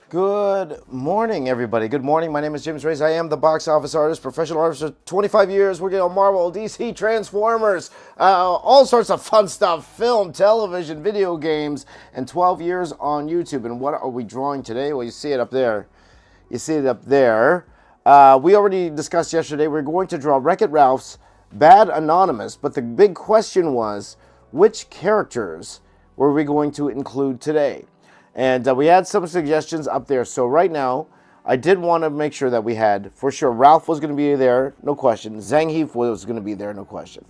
Good morning, everybody. Good morning. My name is James Reyes. I am the box office artist, professional artist for 25 years, working on Marvel, DC, Transformers, all sorts of fun stuff, film, television, video games, and 12 years on YouTube. And what are we drawing today? Well, you see it up there. You see it up there. We already discussed yesterday, we're going to draw Wreck-It Ralph's Bad Anonymous, but the big question was, which characters were we going to include today? And we had some suggestions up there. So right now, I did want to make sure that we had, for sure, Ralph was going to be there, no question. Zangief was going to be there, no question.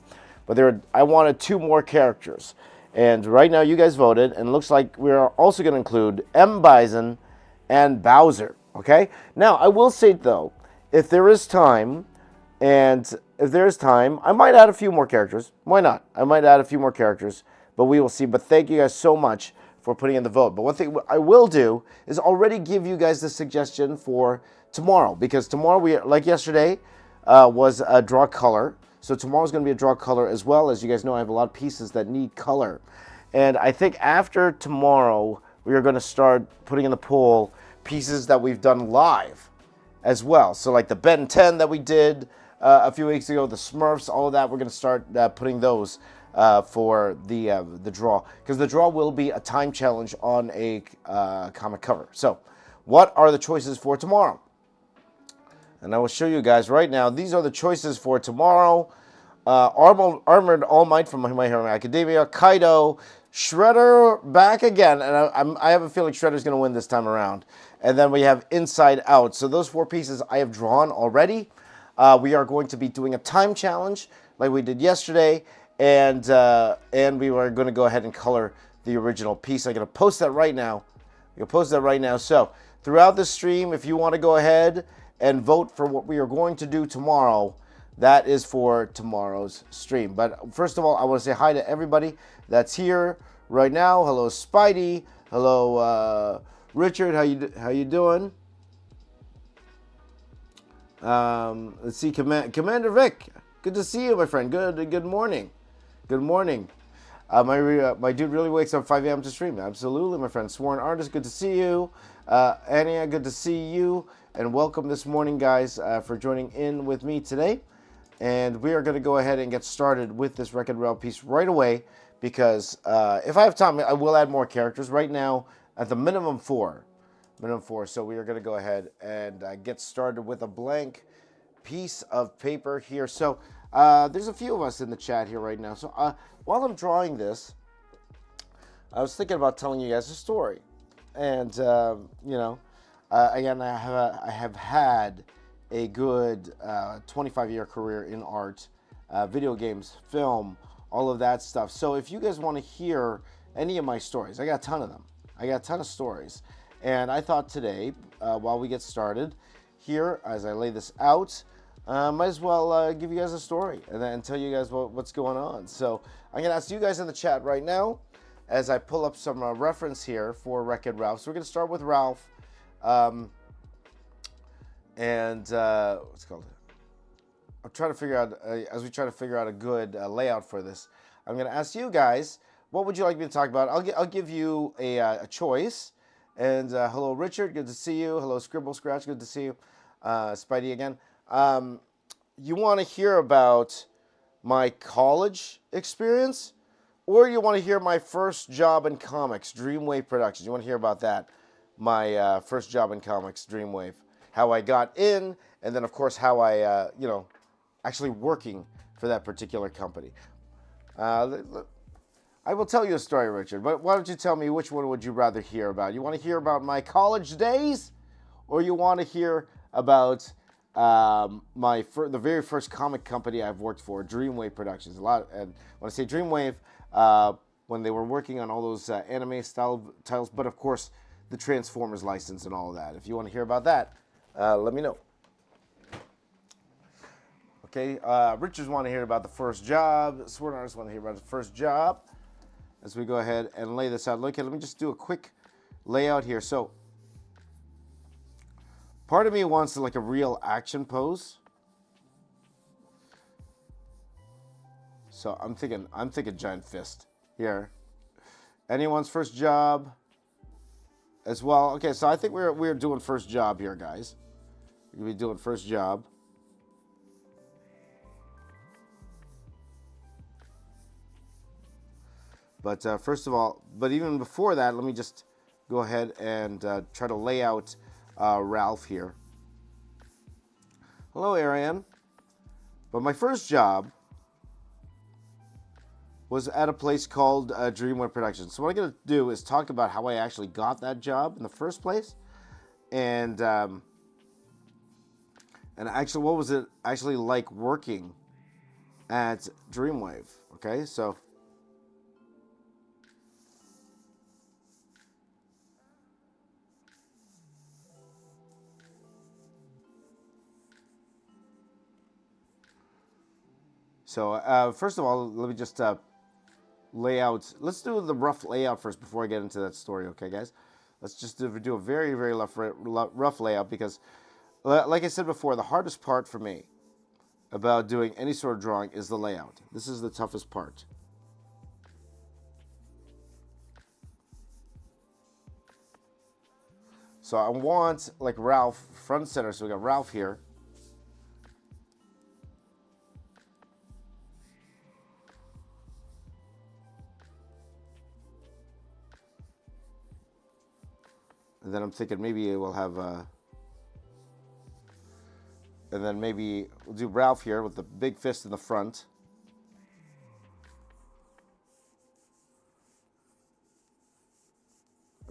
But I wanted two more characters. And right now, you guys voted, and it looks like we're also going to include M. Bison and Bowser, okay? Now, I will say, though, if there is time, I might add a few more characters. Why not? I might add a few more characters, but we will see. But thank you guys so much for putting in the vote. But one thing I will do is already give you guys the suggestion for tomorrow, because tomorrow, like yesterday, was a draw color. So tomorrow's going to be a draw color as well. As you guys know, I have a lot of pieces that need color. And I think after tomorrow, we are going to start putting in the poll pieces that we've done live as well. So like the Ben 10 that we did a few weeks ago, the Smurfs, all of that, we're going to start putting those for the draw, because the draw will be a time challenge on a comic cover. So what are the choices for tomorrow? And I will show you guys right now. These are the choices for tomorrow. Armored All Might from My Hero Academia, Kaido, Shredder back again, and I have a feeling Shredder's going to win this time around. And then we have Inside Out. So those four pieces I have drawn already. We are going to be doing a time challenge like we did yesterday, and we are going to go ahead and color the original piece. I'm going to post that right now. So throughout the stream, if you want to go ahead and vote for what we are going to do tomorrow, that is for tomorrow's stream. But first of all, I want to say hi to everybody that's here right now. Hello, Spidey. Hello, Richard. How you doing? Let's see, Commander Vic. Good to see you, my friend. Good morning. Good morning. My dude really wakes up 5 a.m. to stream. Absolutely, my friend. Sworn Artist, good to see you. Ania, good to see you. And welcome this morning, guys, for joining in with me today. And we are going to go ahead and get started with this Wreck-It Ralph piece right away, because if I have time, I will add more characters. Right now, at the minimum four. So we are going to go ahead and get started with a blank piece of paper here. So there's a few of us in the chat here right now. So while I'm drawing this, I was thinking about telling you guys a story. And, again, I have had a good 25-year career in art, video games, film, all of that stuff. So if you guys want to hear any of my stories, I got a ton of them. I got a ton of stories. And I thought today, while we get started here, as I lay this out, might as well give you guys a story and then tell you guys what's going on. So I'm going to ask you guys in the chat right now, as I pull up some reference here for Wreck-It Ralph. So we're going to start with Ralph. What's it called? I'm trying to figure out, as we try to figure out a good layout for this, I'm going to ask you guys, what would you like me to talk about? I'll give you a choice. And hello, Richard. Good to see you. Hello, Scribble Scratch. Good to see you. Spidey again. You want to hear about my college experience, or you want to hear my first job in comics, Dreamwave Productions? You want to hear about that? My first job in comics, Dreamwave. How I got in, and then, of course, how I, actually working for that particular company. I will tell you a story, Richard, but why don't you tell me which one would you rather hear about? You want to hear about my college days, or you want to hear about the very first comic company I've worked for, Dreamwave Productions? And when I say Dreamwave, when they were working on all those anime style titles, but of course the Transformers license and all of that. If you want to hear about that, let me know. Okay, Richards want to hear about the first job. Sword Artists want to hear about the first job. As we go ahead and lay this out. Okay, let me just do a quick layout here. So, part of me wants like a real action pose. So I'm thinking giant fist here. Anyone's first job? as well. Okay, so I think we're doing first job here, guys. We're gonna be doing first job. But first of all, but even before that, let me just go ahead and try to lay out Ralph here. Hello, Ariane. But my first job was at a place called Dreamwave Productions. So what I'm going to do is talk about how I actually got that job in the first place, and actually what was it actually like working at Dreamwave. Okay, so first of all, let me just lay out. Let's do the rough layout first before I get into that story, okay, guys? Let's just do a very, very rough layout because, like I said before, the hardest part for me about doing any sort of drawing is the layout. This is the toughest part. So I want, like, Ralph front and center. So we got Ralph here. And then I'm thinking maybe we'll have and then maybe we'll do Ralph here with the big fist in the front.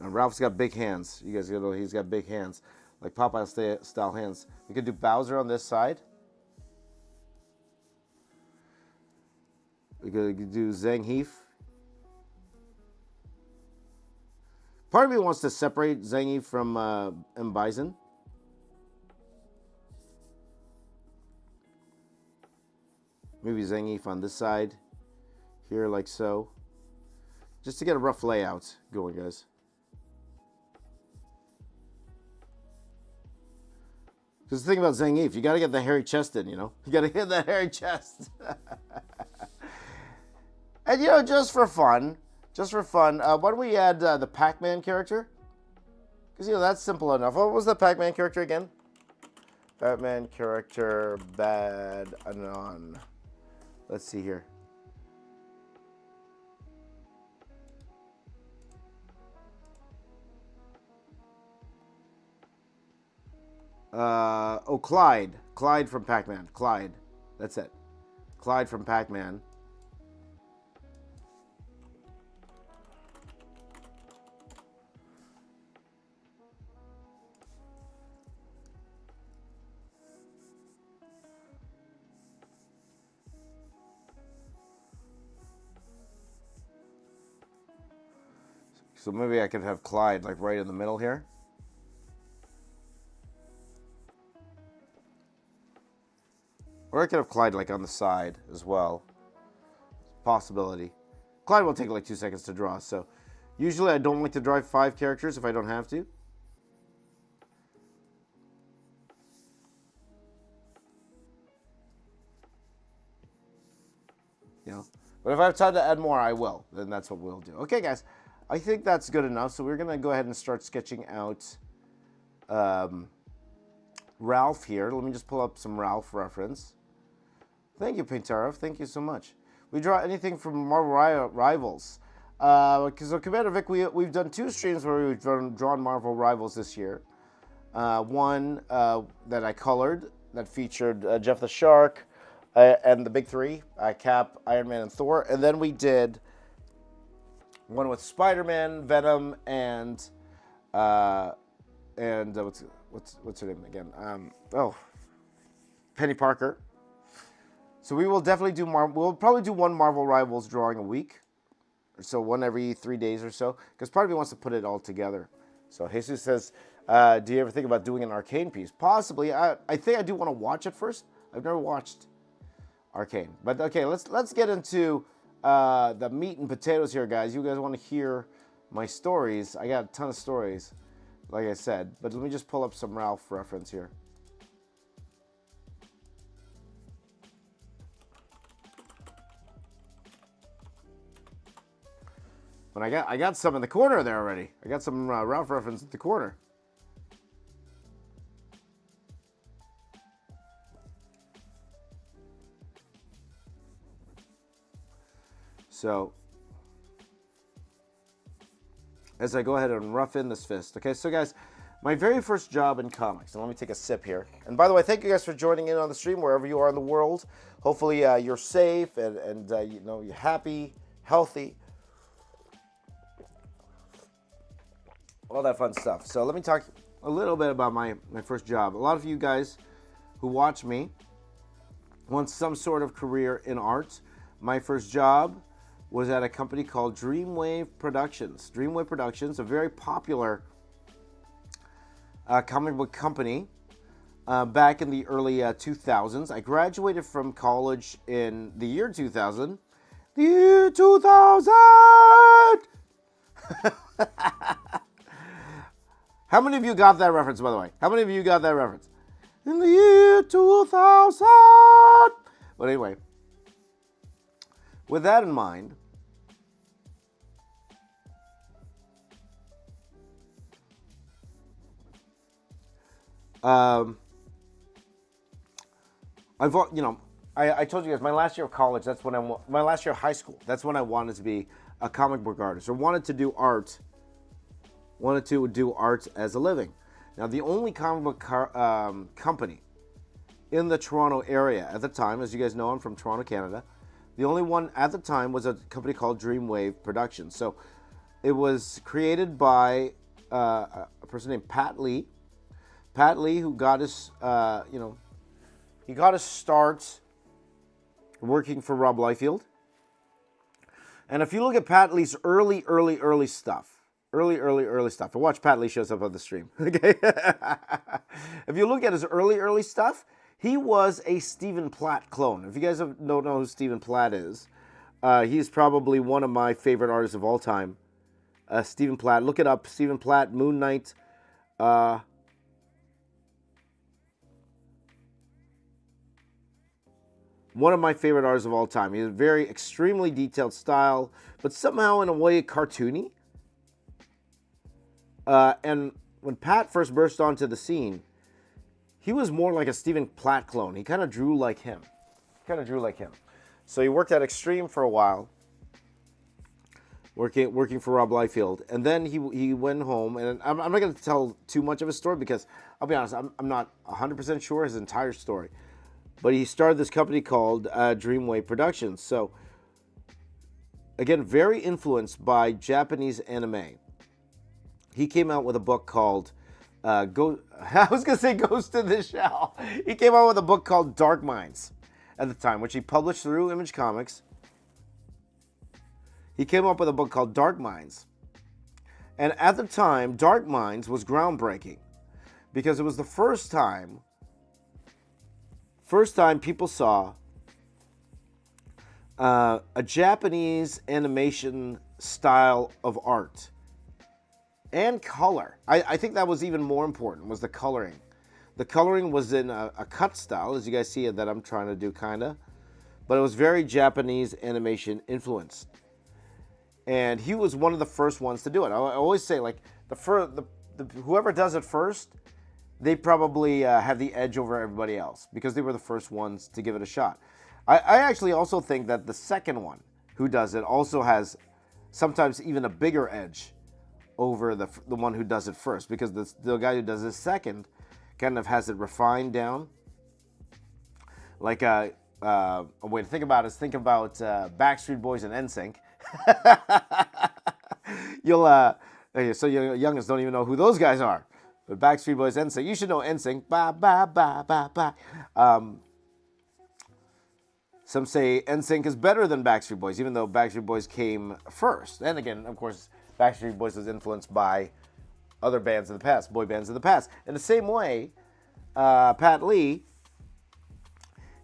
And Ralph's got big hands. You guys know he's got big hands, like Popeye style hands. We could do Bowser on this side. We could do Zangief. Part of me wants to separate Zangief from M. Bison. Maybe Zangief on this side, here like so. Just to get a rough layout going, guys. Because the thing about Zangief, you got to get the hairy chest in, you know? You got to hit that hairy chest. And, you know, just for fun, why don't we add the Pac-Man character? Because, you know, that's simple enough. What was the Pac-Man character again? Batman character, Bad Anon. Let's see here. Clyde. Clyde from Pac-Man. Clyde. That's it. Clyde from Pac-Man. So maybe I could have Clyde like right in the middle here. Or I could have Clyde like on the side as well. Possibility. Clyde will take like 2 seconds to draw, so usually I don't like to draw 5 characters if I don't have to. You know, but if I have time to add more, I will. Then that's what we'll do. Okay, guys. I think that's good enough. So we're going to go ahead and start sketching out Ralph here. Let me just pull up some Ralph reference. Thank you, Paintarov. Thank you so much. We draw anything from Marvel Rivals. So Commander Vic, we've done 2 streams where we've drawn Marvel Rivals this year. One that I colored that featured Jeff the Shark and the big 3, Cap, Iron Man, and Thor. And then we did one with Spider-Man, Venom, and what's her name again? Penny Parker. So we will definitely do we'll probably do 1 Marvel Rivals drawing a week, or so, 1 every 3 days or so, because part of me wants to put it all together. So Jesus says, do you ever think about doing an Arcane piece? Possibly. I think I do want to watch it first. I've never watched Arcane, but okay, let's get into the meat and potatoes here, guys. You guys want to hear my stories? I got a ton of stories, like I said, but let me just pull up some Ralph reference here. But I got some in the corner there already. I got some Ralph reference at the corner. So, as I go ahead and rough in this fist. Okay, so guys, my very first job in comics, and let me take a sip here. And by the way, thank you guys for joining in on the stream wherever you are in the world. Hopefully you're safe and you know, you're happy, healthy, all that fun stuff. So let me talk a little bit about my first job. A lot of you guys who watch me want some sort of career in art. My first job was at a company called Dreamwave Productions. Dreamwave Productions, a very popular comic book company back in the early 2000s. I graduated from college in the year 2000. The year 2000! How many of you got that reference, by the way? How many of you got that reference? In the year 2000! But anyway, with that in mind, I told you guys my last year of college. That's when my last year of high school. That's when I wanted to be a comic book artist, or wanted to do art. Wanted to do art as a living. Now, the only comic book company in the Toronto area at the time, as you guys know, I'm from Toronto, Canada. The only one at the time was a company called Dreamwave Productions. So it was created by a person named Pat Lee. Pat Lee, who got his, he got his start working for Rob Liefeld. And if you look at Pat Lee's early stuff, early stuff. I watch Pat Lee shows up on the stream. Okay. If you look at his early stuff, he was a Stephen Platt clone. If you guys don't know who Stephen Platt is, he's probably one of my favorite artists of all time. Stephen Platt. Look it up. Stephen Platt, Moon Knight. One of my favorite artists of all time. He has a very extremely detailed style, but somehow in a way cartoony. And when Pat first burst onto the scene, he was more like a Stephen Platt clone. He kind of drew like him. So he worked at Extreme for a while, working for Rob Liefeld. And then he went home, and I'm not going to tell too much of his story because, I'll be honest, I'm not 100% sure his entire story. But he started this company called Dreamwave Productions. So, again, very influenced by Japanese anime. He came out with a book called I was going to say Ghost in the Shell. He came out with a book called Dark Minds at the time, which he published through Image Comics. He came up with a book called Dark Minds. And at the time, Dark Minds was groundbreaking because it was the first time people saw a Japanese animation style of art and color. I think that was even more important, was the coloring. The coloring was in a cut style, as you guys see that I'm trying to do, kind of. But it was very Japanese animation influenced. And he was one of the first ones to do it. I always say, like, whoever does it first, they probably have the edge over everybody else because they were the first ones to give it a shot. I actually also think that the second one who does it also has sometimes even a bigger edge over the one who does it first, because the guy who does it second kind of has it refined down. Like a way to think about it is think about Backstreet Boys and NSYNC. So your youngest don't even know who those guys are. But Backstreet Boys, NSYNC, you should know NSYNC. Ba ba ba ba ba. Some say NSYNC is better than Backstreet Boys, even though Backstreet Boys came first. And again, of course, Backstreet Boys was influenced by other bands of the past, boy bands of the past. In the same way, Pat Lee,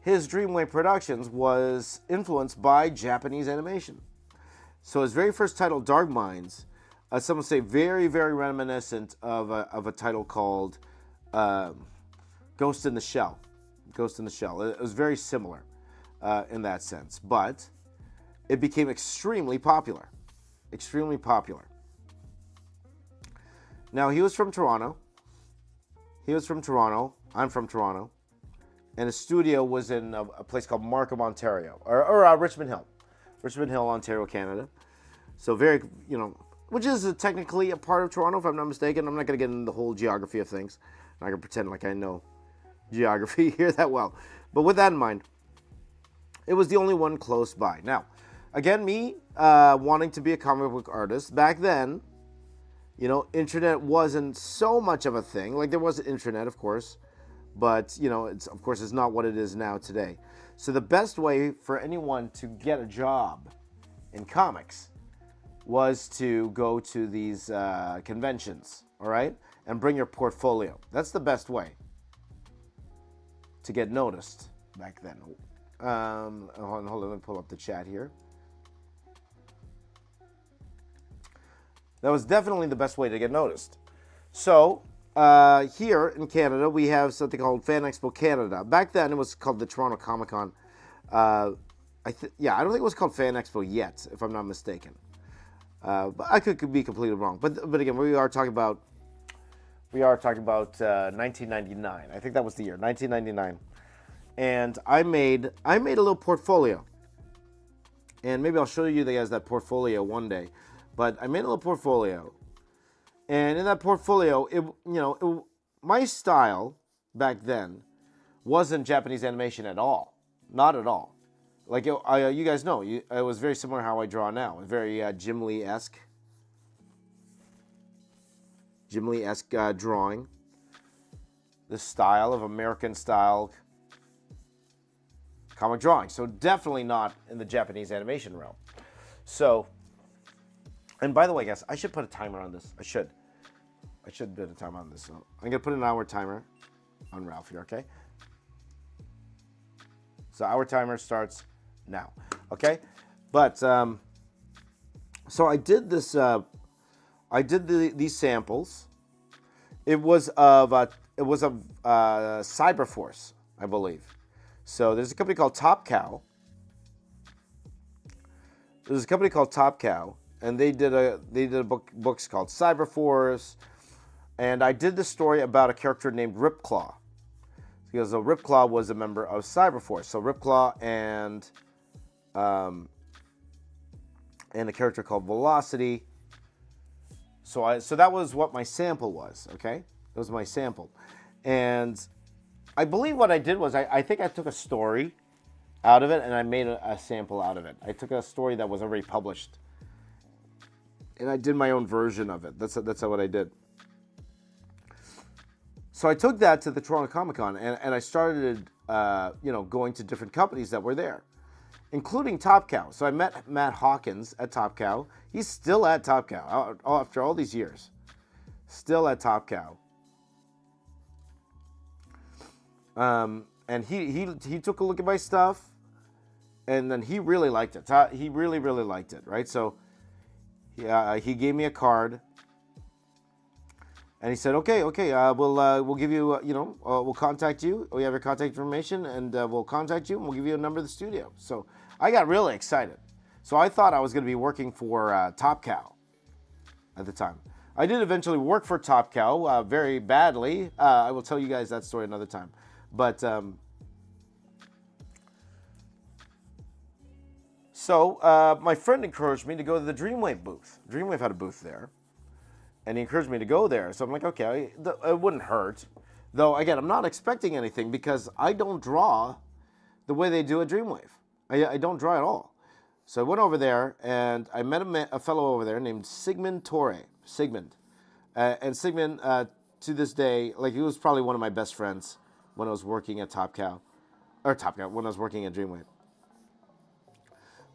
his Dreamwave Productions was influenced by Japanese animation. So his very first title, Dark Minds, some would say very, very reminiscent of a title called Ghost in the Shell. Ghost in the Shell. It was very similar in that sense, but it became extremely popular. extremely popular. Now, he was from Toronto. I'm from Toronto. And his studio was in a place called Markham, Ontario. Or Richmond Hill. Richmond Hill, Ontario, Canada. So very, which is technically a part of Toronto, if I'm not mistaken. I'm not going to get into the whole geography of things. I'm not going to pretend like I know geography here that well. But with that in mind, it was the only one close by. Now, again, me wanting to be a comic book artist, back then, internet wasn't so much of a thing. Like, there was an internet, of course, but, it's not what it is now today. So the best way for anyone to get a job in comics was to go to these conventions, all right, and bring your portfolio. That's the best way to get noticed back then. Hold on, let me pull up the chat here. That was definitely the best way to get noticed. So, here in Canada, we have something called Fan Expo Canada. Back then, it was called the Toronto Comic Con. I don't think it was called Fan Expo yet, if I'm not mistaken. But I could be completely wrong. But again, we are talking about 1999. I think that was the year, 1999. And I made a little portfolio. And maybe I'll show you guys that portfolio one day. But I made a little portfolio, and in that portfolio, my style back then wasn't Japanese animation at all, not at all. Like you guys know, it was very similar to how I draw now, very Jim Lee-esque drawing. The style of American style comic drawing, so definitely not in the Japanese animation realm. So. And by the way, guys, I should put a timer on this. I should put a timer on this. So I'm going to put an hour timer on Ralph here, okay? So our timer starts now, okay? But, so I did this, these samples. It was of Cyberforce, I believe. So there's a company called Top Cow. And they did a books called Cyberforce, and I did the story about a character named Ripclaw, because Ripclaw was a member of Cyberforce. So Ripclaw and a character called Velocity. So that was what my sample was. Okay, that was my sample, and I believe what I did was I think I took a story out of it and I made a sample out of it. I took a story that was already published. And I did my own version of it. That's what I did. So I took that to the Toronto Comic Con, and I started, going to different companies that were there, including Top Cow. So I met Matt Hawkins at Top Cow. He's still at Top Cow after all these years. Still at Top Cow. And he took a look at my stuff, and then he really liked it. He really, really liked it, right? So. He gave me a card, and he said, "Okay, we'll give you, we'll contact you. We have your contact information, and we'll contact you, and we'll give you a number of the studio." So I got really excited. So I thought I was going to be working for Top Cow at the time. I did eventually work for Top Cow very badly. I will tell you guys that story another time. But So my friend encouraged me to go to the Dreamwave booth. Dreamwave had a booth there, and he encouraged me to go there. So I'm like, okay, it wouldn't hurt. Though, again, I'm not expecting anything because I don't draw the way they do at Dreamwave. I don't draw at all. So I went over there, and I met a fellow over there named Sigmund Torre. And Sigmund, to this day, like, he was probably one of my best friends when I was working at when I was working at Dreamwave.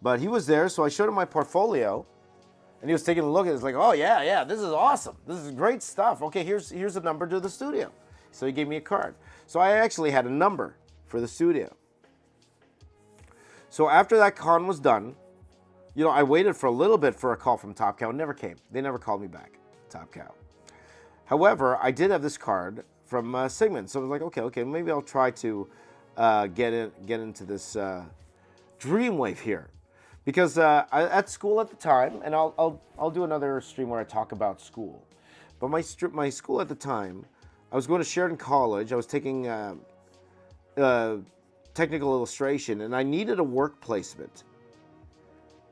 But he was there, so I showed him my portfolio, and he was taking a look at it. He's like, "Oh, yeah, this is awesome. This is great stuff. Okay, here's a number to the studio." So he gave me a card. So I actually had a number for the studio. So after that con was done, I waited for a little bit for a call from Top Cow. It never came. They never called me back, Top Cow. However, I did have this card from Sigmund. So I was like, okay, maybe I'll try to get into this Dreamwave here. because at school at the time, and I'll do another stream where I talk about school, but my school at the time, I was going to Sheridan College. I was taking technical illustration, and I needed a work placement.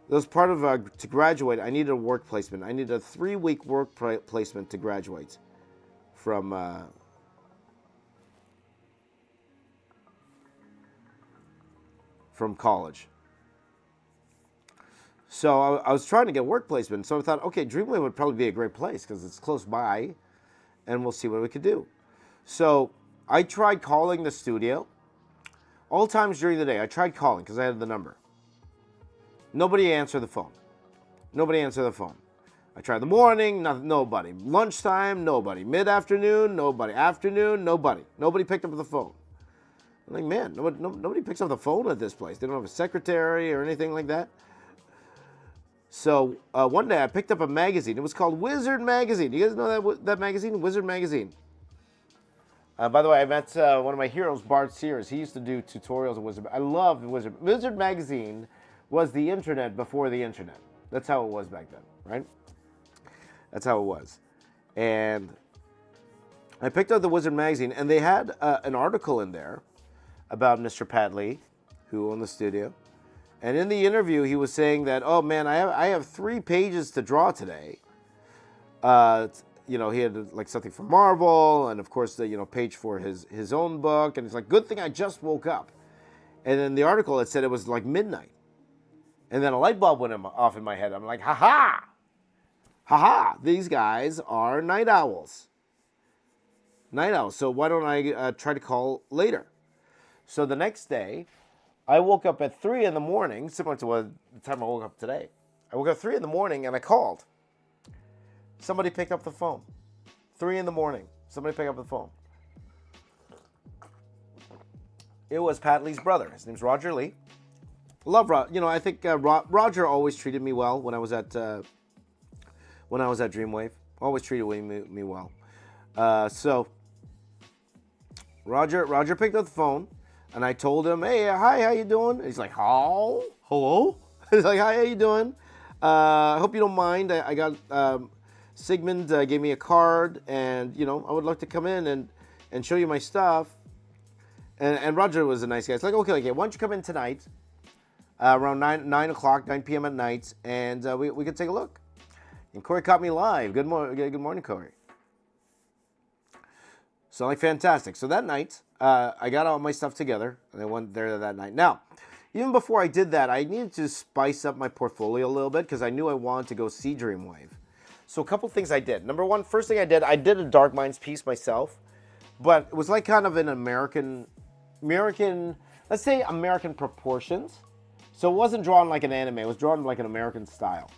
That was part of to graduate. I needed a work placement. I needed a 3-week work placement to graduate from college. So I was trying to get work placement. So I thought, okay, Dreamwave would probably be a great place because it's close by, and we'll see what we could do. So I tried calling the studio. All times during the day, I tried calling because I had the number. Nobody answered the phone. Nobody answered the phone. I tried the morning, nobody. Lunchtime, nobody. Mid-afternoon, nobody. Afternoon, nobody. Nobody picked up the phone. I'm like, man, nobody picks up the phone at this place. They don't have a secretary or anything like that. So one day I picked up a magazine. It was called Wizard Magazine. You guys know that magazine? Wizard Magazine. By the way, I met one of my heroes, Bart Sears. He used to do tutorials of Wizard. I love Wizard. Wizard Magazine was the internet before the internet. That's how it was back then, right? That's how it was. And I picked up the Wizard Magazine, and they had an article in there about Mr. Pat Lee, who owned the studio. And in the interview, he was saying that, oh man, I have 3 pages to draw today. You know, he had like something for Marvel, and of course the page for his own book. And it's like, good thing I just woke up. And in the article, it said it was like midnight. And then a light bulb went off in my head. I'm like, ha ha, these guys are night owls. Night owls. So why don't I try to call later? So the next day, I woke up at 3 in the morning, similar to the time I woke up today. I woke up 3 in the morning and I called. Somebody picked up the phone. 3 in the morning, somebody picked up the phone. It was Pat Lee's brother. His name's Roger Lee. Love Roger. I think Roger always treated me well when I was at Dreamwave. Always treated me well. So Roger picked up the phone, and I told him, "Hey, hi, how you doing?" And he's like, "How? Hello?" He's like, "Hi, how you doing? I hope you don't mind. I got Sigmund gave me a card, and I would love to come in and show you my stuff." And Roger was a nice guy. It's like, okay, why don't you come in tonight, around 9 p.m. at night, and we could take a look. And Corey caught me live. Good morning, Corey. So like, fantastic. So that night, I got all my stuff together, and I went there that night. Now, even before I did that, I needed to spice up my portfolio a little bit because I knew I wanted to go see Dreamwave. So a couple things I did. Number one, first thing I did a Dark Minds piece myself, but it was like kind of an American, let's say American proportions. So it wasn't drawn like an anime. It was drawn like an American style.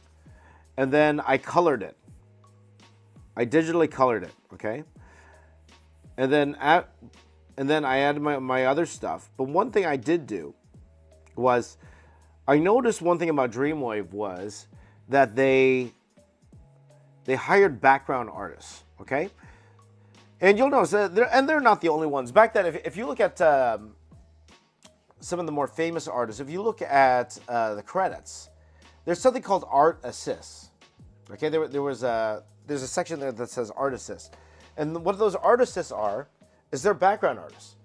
And then I colored it. I digitally colored it, okay? And then I added my other stuff. But one thing I did do was, I noticed one thing about Dreamwave was that they hired background artists, okay? And you'll notice that they're not the only ones. Back then, if you look at some of the more famous artists, if you look at the credits, there's something called art assists. Okay, there's a section there that says art assist, and what those art assists are is they're background artists.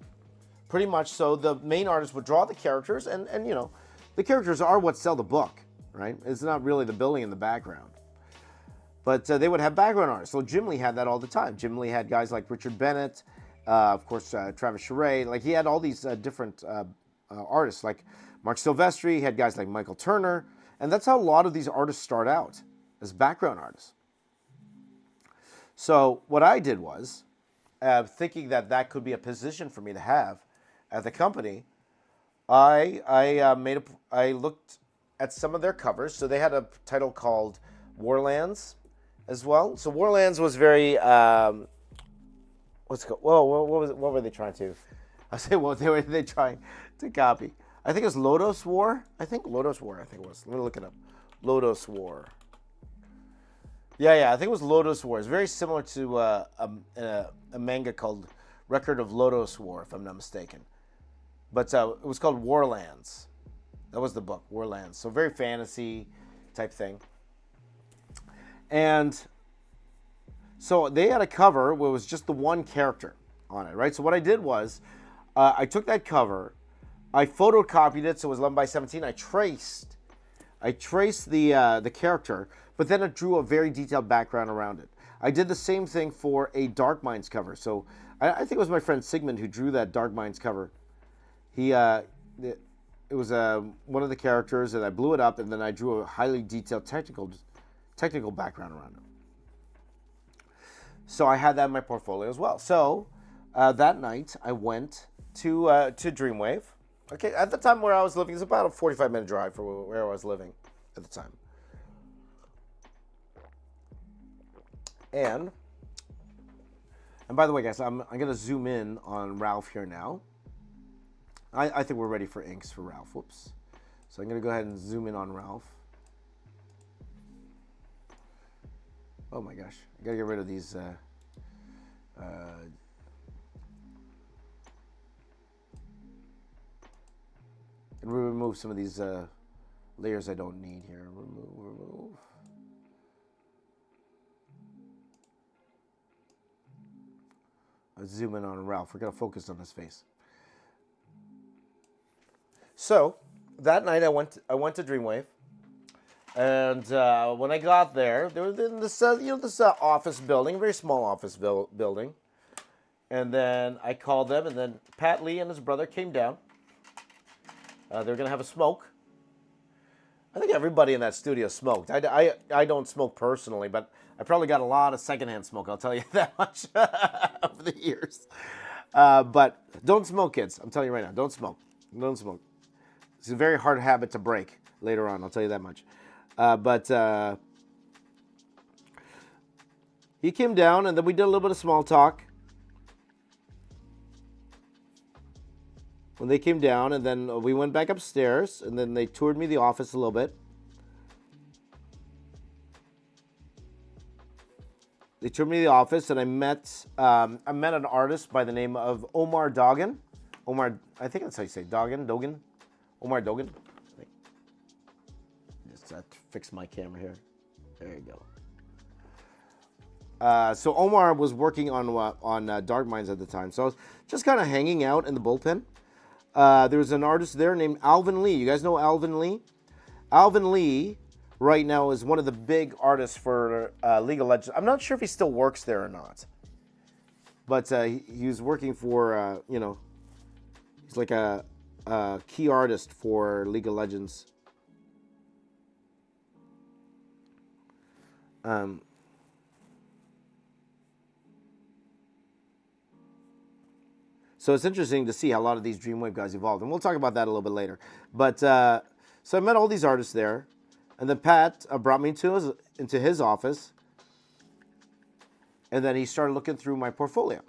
Pretty much, so the main artist would draw the characters, and the characters are what sell the book, right? It's not really the building in the background. But they would have background artists. So Jim Lee had that all the time. Jim Lee had guys like Richard Bennett, of course, Travis Charest. Like, he had all these different artists, like Mark Silvestri. He had guys like Michael Turner. And that's how a lot of these artists start out, as background artists. So what I did was, thinking that could be a position for me to have at the company, I looked at some of their covers. So they had a title called Warlands as well. So Warlands was very what were they trying to? I say, what were they trying to copy? I think it was Lodos War. I think it was. Let me look it up. Lodos War. Yeah. I think it was Lodos War. It's very similar to a manga called Record of Lodos War, if I'm not mistaken. But it was called Warlands. That was the book, Warlands. So very fantasy type thing. And so they had a cover where it was just the one character on it, right? So what I did was I took that cover, I photocopied it so it was 11 by 17. I traced the character, but then it drew a very detailed background around it. I did the same thing for a Dark Minds cover. So I think it was my friend Sigmund who drew that Dark Minds cover. It was one of the characters, and I blew it up, and then I drew a highly detailed technical background around it. So I had that in my portfolio as well. So that night I went to Dreamwave. Okay, at the time where I was living, it's about a 45-minute drive from where I was living at the time. And by the way, guys, I'm going to zoom in on Ralph here now. I think we're ready for inks for Ralph. Whoops. So I'm going to go ahead and zoom in on Ralph. Oh my gosh. I got to get rid of these. And remove some of these layers I don't need here. Remove. Let's zoom in on Ralph. We're going to focus on his face. So that night I went to Dreamwave, and when I got there, they were in this this office building, a very small office building, and then I called them, and then Pat Lee and his brother came down. They were gonna have a smoke. I think everybody in that studio smoked. I don't smoke personally, but I probably got a lot of secondhand smoke. I'll tell you that much over the years. But don't smoke, kids. I'm telling you right now, don't smoke. Don't smoke. It's a very hard habit to break later on, I'll tell you that much. But he came down, and then we did a little bit of small talk. When they came down, and then we went back upstairs, and then they toured me the office a little bit. They toured me the office, and I met an artist by the name of Omar Dogan. Omar, I think that's how you say Dogan. Omar Dogan. Just fix my camera here. There you go. So Omar was working on Dark Minds at the time. So I was just kind of hanging out in the bullpen. There was an artist there named Alvin Lee. You guys know Alvin Lee? Alvin Lee right now is one of the big artists for League of Legends. I'm not sure if he still works there or not. But he was working for, he's like a key artist for League of Legends. So it's interesting to see how a lot of these Dreamwave guys evolved. And we'll talk about that a little bit later. But so I met all these artists there. And then Pat brought me into his office. And then he started looking through my portfolio.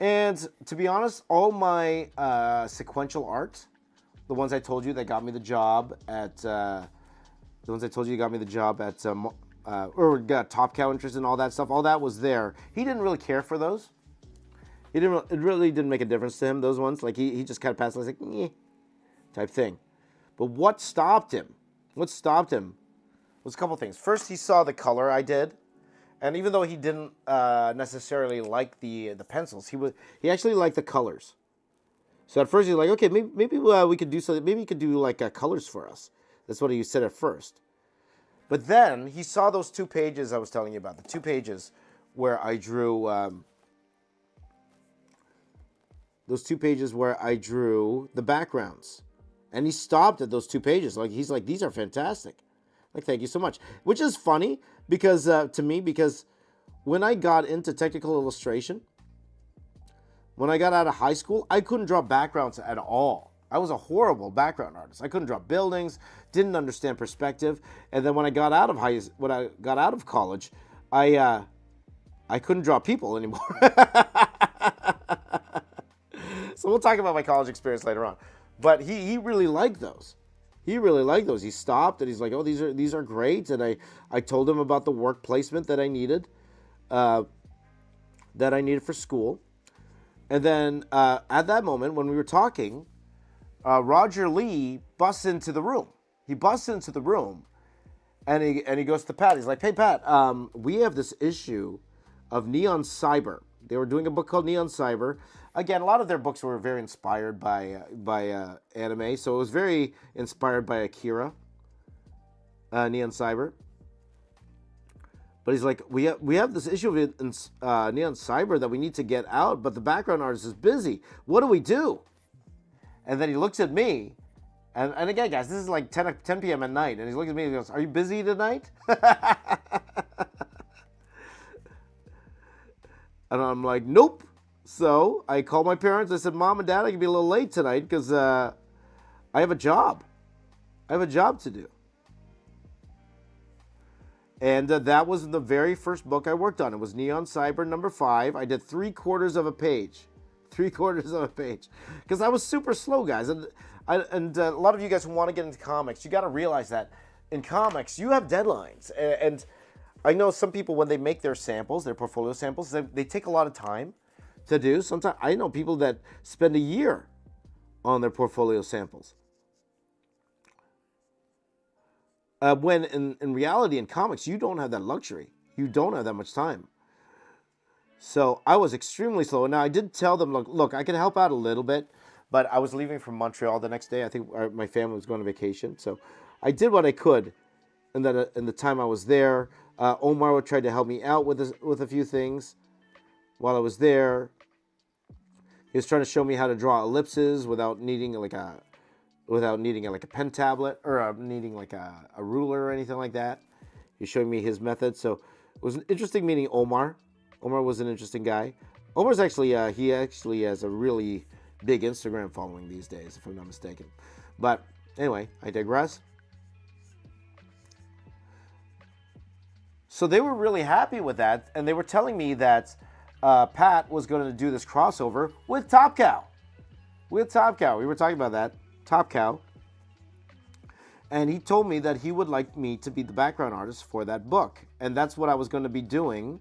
And to be honest, all my sequential art, the ones I told you that got me the job at, or got Top Cow interest and all that stuff, all that was there. He didn't really care for those. It really didn't make a difference to him, those ones. Like, he just kind of passed, like, nyeh, type thing. But what stopped him? Was a couple things. First, he saw the color I did. And even though he didn't necessarily like the pencils, he actually liked the colors. So at first he's like, okay, maybe we could do something. Maybe he could do like colors for us. That's what he said at first. But then he saw those 2 pages I was telling you about, the 2 pages where I drew. Those 2 pages where I drew the backgrounds, and he stopped at those 2 pages. Like, he's like, these are fantastic. Like, thank you so much. Which is funny because to me, because when I got into technical illustration, when I got out of high school, I couldn't draw backgrounds at all. I was a horrible background artist. I couldn't draw buildings, didn't understand perspective, and then when I got out of college, I couldn't draw people anymore. So we'll talk about my college experience later on. But he really liked those. He stopped and he's like, oh, these are great. And I told him about the work placement that I needed for school. And then at that moment, when we were talking, Roger Lee busts into the room. He busts into the room, and he goes to Pat. He's like, "Hey, Pat, we have this issue of Neon Cyber. They were doing a book called Neon Cyber. Again, a lot of their books were very inspired by anime, so it was very inspired by Akira, Neon Cyber. But he's like, we have this issue of Neon Cyber that we need to get out, but the background artist is busy. What do we do?" And then he looks at me, and again, guys, this is like 10 p.m. at night, and he looks at me and he goes, "Are you busy tonight?" And I'm like, "Nope." So I called my parents. I said, "Mom and Dad, I can be a little late tonight because I have a job. I have a job to do." And that was the very first book I worked on. It was Neon Cyber number 5. I did 3/4 of a page. 3/4 of a page. Because I was super slow, guys. And a lot of you guys who want to get into comics, you got to realize that in comics, you have deadlines. And I know some people, when they make their samples, their portfolio samples, they take a lot of time to do. Sometimes I know people that spend a year on their portfolio samples. When in reality, in comics, you don't have that luxury. You don't have that much time. So I was extremely slow. Now, I did tell them, look, I can help out a little bit, but I was leaving from Montreal the next day. I think my family was going on vacation. So I did what I could in the time I was there. Omar tried to help me out with a few things while I was there. He was trying to show me how to draw ellipses without needing like a pen tablet or needing like a ruler or anything like that. He showed me his method. So it was an interesting meeting Omar. Omar was an interesting guy. Omar's actually, he actually has a really big Instagram following these days, if I'm not mistaken. But anyway, I digress. So they were really happy with that, and they were telling me that Pat was going to do this crossover with Top Cow. With Top Cow. We were talking about that. Top Cow. And he told me that he would like me to be the background artist for that book. And that's what I was going to be doing.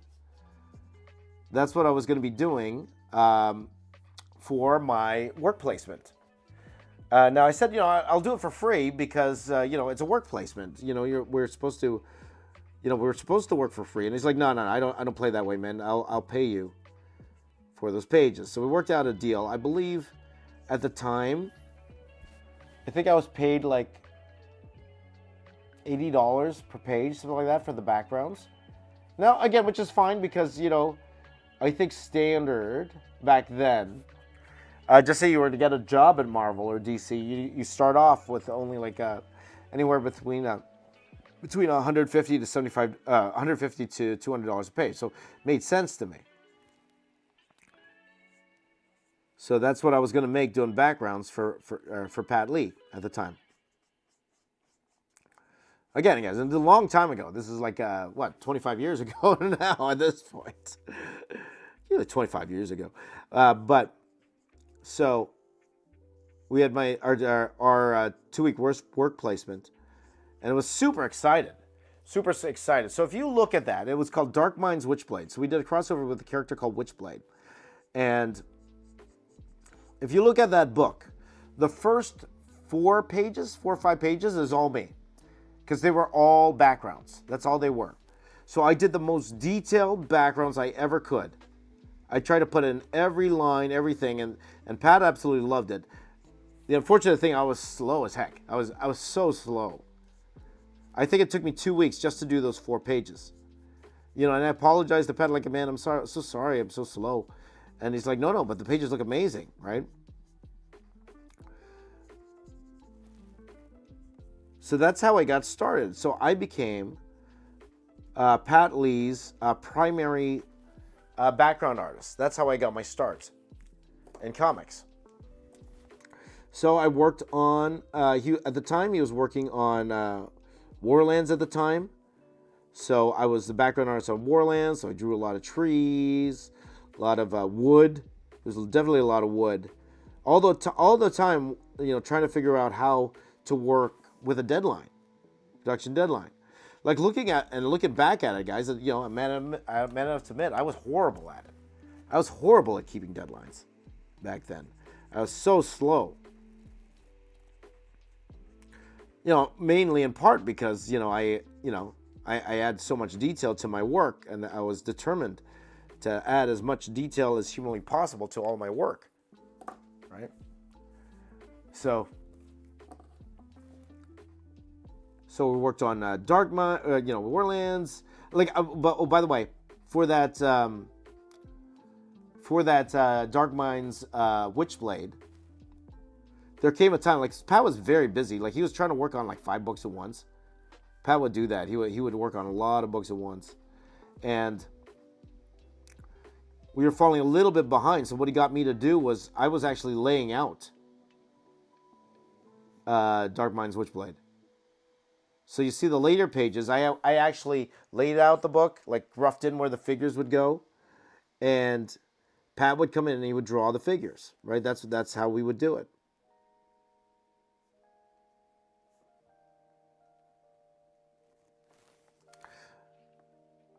That's what I was going to be doing for my work placement. Now I said, I'll do it for free because, it's a work placement. We're supposed to work for free. And he's like, no, I don't play that way, man. I'll pay you for those pages. So we worked out a deal. I believe at the time, I think I was paid like $80 per page, something like that, for the backgrounds. Now, again, which is fine because, I think standard back then, just say you were to get a job at Marvel or DC, you start off with only like anywhere between $150 to $200 a page. So it made sense to me. So that's what I was going to make doing backgrounds for Pat Lee at the time. Again, guys, it's a long time ago. This is like, 25 years ago now at this point. 25 years ago. But, so, we had our 2-week work placement, and it was super excited. Super excited. So if you look at that, it was called Dark Minds Witchblade. So we did a crossover with a character called Witchblade. And if you look at that book, the first 4 or 5 pages is all me. Because they were all backgrounds. That's all they were. So I did the most detailed backgrounds I ever could. I tried to put in every line, everything, and Pat absolutely loved it. The unfortunate thing, I was slow as heck. I was so slow. I think it took me 2 weeks just to do those 4 pages. And I apologized to Pat like, man, I'm so sorry, I'm so slow. And he's like, no, but the pages look amazing, right? So that's how I got started. So I became Pat Lee's primary background artist. That's how I got my start in comics. So I worked on, at the time he was working on Warlands at the time. So I was the background artist on Warlands. So I drew a lot of trees, a lot of wood. There's definitely a lot of wood. All the time, trying to figure out how to work with a deadline, production deadline. Like looking back at it, guys, I'm man enough to admit I was horrible at it. I was horrible at keeping deadlines back then. I was so slow. mainly in part because, I add so much detail to my work, and I was determined to add as much detail as humanly possible to all my work, right? So we worked on Dark Warlands. But by the way, for that Dark Minds Witchblade, there came a time, Pat was very busy. He was trying to work on 5 books at once. Pat would do that. He would work on a lot of books at once, and we were falling a little bit behind. So what he got me to do was I was actually laying out Dark Minds Witchblade. So you see the later pages, I actually laid out the book, roughed in where the figures would go, and Pat would come in and he would draw the figures, right? That's how we would do it.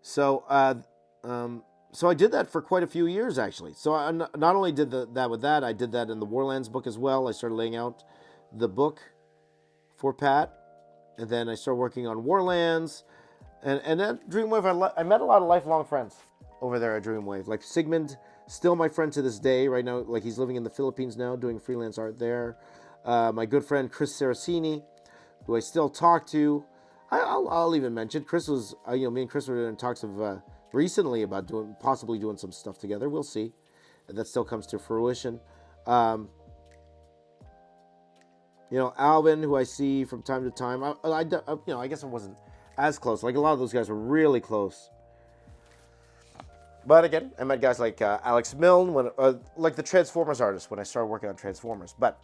So I did that for quite a few years, actually. So I not only did that with that, I did that in the Warlands book as well. I started laying out the book for Pat, and then I started working on Warlands, and at Dreamwave, I met a lot of lifelong friends over there at Dreamwave. Sigmund, still my friend to this day. Right now, he's living in the Philippines now, doing freelance art there. My good friend Chris Saracini, who I still talk to. I'll even mention Chris was, me and Chris were in talks of recently about possibly doing some stuff together. We'll see. That still comes to fruition. Alvin, who I see from time to time. I guess I wasn't as close. A lot of those guys were really close. But again, I met guys like Alex Milne, the Transformers artist, when I started working on Transformers. But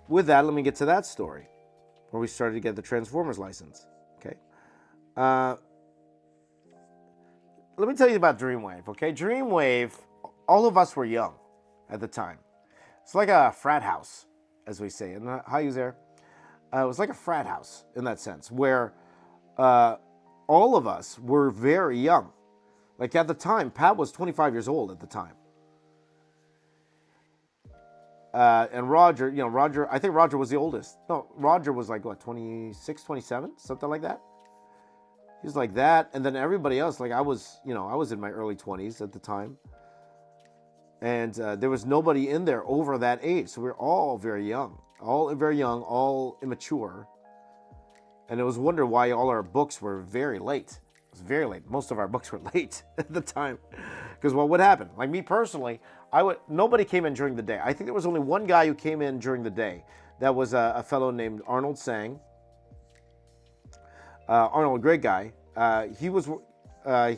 with that, let me get to that story, where we started to get the Transformers license. Okay. Let me tell you about Dreamwave, okay? Dreamwave, all of us were young at the time. It's like a frat house, as we say. And hi, you there? It was like a frat house in that sense, where all of us were very young. At the time, Pat was 25 years old at the time. And Roger, I think Roger was the oldest. No, Roger was 26, 27, something like that. He was like that. And then everybody else, I was in my early 20s at the time. And there was nobody in there over that age. So we were all very young, all immature. And it was wonder why all our books were very late. It was very late. Most of our books were late at the time. Because what would happen? Me personally, nobody came in during the day. I think there was only one guy who came in during the day. That was a fellow named Arnold Sang. Arnold, a great guy. He was, I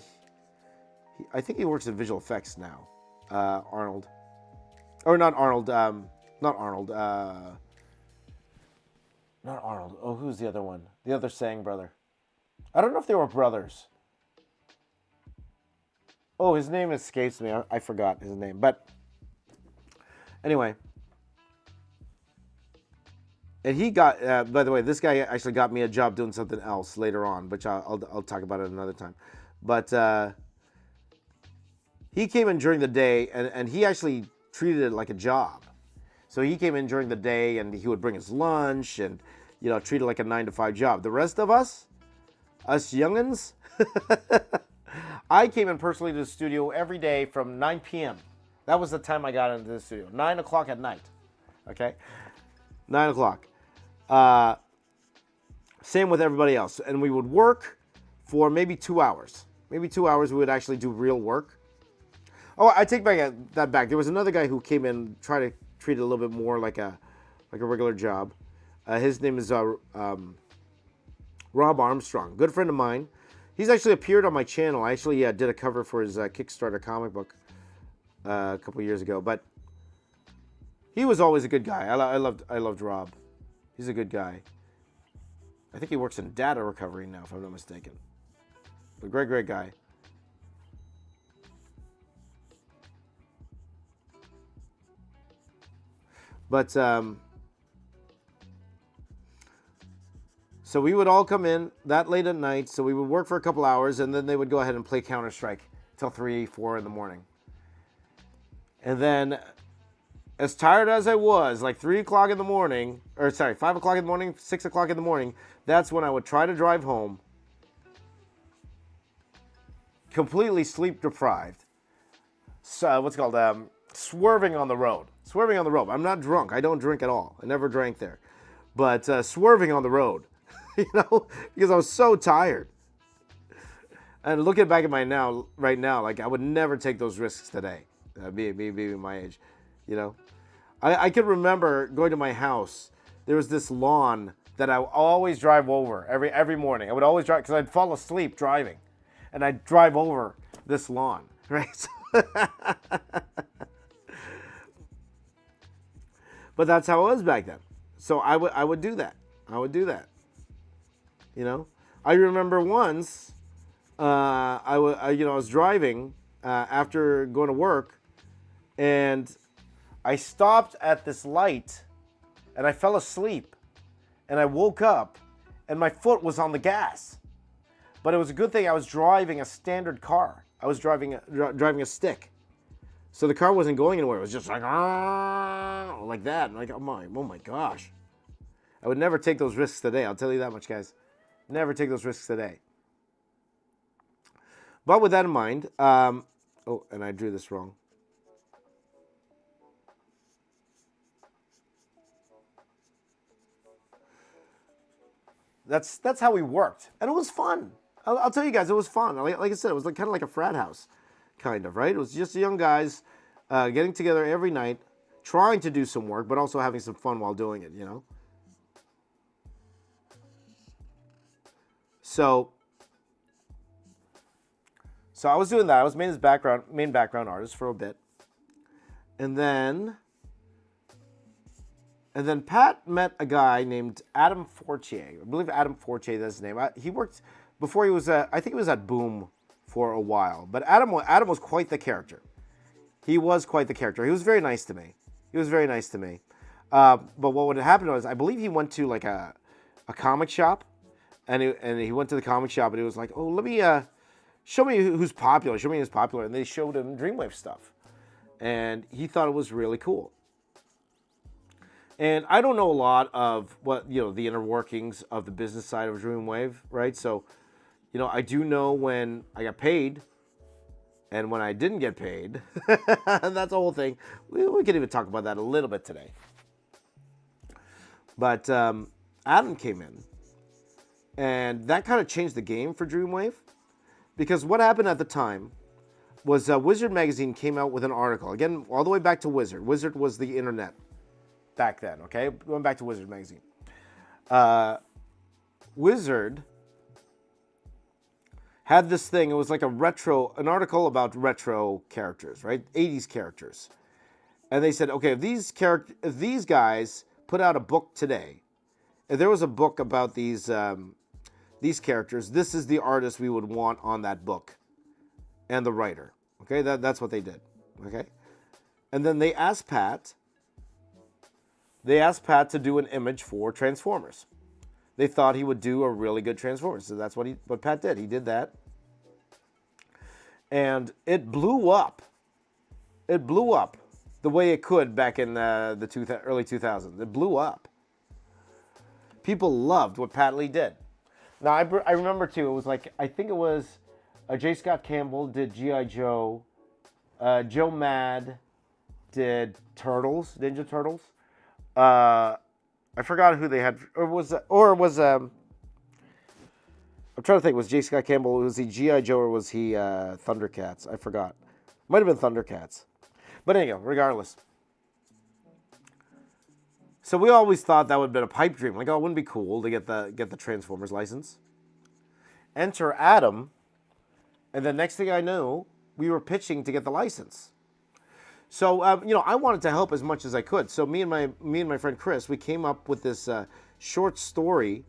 think he works in visual effects now. Arnold. Or not Arnold, not Arnold. Not Arnold. Oh, who's the other one? The other Sang brother. I don't know if they were brothers. Oh, his name escapes me. I forgot his name. But anyway. And he got, by the way, this guy actually got me a job doing something else later on, which I'll talk about it another time. But he came in during the day, and he actually treated it like a job. So he came in during the day, and he would bring his lunch and, treat it like a 9-to-5 job. The rest of us youngins, I came in personally to the studio every day from 9 p.m. That was the time I got into the studio. 9 o'clock at night. Okay? 9 o'clock. Same with everybody else. And we would work for maybe 2 hours. Maybe 2 hours we would actually do real work. Oh, I take that back. There was another guy who came in, tried to treat it a little bit more like a regular job. His name is Rob Armstrong, good friend of mine. He's actually appeared on my channel. I actually did a cover for his Kickstarter comic book a couple years ago. But he was always a good guy. I loved Rob. He's a good guy. I think he works in data recovery now, if I'm not mistaken. A great guy. But so we would all come in that late at night. So we would work for a couple hours, and then they would go ahead and play Counter-Strike till 3, 4 in the morning. And then as tired as I was, like 3 o'clock in the morning, or sorry, 5 o'clock in the morning, 6 o'clock in the morning, that's when I would try to drive home, completely sleep deprived. So, what's it called? Swerving on the road. Swerving on the road. I'm not drunk. I don't drink at all. I never drank there. But swerving on the road, because I was so tired. And looking back at right now, like I would never take those risks today. Being my age, I can remember going to my house. There was this lawn that I always drive over every morning. I would always drive because I'd fall asleep driving, and I'd drive over this lawn, right? But that's how it was back then. So I would do that. I remember once I was driving after going to work, and I stopped at this light, and I fell asleep, and I woke up, and my foot was on the gas. But it was a good thing I was driving a standard car. I was driving a stick. So the car wasn't going anywhere. It was just like that. And like, oh my gosh. I would never take those risks today. I'll tell you that much, guys. Never take those risks today. But with that in mind, and I drew this wrong. That's how we worked. And it was fun. I'll tell you guys, it was fun. Like I said, it was kind of like a frat house, kind of, right? It was just young guys getting together every night, trying to do some work, but also having some fun while doing it, So I was doing that. I was main background artist for a bit. And then Pat met a guy named Adam Fortier. I believe Adam Fortier, that's his name. He worked before he was I think he was at Boom for a while. But Adam was quite the character. He was quite the character. He was very nice to me. But what would happen was, I believe he went to like a comic shop, and he went to the comic shop, and he was like, "Oh, let me show me who's popular. Show me who's popular." And they showed him Dreamwave stuff, and he thought it was really cool. And I don't know a lot of what the inner workings of the business side of Dreamwave, right? So, I do know when I got paid, and when I didn't get paid. That's the whole thing. We can even talk about that a little bit today. But Adam came in, and that kind of changed the game for Dreamwave, because what happened at the time was Wizard Magazine came out with an article. Again, all the way back to Wizard. Wizard was the internet back then, okay? Going back to Wizard Magazine. Wizard had this thing. It was like an article about retro characters, right? 80s characters. And they said, okay, if these guys put out a book today, if there was a book about these characters, this is the artist we would want on that book, and the writer. Okay, that's what they did. Okay, and then they asked Pat. To do an image for Transformers. They thought he would do a really good Transformers, so that's what Pat did. He did that, and it blew up. It blew up the way it could back in the early 2000s. It blew up. People loved what Pat Lee did. Now, I remember, too, it was like, I think it was J. Scott Campbell did G.I. Joe. Joe Mad did Ninja Turtles. I forgot who they had, I'm trying to think, was J. Scott Campbell, was he G.I. Joe, or was he Thundercats? I forgot. Might have been Thundercats. But anyhow, regardless. So we always thought that would have been a pipe dream. Like, oh, it wouldn't be cool to get the Transformers license. Enter Adam, and the next thing I knew, we were pitching to get the license. So I wanted to help as much as I could. So me and my friend Chris, we came up with this short story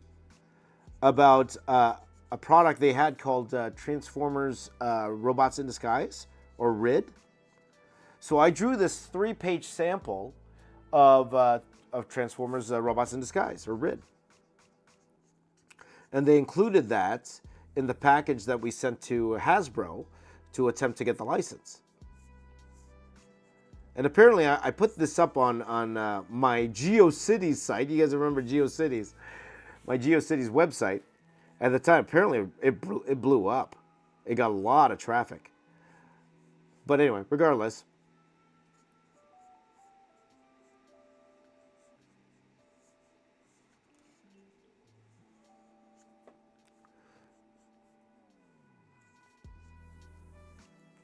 about a product they had called Transformers Robots in Disguise, or RID. So I drew this 3-page sample of Transformers Robots in Disguise, or RID. And they included that in the package that we sent to Hasbro to attempt to get the license. And apparently, I put this up on my GeoCities site. You guys remember GeoCities? My GeoCities website. At the time, apparently, it blew up. It got a lot of traffic. But anyway, regardless.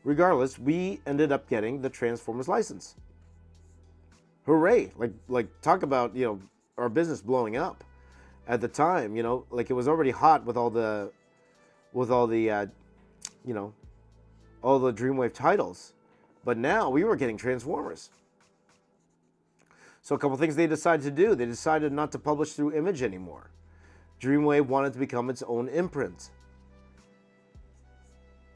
Regardless, we ended up getting the Transformers license. Hooray! Like talk about, you know, our business blowing up. At the time, you know, like it was already hot with all the you know, all the Dreamwave titles. But now we were getting Transformers. So a couple things they decided to do. They decided not to publish through Image anymore. Dreamwave wanted to become its own imprint.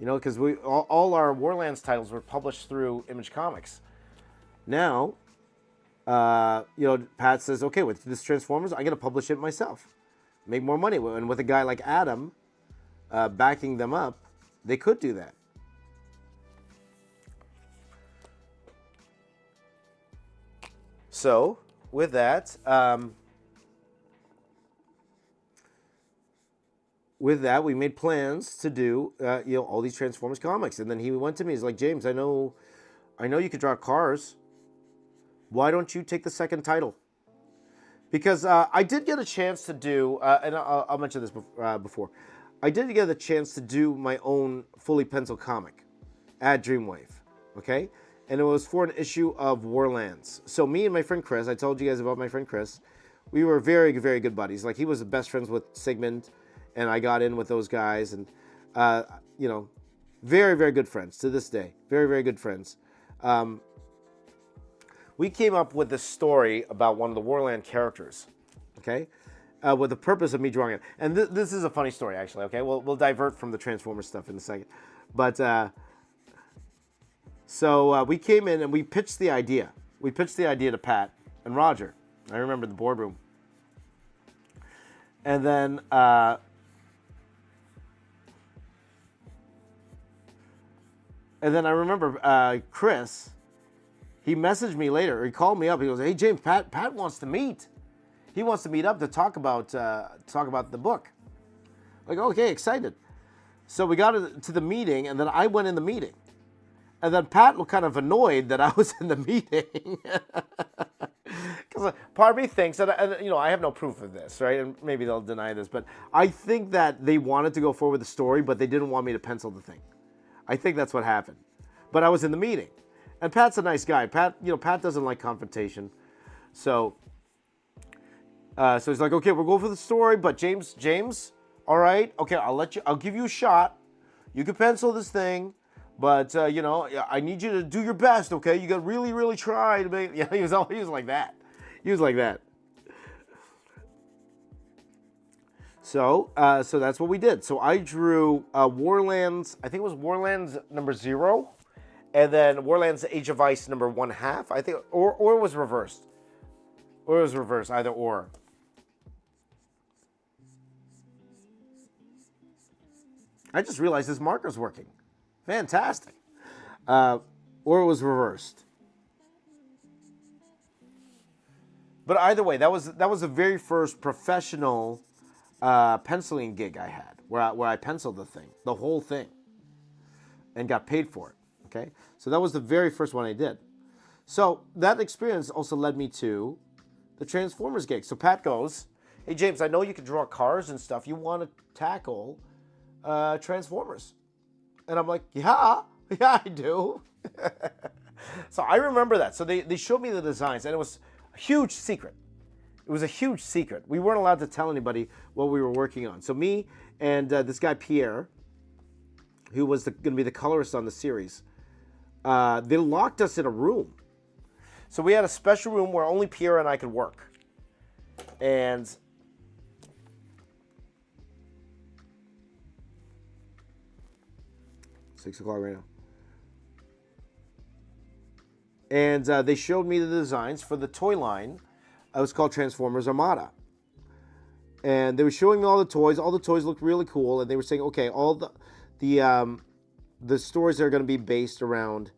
You know, because all our Warlands titles were published through Image Comics. Now, you know, Pat says, okay, with this Transformers, I'm going to publish it myself. Make more money. And with a guy like Adam backing them up, they could do that. So, with that, we made plans to do, you know, all these Transformers comics. And then he went to me. He's like, James, I know you could draw cars. Why don't you take the second title? Because I did get a chance to do, and I'll mention this before. I did get a chance to do my own fully pencil comic at Dreamwave, okay? And it was for an issue of Warlands. So me and my friend Chris, I told you guys about my friend Chris, we were very, very good buddies. Like, he was the best friends with Sigmund, and I got in with those guys, and, you know, very, very good friends to this day. Very, very good friends. We came up with this story about one of the Warland characters, okay? With the purpose of me drawing it. And this is a funny story, actually, okay? We'll divert from the Transformers stuff in a second. But, so we came in and we pitched the idea. We pitched the idea to Pat and Roger. I remember the boardroom. And then, I remember Chris, he messaged me later. He called me up. He goes, hey, James, Pat wants to meet. He wants to meet up to talk about the book. Like, okay, excited. So we got to the meeting, and then I went in the meeting. And then Pat was kind of annoyed that I was in the meeting. Because part of me thinks that, you know, I have no proof of this, right? And maybe they'll deny this. But I think that they wanted to go forward with the story, but they didn't want me to pencil the thing. I think that's what happened. But I was in the meeting. And Pat's a nice guy. Pat doesn't like confrontation. So he's like, okay, we'll go for the story, but James, all right, okay, I'll give you a shot. You can pencil this thing, but you know, I need you to do your best, okay? You got to really, really try to make. Yeah, he was like that. He was like that. So that's what we did. So I drew Warlands. I think it was Warlands number 0. And then Warlands Age of Ice number 1/2, I think, or it was reversed. Or it was reversed, either or. I just realized this marker's working. Fantastic. Or it was reversed. But either way, that was the very first professional penciling gig I had, where I penciled the thing, the whole thing, and got paid for it. Okay, so that was the very first one I did. So that experience also led me to the Transformers gig. So Pat goes, hey, James, I know you can draw cars and stuff. You want to tackle Transformers? And I'm like, yeah, I do. So I remember that. So they showed me the designs, and it was a huge secret. It was a huge secret. We weren't allowed to tell anybody what we were working on. So me and this guy, Pierre, who was going to be the colorist on the series, they locked us in a room. So we had a special room where only Pierre and I could work. And $6 right now. And they showed me the designs for the toy line. It was called Transformers Armada. And they were showing me all the toys. All the toys looked really cool. And they were saying, okay, all the stories are going to be based around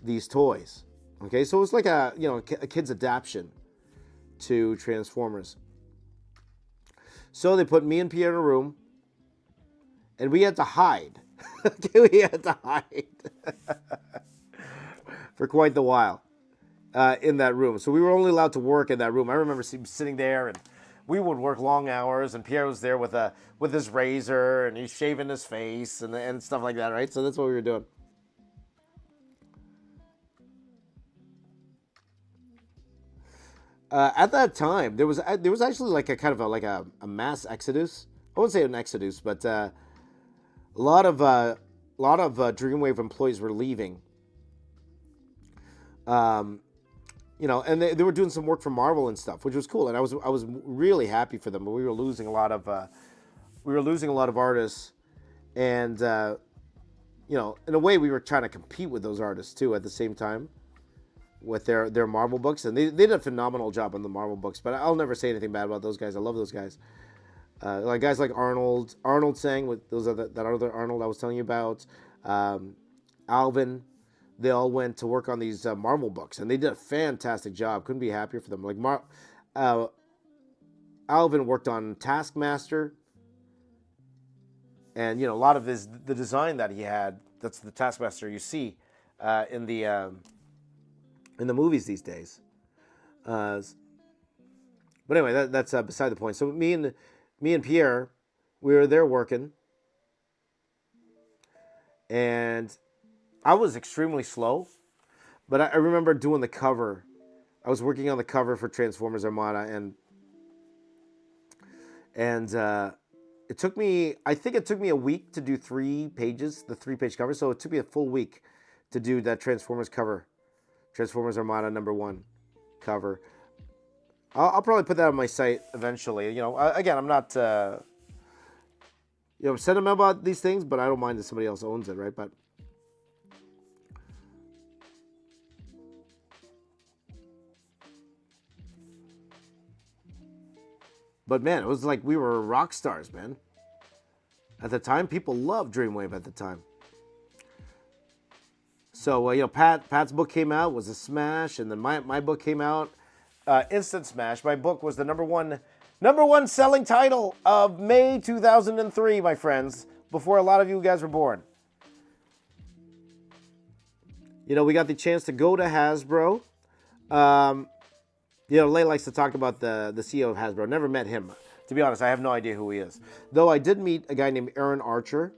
these toys. Okay, so it was like a a kid's adaptation to Transformers. So they put me and Pierre in a room, and we had to hide. We had to hide for quite the while in that room. So we were only allowed to work in that room. I remember sitting there, and we would work long hours, and Pierre was there with his razor, and he's shaving his face and stuff like that, right? So that's what we were doing. At that time, there was actually like a kind of a mass exodus. I wouldn't say an exodus, but a lot of Dreamwave employees were leaving. And they were doing some work for Marvel and stuff, which was cool, and I was really happy for them. But we were losing a lot of artists, and in a way, we were trying to compete with those artists too at the same time with their Marvel books, and they did a phenomenal job on the Marvel books. But I'll never say anything bad about those guys. I love those guys. Like guys like Arnold sang with those that other Arnold I was telling you about, Alvin. They all went to work on these Marvel books, and they did a fantastic job. Couldn't be happier for them. Like Alvin worked on Taskmaster, and a lot of the design that he had. That's the Taskmaster you see in the movies these days. But anyway, that's beside the point. So me and Pierre, we were there working, and I was extremely slow, but I remember doing the cover. I was working on the cover for Transformers Armada, and it took me, I think it took me a week to do 3 pages, the 3-page cover. So it took me a full week to do that Transformers cover, Transformers Armada #1 cover. I'll probably put that on my site eventually. Again, I'm not, sentimental about these things, but I don't mind if somebody else owns it, right? But man, it was like we were rock stars, man. At the time, people loved Dreamwave at the time. So Pat's book came out, was a smash, and then my book came out, instant smash. My book was the number one selling title of May 2003, my friends, before a lot of you guys were born. We got the chance to go to Hasbro. Lay likes to talk about the CEO of Hasbro. Never met him. To be honest, I have no idea who he is. Though I did meet a guy named Aaron Archer.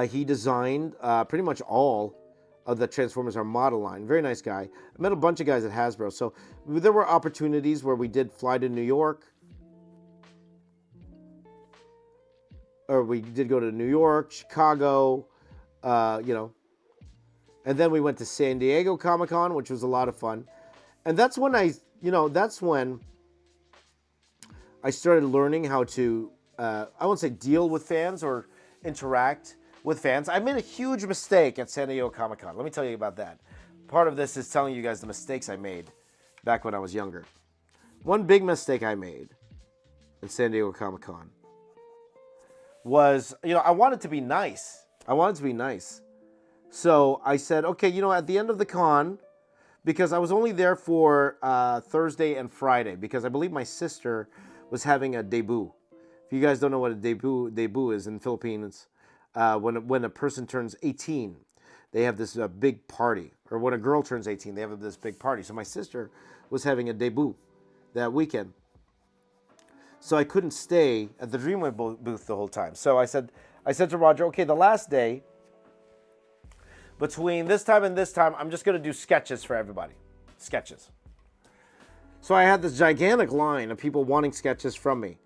He designed pretty much all of the Transformers Armada line. Very nice guy. I met a bunch of guys at Hasbro. So there were opportunities where we did fly to New York. Or we did go to New York, Chicago, And then we went to San Diego Comic-Con, which was a lot of fun. And that's when that's when I started learning how to, I won't say deal with fans or interact with fans. I made a huge mistake at San Diego Comic-Con. Let me tell you about that. Part of this is telling you guys the mistakes I made back when I was younger. One big mistake I made at San Diego Comic-Con was, I wanted to be nice. So I said, okay, at the end of the con, because I was only there for Thursday and Friday, because I believe my sister was having a debut. If you guys don't know what a debut is in Philippines, when a person turns 18, they have this big party. Or when a girl turns 18, they have this big party. So my sister was having a debut that weekend. So I couldn't stay at the Dreamwave booth the whole time. So I said to Roger, okay, the last day, between this time and this time, I'm just going to do sketches for everybody. Sketches. So I had this gigantic line of people wanting sketches from me.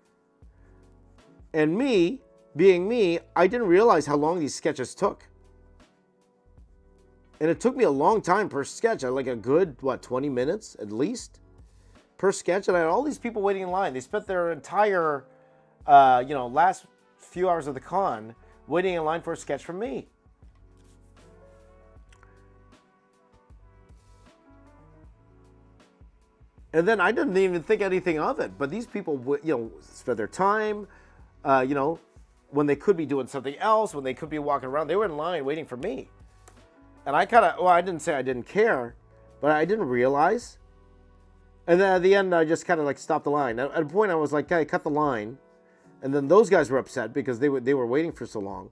And me, being me, I didn't realize how long these sketches took. And it took me a long time per sketch. Like a good, 20 minutes at least per sketch. And I had all these people waiting in line. They spent their entire, last few hours of the con waiting in line for a sketch from me. And then I didn't even think anything of it. But these people, spent their time, when they could be doing something else, when they could be walking around. They were in line waiting for me. And I kind of, well, I didn't say I didn't care, but I didn't realize. And then at the end, I just kind of like stopped the line. At a point, I was like, "Okay, cut the line." And then those guys were upset because they were waiting for so long.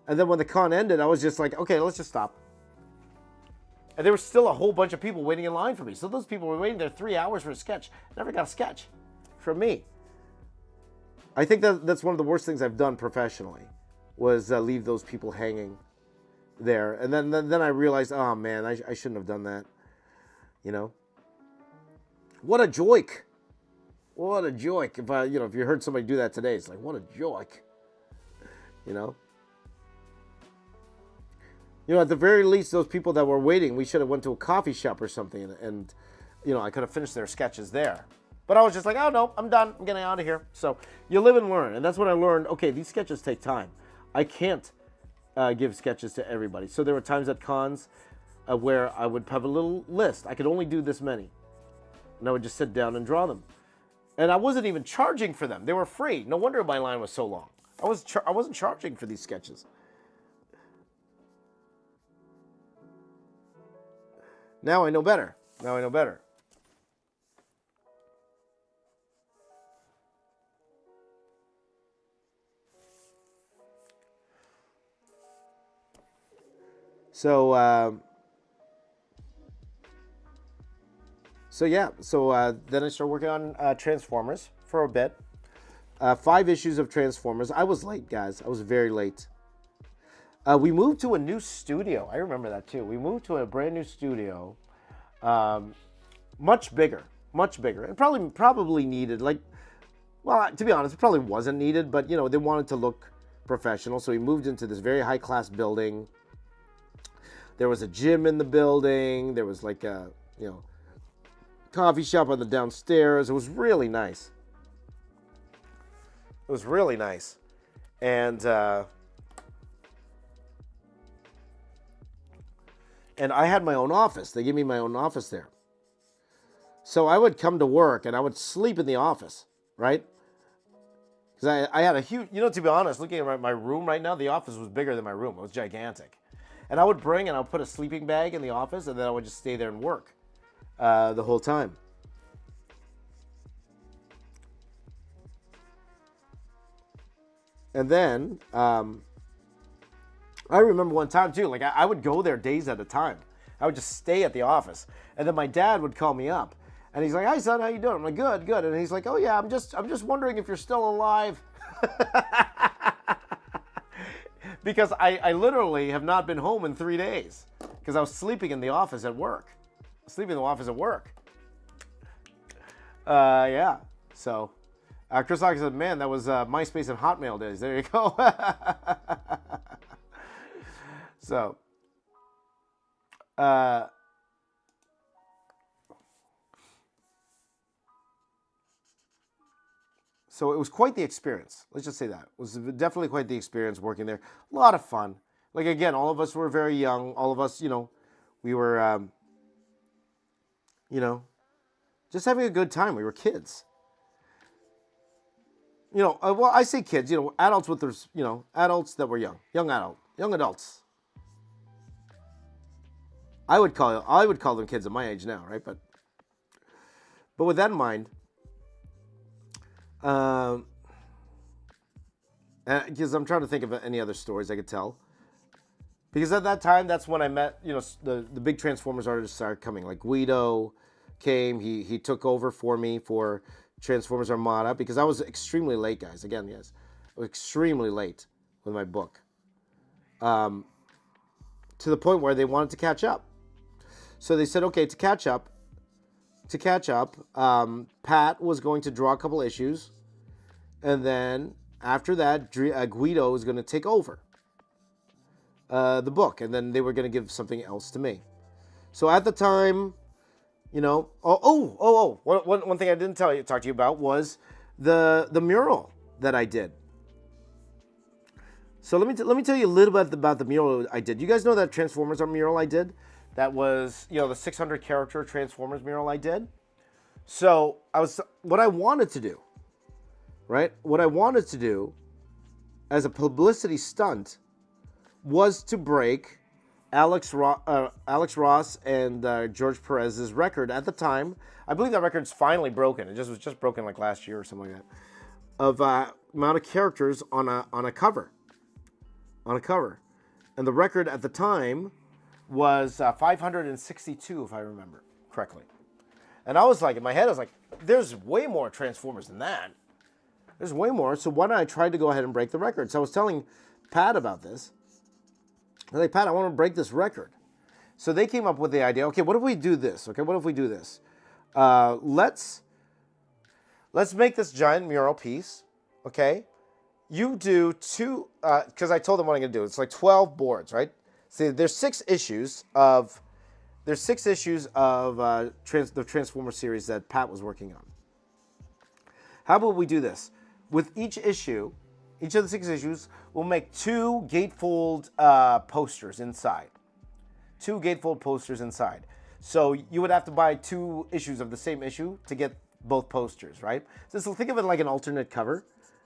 And then when the con ended, I was just like, "Okay, let's just stop." And there was still a whole bunch of people waiting in line for me. So those people were waiting there 3 hours for a sketch. Never got a sketch from me. I think that's one of the worst things I've done professionally, was leave those people hanging there. And then I realized, oh man, I shouldn't have done that. You know, what a joke! What a joke! If if you heard somebody do that today, it's like, what a joke. You know. At the very least, those people that were waiting, we should have went to a coffee shop or something, and I could have finished their sketches there. But I was just like, oh no, I'm done. I'm getting out of here. So you live and learn, and that's what I learned. Okay, these sketches take time. I can't give sketches to everybody. So there were times at cons where I would have a little list. I could only do this many, and I would just sit down and draw them. And I wasn't even charging for them. They were free. No wonder my line was so long. I wasn't charging for these sketches. Now I know better. Now I know better. So then I started working on Transformers for a bit. 5 issues of Transformers. I was late, guys. I was very late. We moved to a new studio. I remember that too. We moved to a brand new studio, much bigger, and probably needed. To be honest, it probably wasn't needed, but they wanted to look professional, so we moved into this very high class building. There was a gym in the building. There was like a coffee shop on the downstairs. It was really nice. It was really nice, and I had my own office. They gave me my own office there. So I would come to work and I would sleep in the office, right? Because I had a huge, to be honest, looking at my room right now, the office was bigger than my room. It was gigantic. And I would put a sleeping bag in the office, and then I would just stay there and work the whole time. And then I remember one time too, I would go there days at a time. I would just stay at the office, and then my dad would call me up, and he's like, "Hi son, how you doing?" I'm like, "Good." And he's like, "Oh yeah, I'm just wondering if you're still alive." Because I literally have not been home in 3 days because I was sleeping in the office at work. Yeah. So Chris Hawkins said, "Man, that was MySpace and Hotmail days." There you go. So, so it was quite the experience. Let's just say that. It was definitely quite the experience working there. A lot of fun. Again, all of us were very young. All of us, we were, just having a good time. We were kids. Well, I say kids, adults with their, adults that were young adults. I would call them kids at my age now, right? But with that in mind, because I'm trying to think of any other stories I could tell. Because at that time, that's when I met, the big Transformers artists started coming. Like Guido came, he took over for me for Transformers Armada, because I was extremely late, guys. Again, yes, I was extremely late with my book. To the point where they wanted to catch up. So they said, okay, to catch up, Pat was going to draw a couple issues, and then after that, Guido was going to take over the book, and then they were going to give something else to me. So at the time, one thing I didn't talk to you about was the mural that I did. So let me tell you a little bit about the mural I did. You guys know that Transformers mural I did? That was, the 600 character Transformers mural I did. So what I wanted to do, right? What I wanted to do as a publicity stunt was to break Alex Ross and George Perez's record at the time. I believe that record's finally broken. It was just broken like last year or something like that. Of amount of characters on a cover. On a cover. And the record at the time was 562, if I remember correctly. And I was like, in my head, I was like, there's way more Transformers than that. There's way more. So why don't I try to go ahead and break the record? So I was telling Pat about this. I was like, Pat, I want to break this record. So they came up with the idea, okay, what if we do this? Okay, what if we do this? Let's make this giant mural piece, okay? You do two, because I told them what I'm going to do. It's like 12 boards, right? See, there's 6 issues of the Transformer series that Pat was working on. How about we do this? With each issue, each of the 6 issues, we'll make 2 gatefold posters inside. 2 gatefold posters inside. So you would have to buy 2 issues of the same issue to get both posters, right? So think of it like an alternate cover.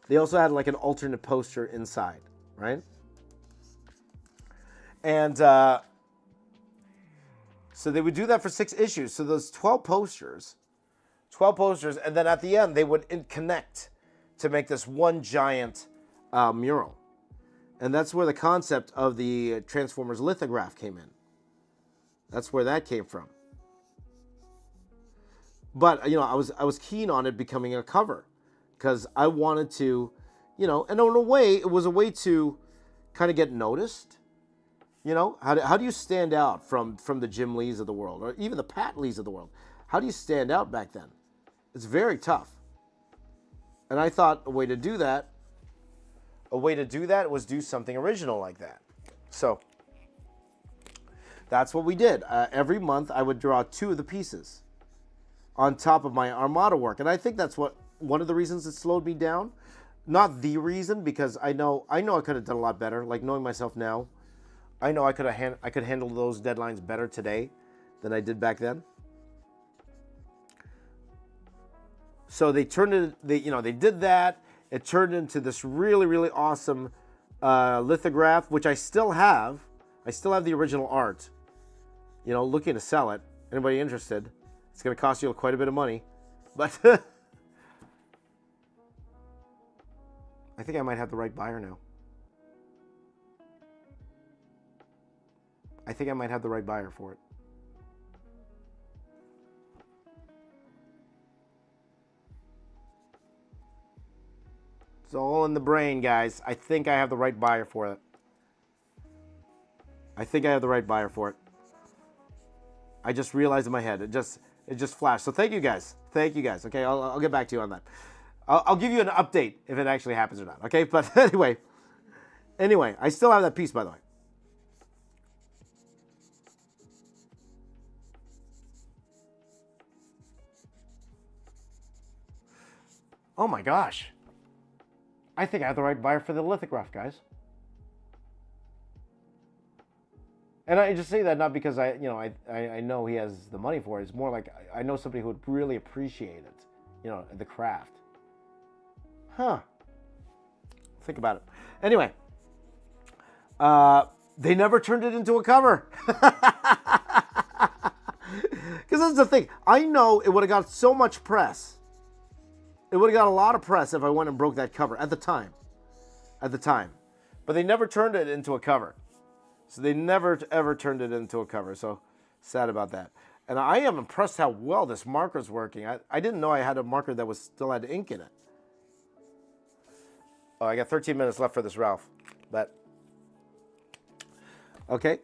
They also had like an alternate poster inside, right? And so they would do that for 6 issues. So those 12 posters, and then at the end they would connect to make this one giant mural. And that's where the concept of the Transformers lithograph came in. That's where that came from. But, you know, I was keen on it becoming a cover because I wanted to, you know, and in a way, it was a way to kind of get noticed. You know, how do you stand out from the Jim Lees of the world or even the Pat Lees of the world? How do you stand out back then? It's very tough. And I thought a way to do that was do something original like that. So that's what we did. Every month I would draw 2 of the pieces on top of my Armada work. And I think that's one of the reasons it slowed me down. Not the reason, because I know I could have done a lot better. Like knowing myself now, I know I could handle those deadlines better today than I did back then. So they turned it, they did that. It turned into this really, really awesome lithograph, which I still have. I still have the original art. You know, looking to sell it. Anybody interested? It's going to cost you quite a bit of money. But I think I might have the right buyer now. I think I might have the right buyer for it. It's all in the brain, guys. I think I have the right buyer for it. I just realized in my head. It just flashed. So thank you guys. Okay, I'll get back to you on that. I'll give you an update if it actually happens or not. Okay, but anyway, I still have that piece, by the way. Oh my gosh. I think I have the right buyer for the lithograph, guys. And I just say that not because I know he has the money for it. It's more like I know somebody who would really appreciate it, you know, the craft. Huh. Think about it. Anyway, they never turned it into a cover. Because that's the thing. I know it would have got so much press. It would have got a lot of press if I went and broke that cover at the time. But they never turned it into a cover. So they never, ever turned it into a cover. So sad about that. And I am impressed how well this marker's working. I didn't know I had a marker that still had ink in it. Oh, I got 13 minutes left for this, Ralph. But, okay.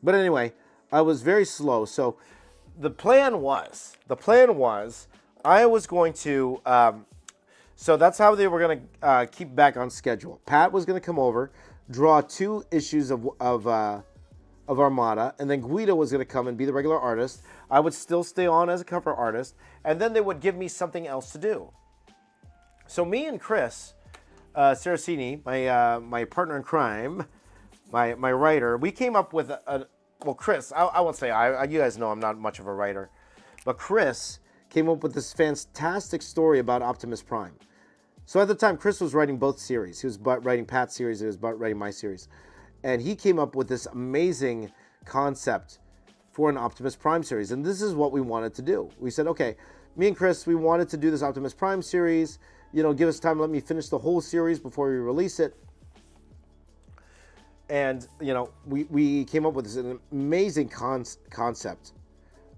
But anyway, I was very slow. So the plan was I was going to, so that's how they were going to keep back on schedule. Pat was going to come over, draw 2 issues of Armada, and then Guido was going to come and be the regular artist. I would still stay on as a cover artist, and then they would give me something else to do. So me and Chris Saracini, my partner in crime, my writer, we came up with well, Chris, I won't say you guys know I'm not much of a writer, but Chris came up with this fantastic story about Optimus Prime. So at the time, Chris was writing both series. He was writing Pat's series, he was writing my series. And he came up with this amazing concept for an Optimus Prime series. And this is what we wanted to do. We said, okay, me and Chris, we wanted to do this Optimus Prime series. You know, give us time, let me finish the whole series before we release it. And, you know, we came up with this an amazing concept.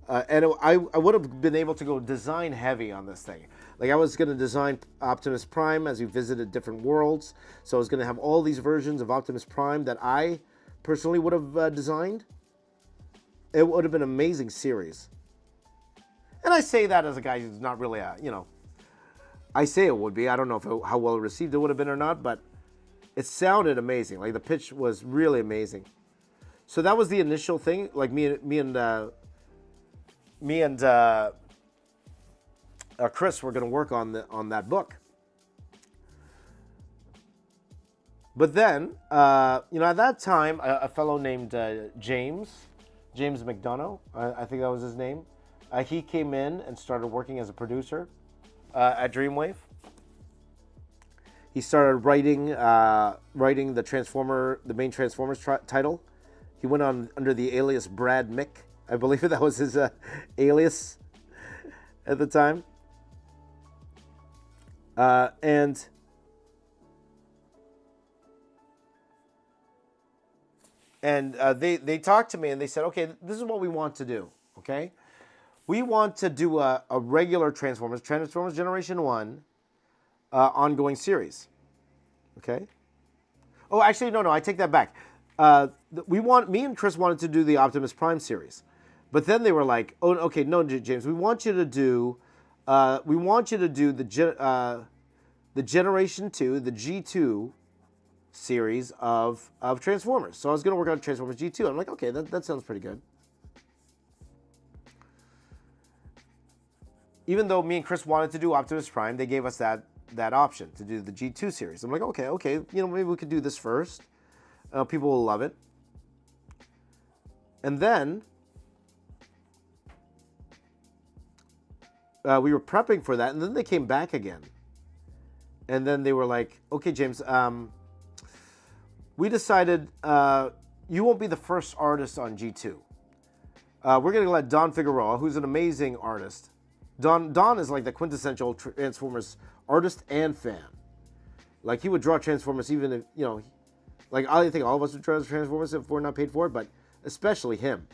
And I would have been able to go design heavy on this thing. Like, I was going to design Optimus Prime as we visited different worlds. So I was going to have all these versions of Optimus Prime that I personally would have designed. It would have been an amazing series. And I say that as a guy who's not really, you know, I say it would be. I don't know if how well received it would have been or not, but it sounded amazing. Like, the pitch was really amazing. So that was the initial thing. Like, me and Chris were going to work on that book. But then, you know, at that time, a fellow named James McDonough, I think that was his name, he came in and started working as a producer at Dreamwave. He started writing the main Transformers title. He went on under the alias Brad Mick. I believe that was his alias at the time. And they talked to me and they said, okay, this is what we want to do, okay? We want to do a regular Transformers Generation 1 ongoing series, okay? Oh, actually, no, I take that back. Me and Chris wanted to do the Optimus Prime series. But then they were like, oh, okay, no, James, we want you to do the Generation 2, the G2 series of Transformers. So I was going to work on Transformers G2. I'm like, okay, that sounds pretty good. Even though me and Chris wanted to do Optimus Prime, they gave us that option to do the G2 series. I'm like, okay, you know, maybe we could do this first. People will love it. And then we were prepping for that, and then they came back again. And then they were like, okay, James, we decided you won't be the first artist on G2. We're going to let Don Figueroa, who's an amazing artist. Don is like the quintessential Transformers artist and fan. Like, he would draw Transformers even if, you know, like, I think all of us would draw Transformers if we're not paid for it, but especially him.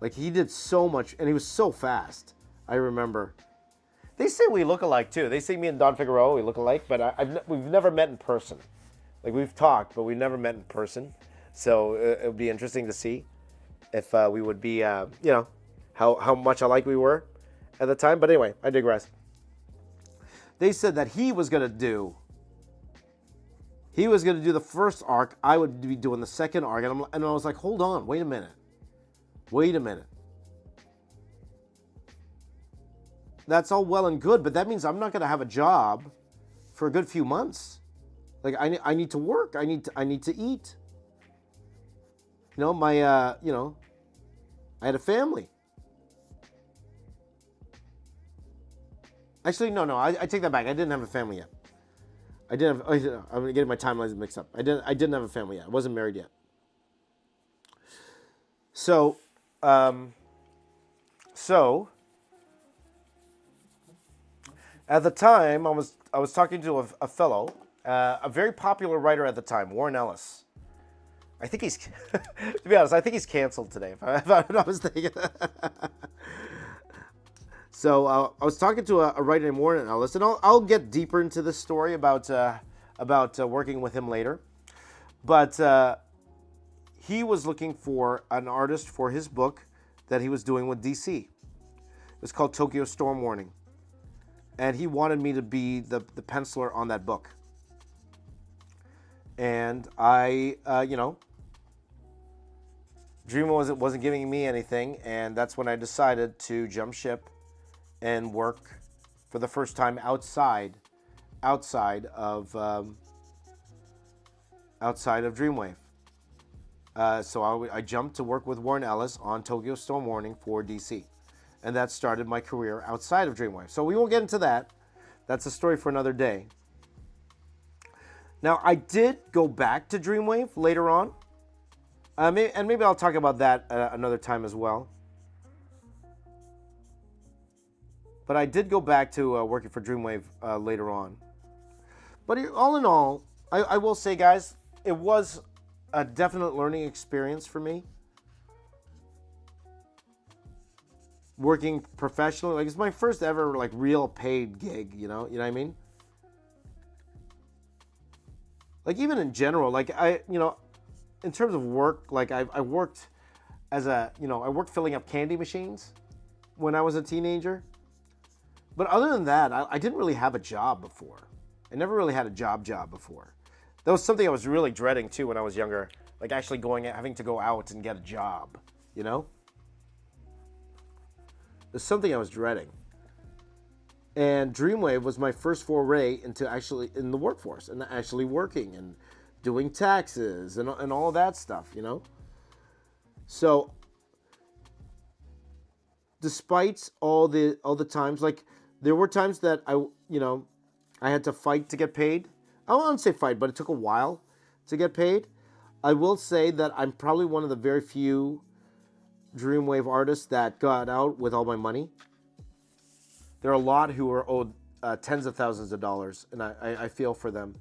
Like, he did so much, and he was so fast, I remember. They say we look alike, too. They say me and Don Figueroa, we look alike, but we've never met in person. Like, we've talked, but we've never met in person. So it would be interesting to see if we would be, you know, how much alike we were at the time. But anyway, I digress. They said that he was going to do the first arc. I would be doing the second arc. And I was like, hold on, wait a minute. That's all well and good, but that means I'm not going to have a job for a good few months. Like, I need to work. I need to eat. You know, I had a family. Actually, no, I take that back. I didn't have a family yet. I'm getting my timelines mixed up. I didn't have a family yet. I wasn't married yet. So at the time, I was talking to a fellow, a very popular writer at the time, Warren Ellis. I think he's, to be honest, I think he's canceled today, if I'm not mistaken. So I was talking to a writer named Warren Ellis, and I'll get deeper into this story about working with him later. But he was looking for an artist for his book that he was doing with DC. It was called Tokyo Storm Warning. And he wanted me to be the penciler on that book. And I, you know, Dreamwave wasn't giving me anything, and that's when I decided to jump ship and work for the first time outside of Dreamwave. So I jumped to work with Warren Ellis on Tokyo Storm Warning for DC. And that started my career outside of Dreamwave. So we won't get into that. That's a story for another day. Now, I did go back to Dreamwave later on. And maybe I'll talk about that another time as well. But I did go back to working for Dreamwave later on. But all in all, I will say, guys, it was a definite learning experience for me. Working professionally, like it's my first ever like real paid gig, you know what I mean? Like even in general, like in terms of work, like I worked as I worked filling up candy machines when I was a teenager. But other than that, I didn't really have a job before. I never really had a job before. That was something I was really dreading too when I was younger. Like actually having to go out and get a job, you know? It's something I was dreading. And Dreamwave was my first foray into actually in the workforce and actually working and doing taxes and all of that stuff, you know? So despite all the times, like there were times that I had to fight to get paid. I won't say fight, but it took a while to get paid. I will say that I'm probably one of the very few Dreamwave artists that got out with all my money. There are a lot who are owed tens of thousands of dollars, and I feel for them.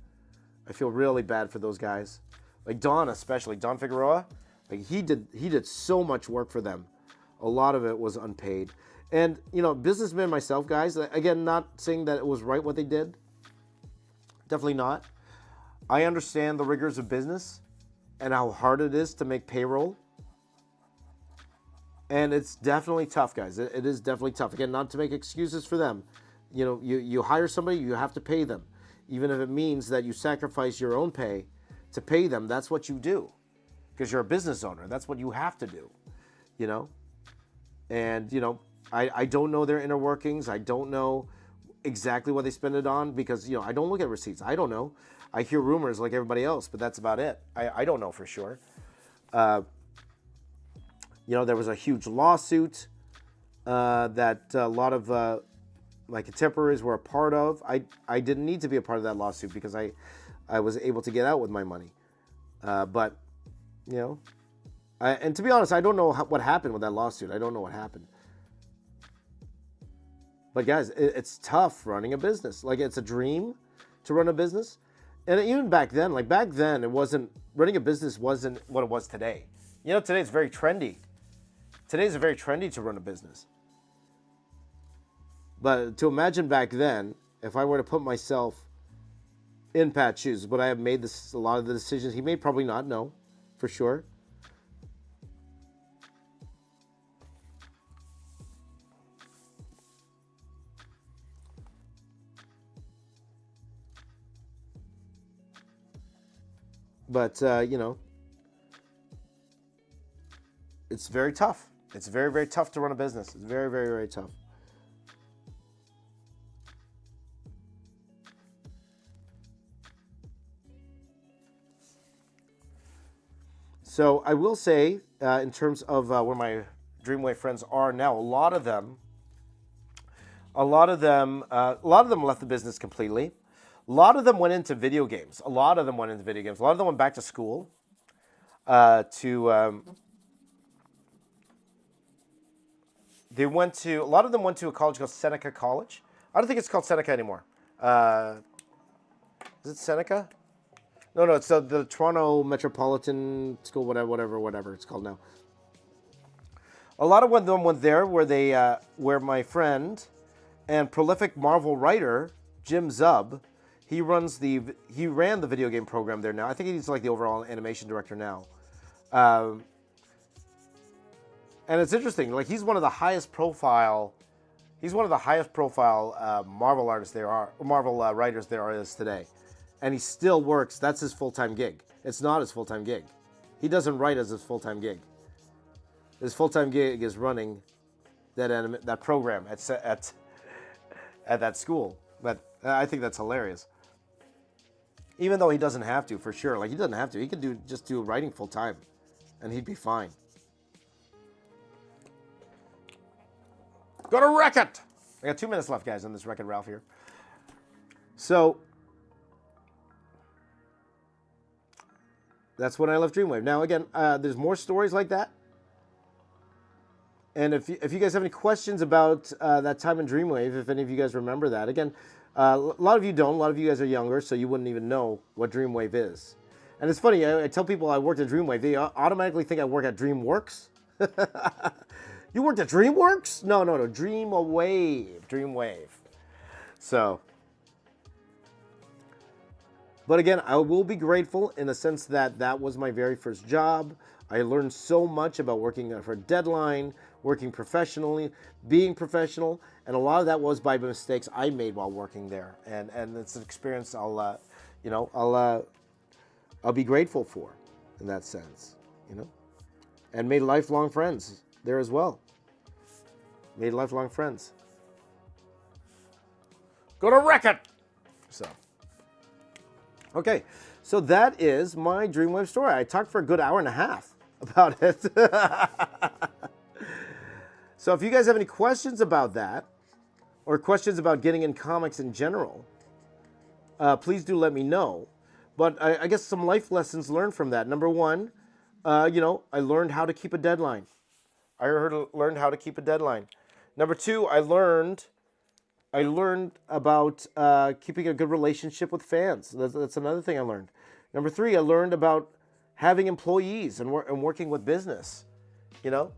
I feel really bad for those guys. Like Don, especially Don Figueroa. Like he did so much work for them. A lot of it was unpaid. And businessman myself, guys. Again, not saying that it was right what they did. Definitely not. I understand the rigors of business and how hard it is to make payroll. And it's definitely tough, guys. It is definitely tough. Again, not to make excuses for them. You hire somebody, you have to pay them. Even if it means that you sacrifice your own pay to pay them, that's what you do. Because you're a business owner. That's what you have to do. And, I don't know their inner workings. I don't know exactly what they spend it on because, I don't look at receipts. I don't know. I hear rumors like everybody else, but that's about it. I don't know for sure. There was a huge lawsuit that a lot of my contemporaries were a part of. I didn't need to be a part of that lawsuit because I was able to get out with my money. But and to be honest, I don't know what happened with that lawsuit. I don't know what happened. But guys, it's tough running a business. Like it's a dream to run a business. And even back then, running a business wasn't what it was today. Today it's very trendy. Today's very trendy to run a business. But to imagine back then, if I were to put myself in Pat's shoes, would I have made a lot of the decisions he made? Probably not, no, for sure. But, it's very tough. It's very, very tough to run a business. It's very, very, very tough. So I will say, in terms of where my Dreamwave friends are now, a lot of them left the business completely. A lot of them went into video games. A lot of them went back to school. A lot of them went to a college called Seneca College. I don't think it's called Seneca anymore. Is it Seneca? No, it's the Toronto Metropolitan School, whatever it's called now. A lot of them went there where my friend and prolific Marvel writer, Jim Zub, he ran the video game program there now. I think he's like the overall animation director now. And it's interesting. Like he's one of the highest profile Marvel artists Marvel writers there is today, and he still works. That's his full-time gig. It's not his full-time gig. He doesn't write as his full-time gig. His full-time gig is running that program at that school. But I think that's hilarious. Even though he doesn't have to, for sure. Like he doesn't have to. He could just do writing full-time, and he'd be fine. Go to Wreck-It! I got 2 minutes left, guys, on this Wreck-It Ralph here. So that's when I left Dreamwave. Now, again, there's more stories like that. And if you guys have any questions about that time in Dreamwave, if any of you guys remember that, again, a lot of you don't. A lot of you guys are younger, so you wouldn't even know what Dreamwave is. And it's funny, I tell people I worked at Dreamwave, they automatically think I work at DreamWorks. You worked at DreamWorks? No, Dreamwave. So, but again, I will be grateful in the sense that that was my very first job. I learned so much about working for a deadline, working professionally, being professional, and a lot of that was by mistakes I made while working there. And it's an experience I'll be grateful for in that sense, you know. And made lifelong friends there as well. Made lifelong friends. Go to record. So, okay, so that is my Dreamwave story. I talked for a good hour and a half about it. So if you guys have any questions about that, or questions about getting in comics in general, please do let me know. But I guess some life lessons learned from that. Number one, I learned how to keep a deadline. Learned how to keep a deadline. Number two, I learned about keeping a good relationship with fans. That's another thing I learned. Number three, I learned about having employees and working with business. You know,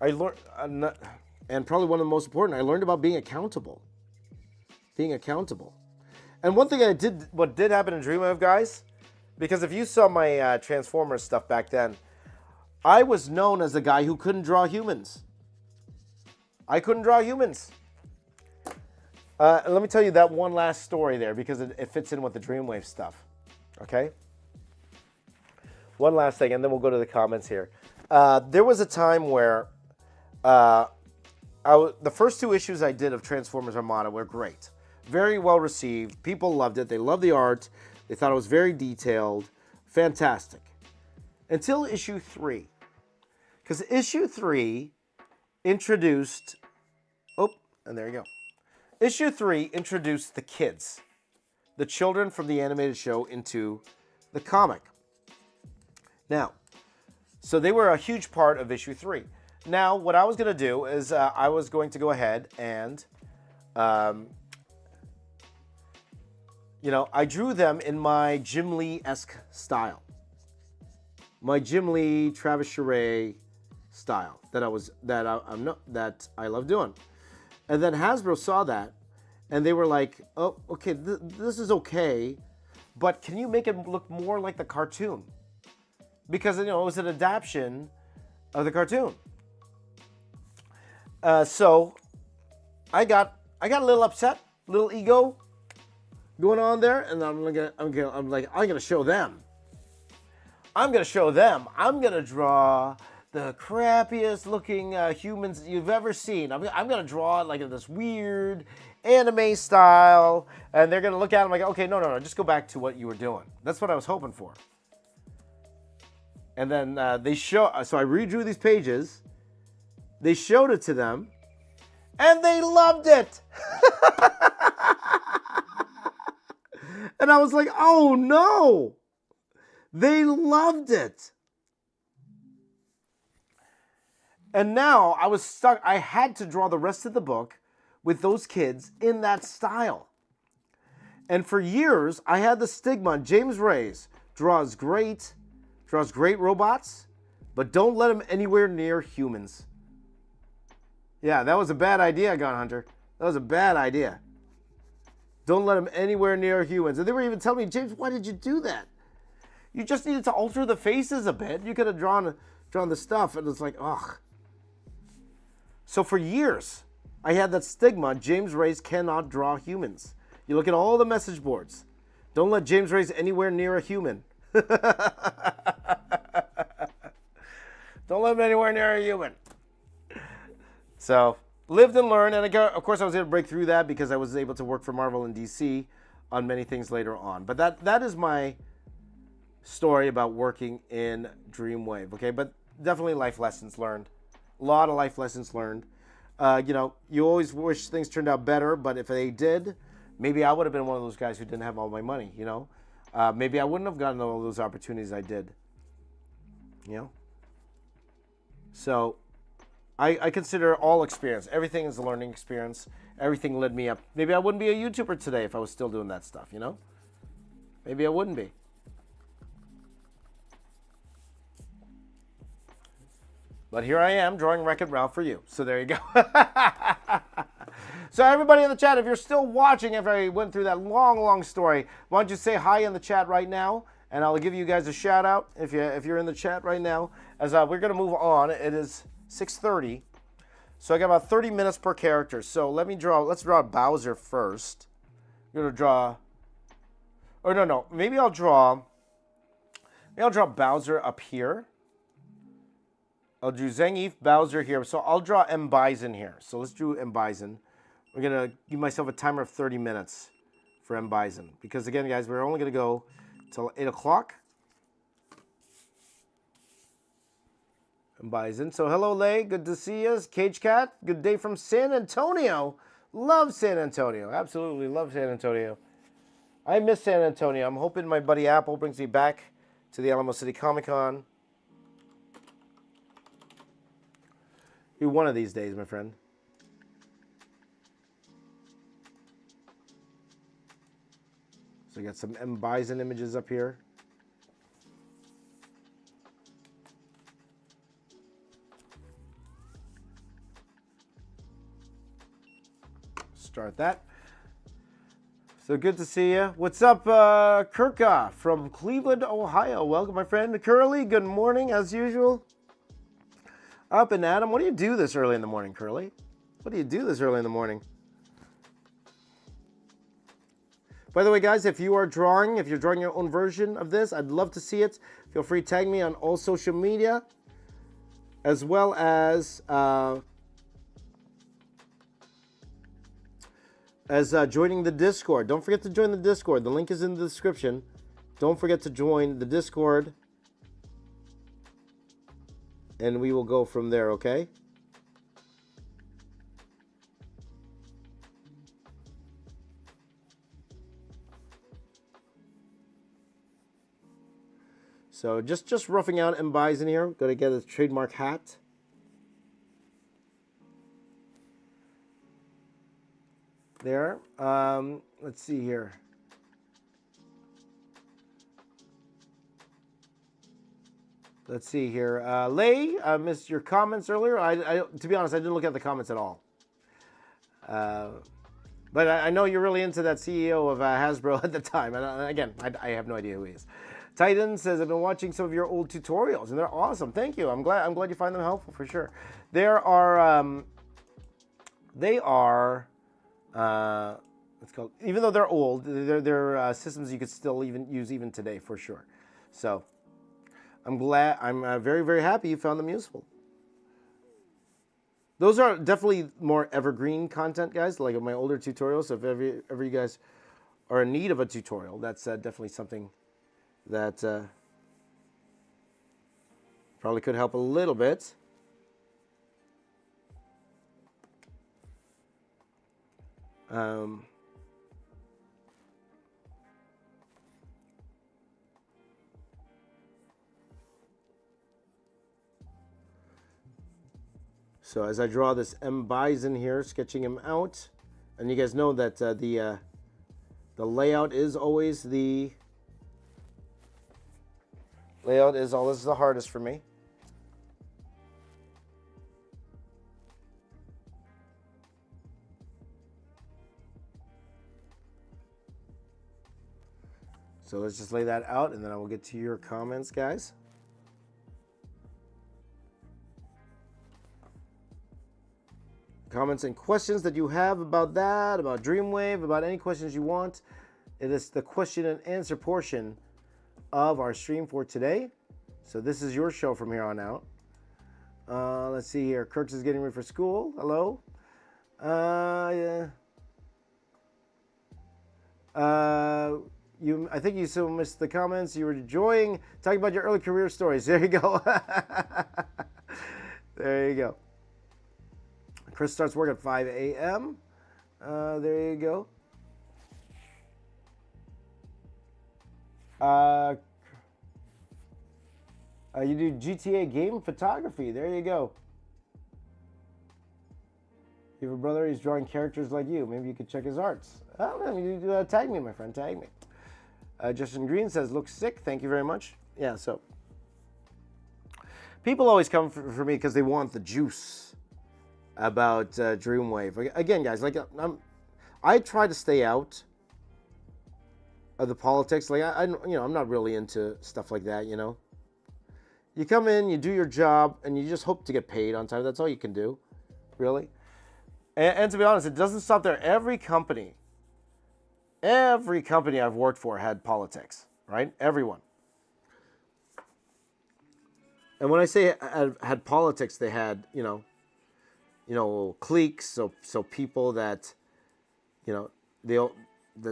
I learned, and probably one of the most important, I learned about being accountable. Being accountable. And one thing what did happen in Dreamwave, guys, because if you saw my Transformers stuff back then, I was known as the guy who couldn't draw humans. I couldn't draw humans. And let me tell you that one last story there, because it fits in with the Dreamwave stuff. Okay? One last thing, and then we'll go to the comments here. There was a time where the first two issues I did of Transformers Armada were great. Very well received. People loved it. They loved the art. They thought it was very detailed. Fantastic. Until issue 3. Because issue 3 introduced... Oh, and there you go. Issue 3 introduced the kids. The children from the animated show into the comic. Now, so they were a huge part of issue 3. Now, what I was going to do is I was going to go ahead and... I drew them in my Jim Lee-esque style. My Jim Lee, Travis Charest style that I love doing. And then Hasbro saw that, and they were like, "Oh, okay, this is okay, but can you make it look more like the cartoon?" Because it was an adaptation of the cartoon. So I got a little upset, little ego going on there, and I'm gonna show them. I'm gonna draw the crappiest looking humans you've ever seen. I'm gonna draw it like in this weird anime style, and they're gonna look at it like, okay, no, just go back to what you were doing. That's what I was hoping for. And then so I redrew these pages. They showed it to them, and they loved it. And I was like, oh no, they loved it. And now I was stuck. I had to draw the rest of the book with those kids in that style. And for years, I had the stigma. James Reyes draws great robots, but don't let him anywhere near humans. Yeah, that was a bad idea, Gun Hunter. That was a bad idea. Don't let him anywhere near humans. And they were even telling me, James, why did you do that? You just needed to alter the faces a bit. You could have drawn the stuff. And it's like, ugh. So for years, I had that stigma. James Reyes cannot draw humans. You look at all the message boards. Don't let James Reyes anywhere near a human. Don't let him anywhere near a human. So... lived and learned, and of course I was able to break through that because I was able to work for Marvel and DC on many things later on. But that is my story about working in Dreamwave, okay? But definitely life lessons learned. A lot of life lessons learned. You know, you always wish things turned out better, but if they did, maybe I would have been one of those guys who didn't have all my money, you know? Maybe I wouldn't have gotten all those opportunities I did, you know? So I consider all experience. Everything is a learning experience. Everything led me up. Maybe I wouldn't be a YouTuber today if I was still doing that stuff, you know? Maybe I wouldn't be. But here I am drawing Wreck-It Ralph for you. So there you go. So everybody in the chat, if you're still watching after I went through that long, long story, why don't you say hi in the chat right now, and I'll give you guys a shout out if you're in the chat right now. As we're gonna move on. It is 6:30, so I got about 30 minutes per character. So let's draw Bowser first. I'm gonna draw. Or no. Maybe I'll draw Bowser up here. I'll do Zangief, Bowser here. So I'll draw M. Bison here. So let's do M. Bison. We're going to give myself a timer of 30 minutes for M. Bison. Because again, guys, we're only going to go till 8 o'clock. M. Bison. So hello, Lay. Good to see you. Cage Cat. Good day from San Antonio. Love San Antonio. Absolutely love San Antonio. I miss San Antonio. I'm hoping my buddy Apple brings me back to the Alamo City Comic Con. One of these days, my friend. So I got some M. Bison images up here. Start that. So good to see you. What's up, Kirka from Cleveland, Ohio? Welcome, my friend. Curly, good morning, as usual. Up and Adam, what do you do this early in the morning, Curly? What do you do this early in the morning? By the way, guys, if you're drawing your own version of this, I'd love to see it. Feel free to tag me on all social media, as well as joining the Discord. Don't forget to join the Discord. The link is in the description. Don't forget to join the Discord. And we will go from there, okay? So just roughing out M. Bison here. Got to get his trademark hat. There. Let's see here. Let's see here. Lay, I missed your comments earlier. To be honest, I didn't look at the comments at all. But I know you're really into that CEO of Hasbro at the time. And again, I have no idea who he is. Titan says, I've been watching some of your old tutorials, and they're awesome. Thank you. I'm glad you find them helpful for sure. They are what's called, even though they're old, they're systems you could still use even today for sure. So I'm very, very happy you found them useful. Those are definitely more evergreen content, guys, like my older tutorials. So if ever you guys are in need of a tutorial, that's definitely something that probably could help a little bit. So as I draw this M. Bison here, sketching him out, and you guys know that the layout is always the always the hardest for me. So let's just lay that out, and then I will get to your comments, guys. Comments and questions that you have about that, about Dreamwave, about any questions you want. It is the question and answer portion of our stream for today. So this is your show from here on out. Let's see here. Kirks is getting ready for school. Hello. Yeah. I think you still missed the comments. You were enjoying talking about your early career stories. There you go. There you go. Chris starts work at 5 a.m. There you go. You do GTA game photography. There you go. You have a brother, he's drawing characters like you. Maybe you could check his arts. Oh, man, you tag me, my friend. Tag me. Justin Green says, looks sick. Thank you very much. Yeah, so. People always come for me because they want the juice about Dreamwave. Again, guys, like I try to stay out of the politics. Like I'm not really into stuff like that. You know, you come in, you do your job, and you just hope to get paid on time. That's all you can do, really. And to be honest, it doesn't stop there. Every company I've worked for had politics, right? Everyone. And when I say had politics, they had, cliques, so people that, that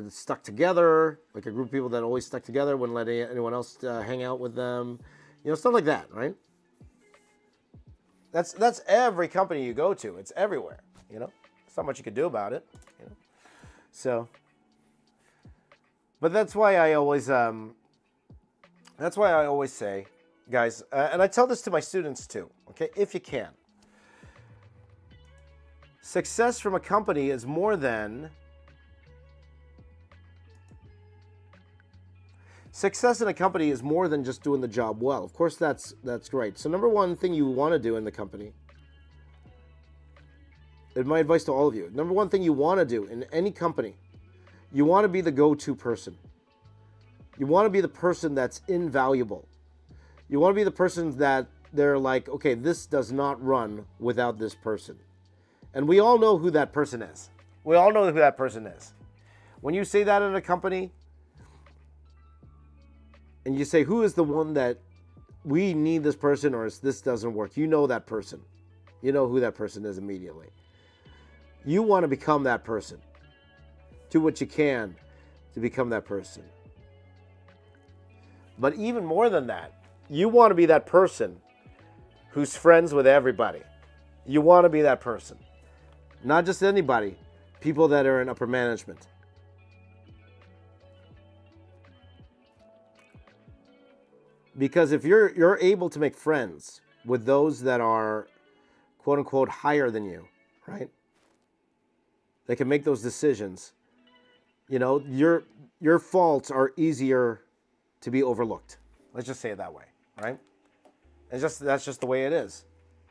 stuck together, like a group of people that always stuck together, wouldn't let anyone else hang out with them, stuff like that, right? That's every company you go to. It's everywhere, There's not much you could do about it, So, but that's why I always say, guys, and I tell this to my students too, okay, if you can. Success from a company is more than... Success in a company is more than just doing the job well. Of course, that's great. So number one thing you want to do in the company, and my advice to all of you, number one thing you want to do in any company, you want to be the go-to person. You want to be the person that's invaluable. You want to be the person that they're like, okay, this does not run without this person. And we all know who that person is. We all know who that person is. When you say that in a company, and you say, who is the one that we need this person, or this doesn't work, you know that person. You know who that person is immediately. You want to become that person. Do what you can to become that person. But even more than that, you want to be that person who's friends with everybody. You want to be that person. Not just anybody, people that are in upper management. Because if you're able to make friends with those that are, quote unquote, higher than you, right? They can make those decisions. Your faults are easier to be overlooked. Let's just say it that way, right? That's just the way it is.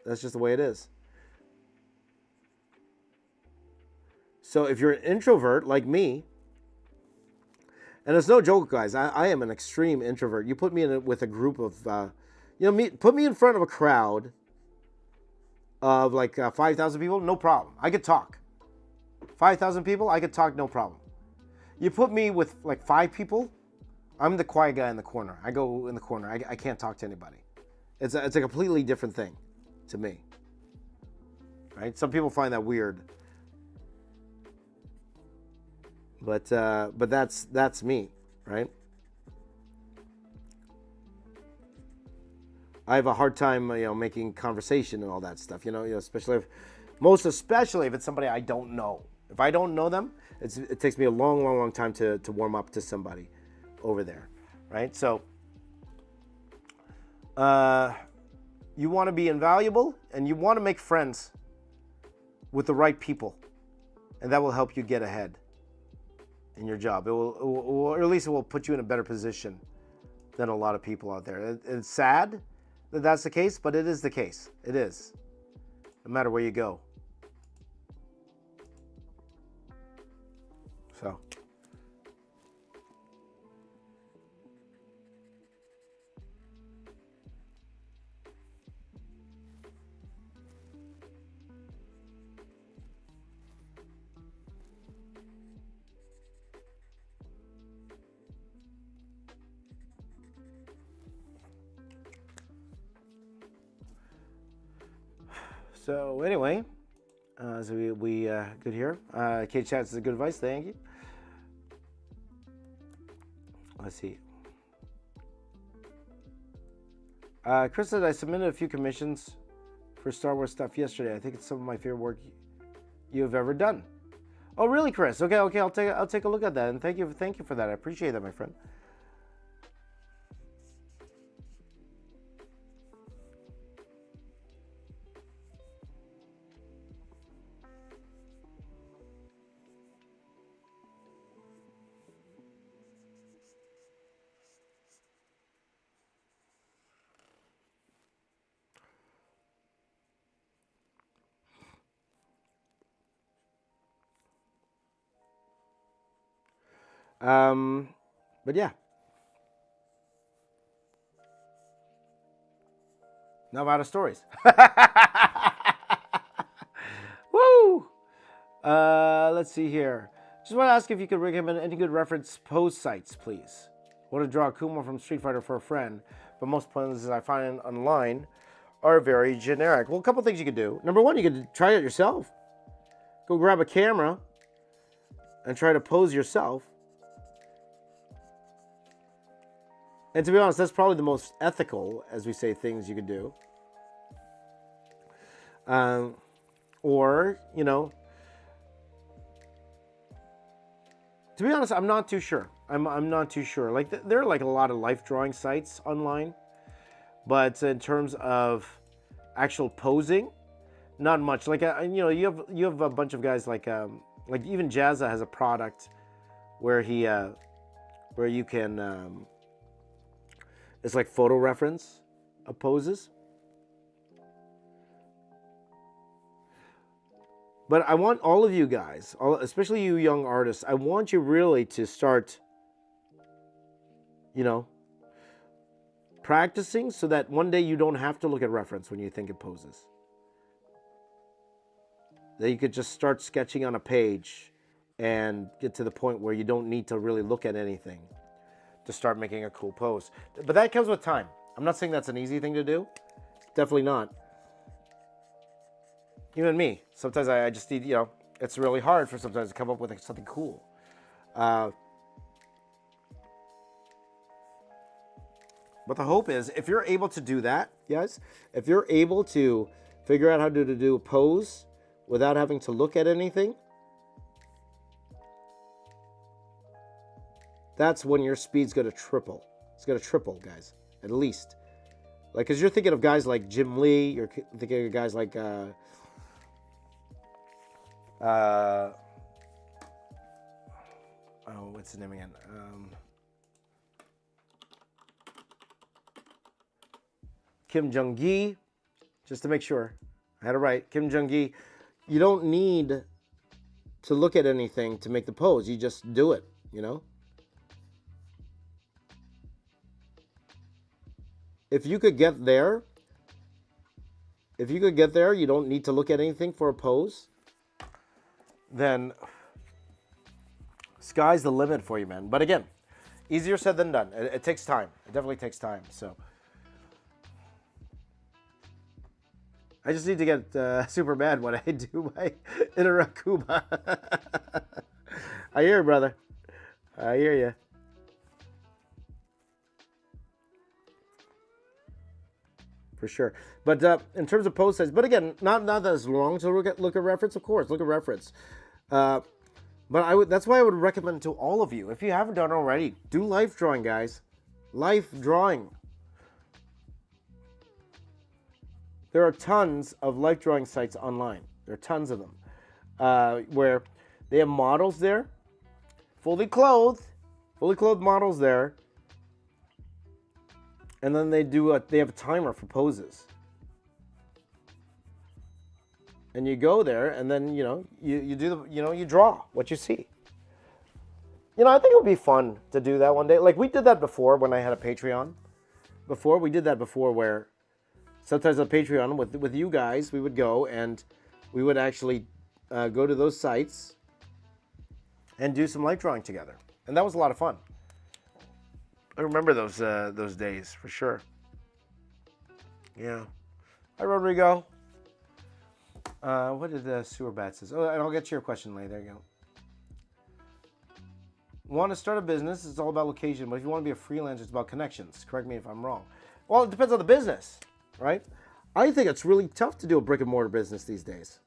That's just the way it is. So if you're an introvert like me, and it's no joke, guys, I am an extreme introvert. You put me with a group of, put me in front of a crowd of like 5,000 people, no problem. I could talk. 5,000 people, I could talk, no problem. You put me with like 5 people, I'm the quiet guy in the corner. I go in the corner. I can't talk to anybody. It's a completely different thing to me. Right? Some people find that weird. But that's me, right? I have a hard time, making conversation and all that stuff. Especially if it's somebody I don't know. If I don't know them, it takes me a long time to warm up to somebody over there, right? So you want to be invaluable, and you want to make friends with the right people, and that will help you get ahead in your job. It will, or at least it will put you in a better position than a lot of people out there. It's sad that that's the case, but it is the case. It is, no matter where you go. So. So anyway, so we good here. Kate Chats is a good advice. Thank you. Let's see. Chris said I submitted a few commissions for Star Wars stuff yesterday. I think it's some of my favorite work you've ever done. Oh, really, Chris? Okay, I'll take a look at that, and thank you for that. I appreciate that, my friend. But yeah. Now I'm out of stories. Woo! Let's see here. Just want to ask if you could recommend any good reference pose sites, please. Want to draw a Kuma from Street Fighter for a friend, but most poses I find online are very generic. Well, a couple things you could do. Number one, you could try it yourself. Go grab a camera and try to pose yourself. And to be honest, that's probably the most ethical, as we say, things you could do. Or, you know, to be honest, I'm not too sure. I'm not too sure. Like there are like a lot of life drawing sites online, but in terms of actual posing, not much. Like you know, you have a bunch of guys like even Jazza has a product where where you can it's like photo reference of poses. But I want all of you guys, especially you young artists, I want you really to start, you know, practicing so that one day you don't have to look at reference when you think of poses. That you could just start sketching on a page and get to the point where you don't need to really look at anything to start making a cool pose. But that comes with time. I'm not saying that's an easy thing to do. Definitely not. Even me, sometimes I just need, you know, it's really hard for sometimes to come up with something cool. But the hope is, if you're able to do that, guys, if you're able to figure out how to do a pose without having to look at anything, that's when your speed's going to triple. It's going to triple, guys, at least. Like, because you're thinking of guys like Jim Lee, you're thinking of guys like... oh, what's his name again? Kim Jong-gi, just to make sure I had it right. Kim Jong-gi, you don't need to look at anything to make the pose. You just do it, you know? If you could get there, you don't need to look at anything for a pose, then sky's the limit for you, man. But again, easier said than done. It takes time. It definitely takes time. So I just need to get super mad when I do my Itarakuma. I hear you, brother. I hear you. For sure. But in terms of pose size, but again, not that as long to look at reference, of course, look at reference. But that's why I would recommend to all of you, if you haven't done it already, do life drawing, guys. Life drawing. There are tons of life drawing sites online. There are tons of them where they have models there, fully clothed models there, and then they have a timer for poses. And you go there, and then you draw what you see. You know, I think it would be fun to do that one day. Like we did that before when I had a Patreon. We did that before, where sometimes on Patreon with you guys, we would go and we would actually go to those sites and do some light drawing together, and that was a lot of fun. I remember those days for sure. Yeah. Hi, Rodrigo. What did the sewer bat says? Oh, and I'll get to your question later. There you go. Want to start a business? It's all about location, but if you want to be a freelancer, it's about connections. Correct me if I'm wrong. Well, it depends on the business, right? I think it's really tough to do a brick and mortar business these days.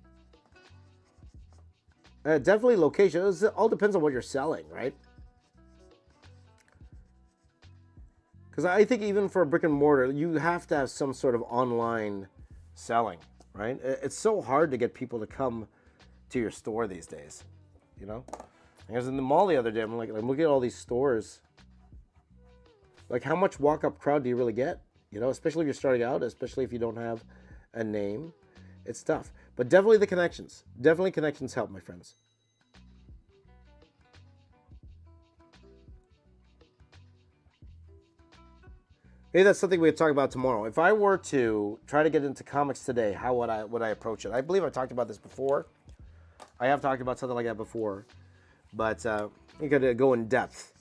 Definitely location. It all depends on what you're selling, right? Because I think even for a brick and mortar, you have to have some sort of online selling, right? It's so hard to get people to come to your store these days, you know? I was in the mall the other day. I'm looking at all these stores. Like, how much walk-up crowd do you really get? You know, especially if you're starting out, especially if you don't have a name. It's tough. But definitely the connections. Definitely connections help, my friends. Maybe that's something we could talk about tomorrow. If I were to try to get into comics today, how would I approach it? I believe I talked about this before. I have talked about something like that before. But we got to go in depth.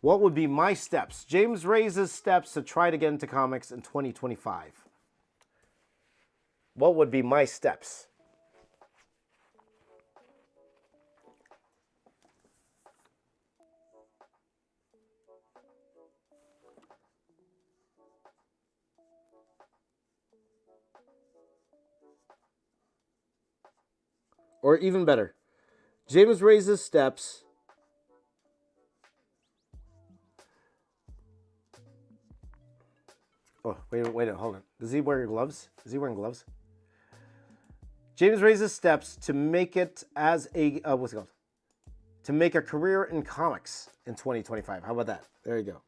What would be my steps? James Reyes' steps to try to get into comics in 2025. What would be my steps? Or even better, James Reyes' steps Oh, wait, hold on. Is he wearing gloves? Is he wearing gloves? James Reyes' steps to make it as a, what's it called? To make a career in comics in 2025. How about that? There you go.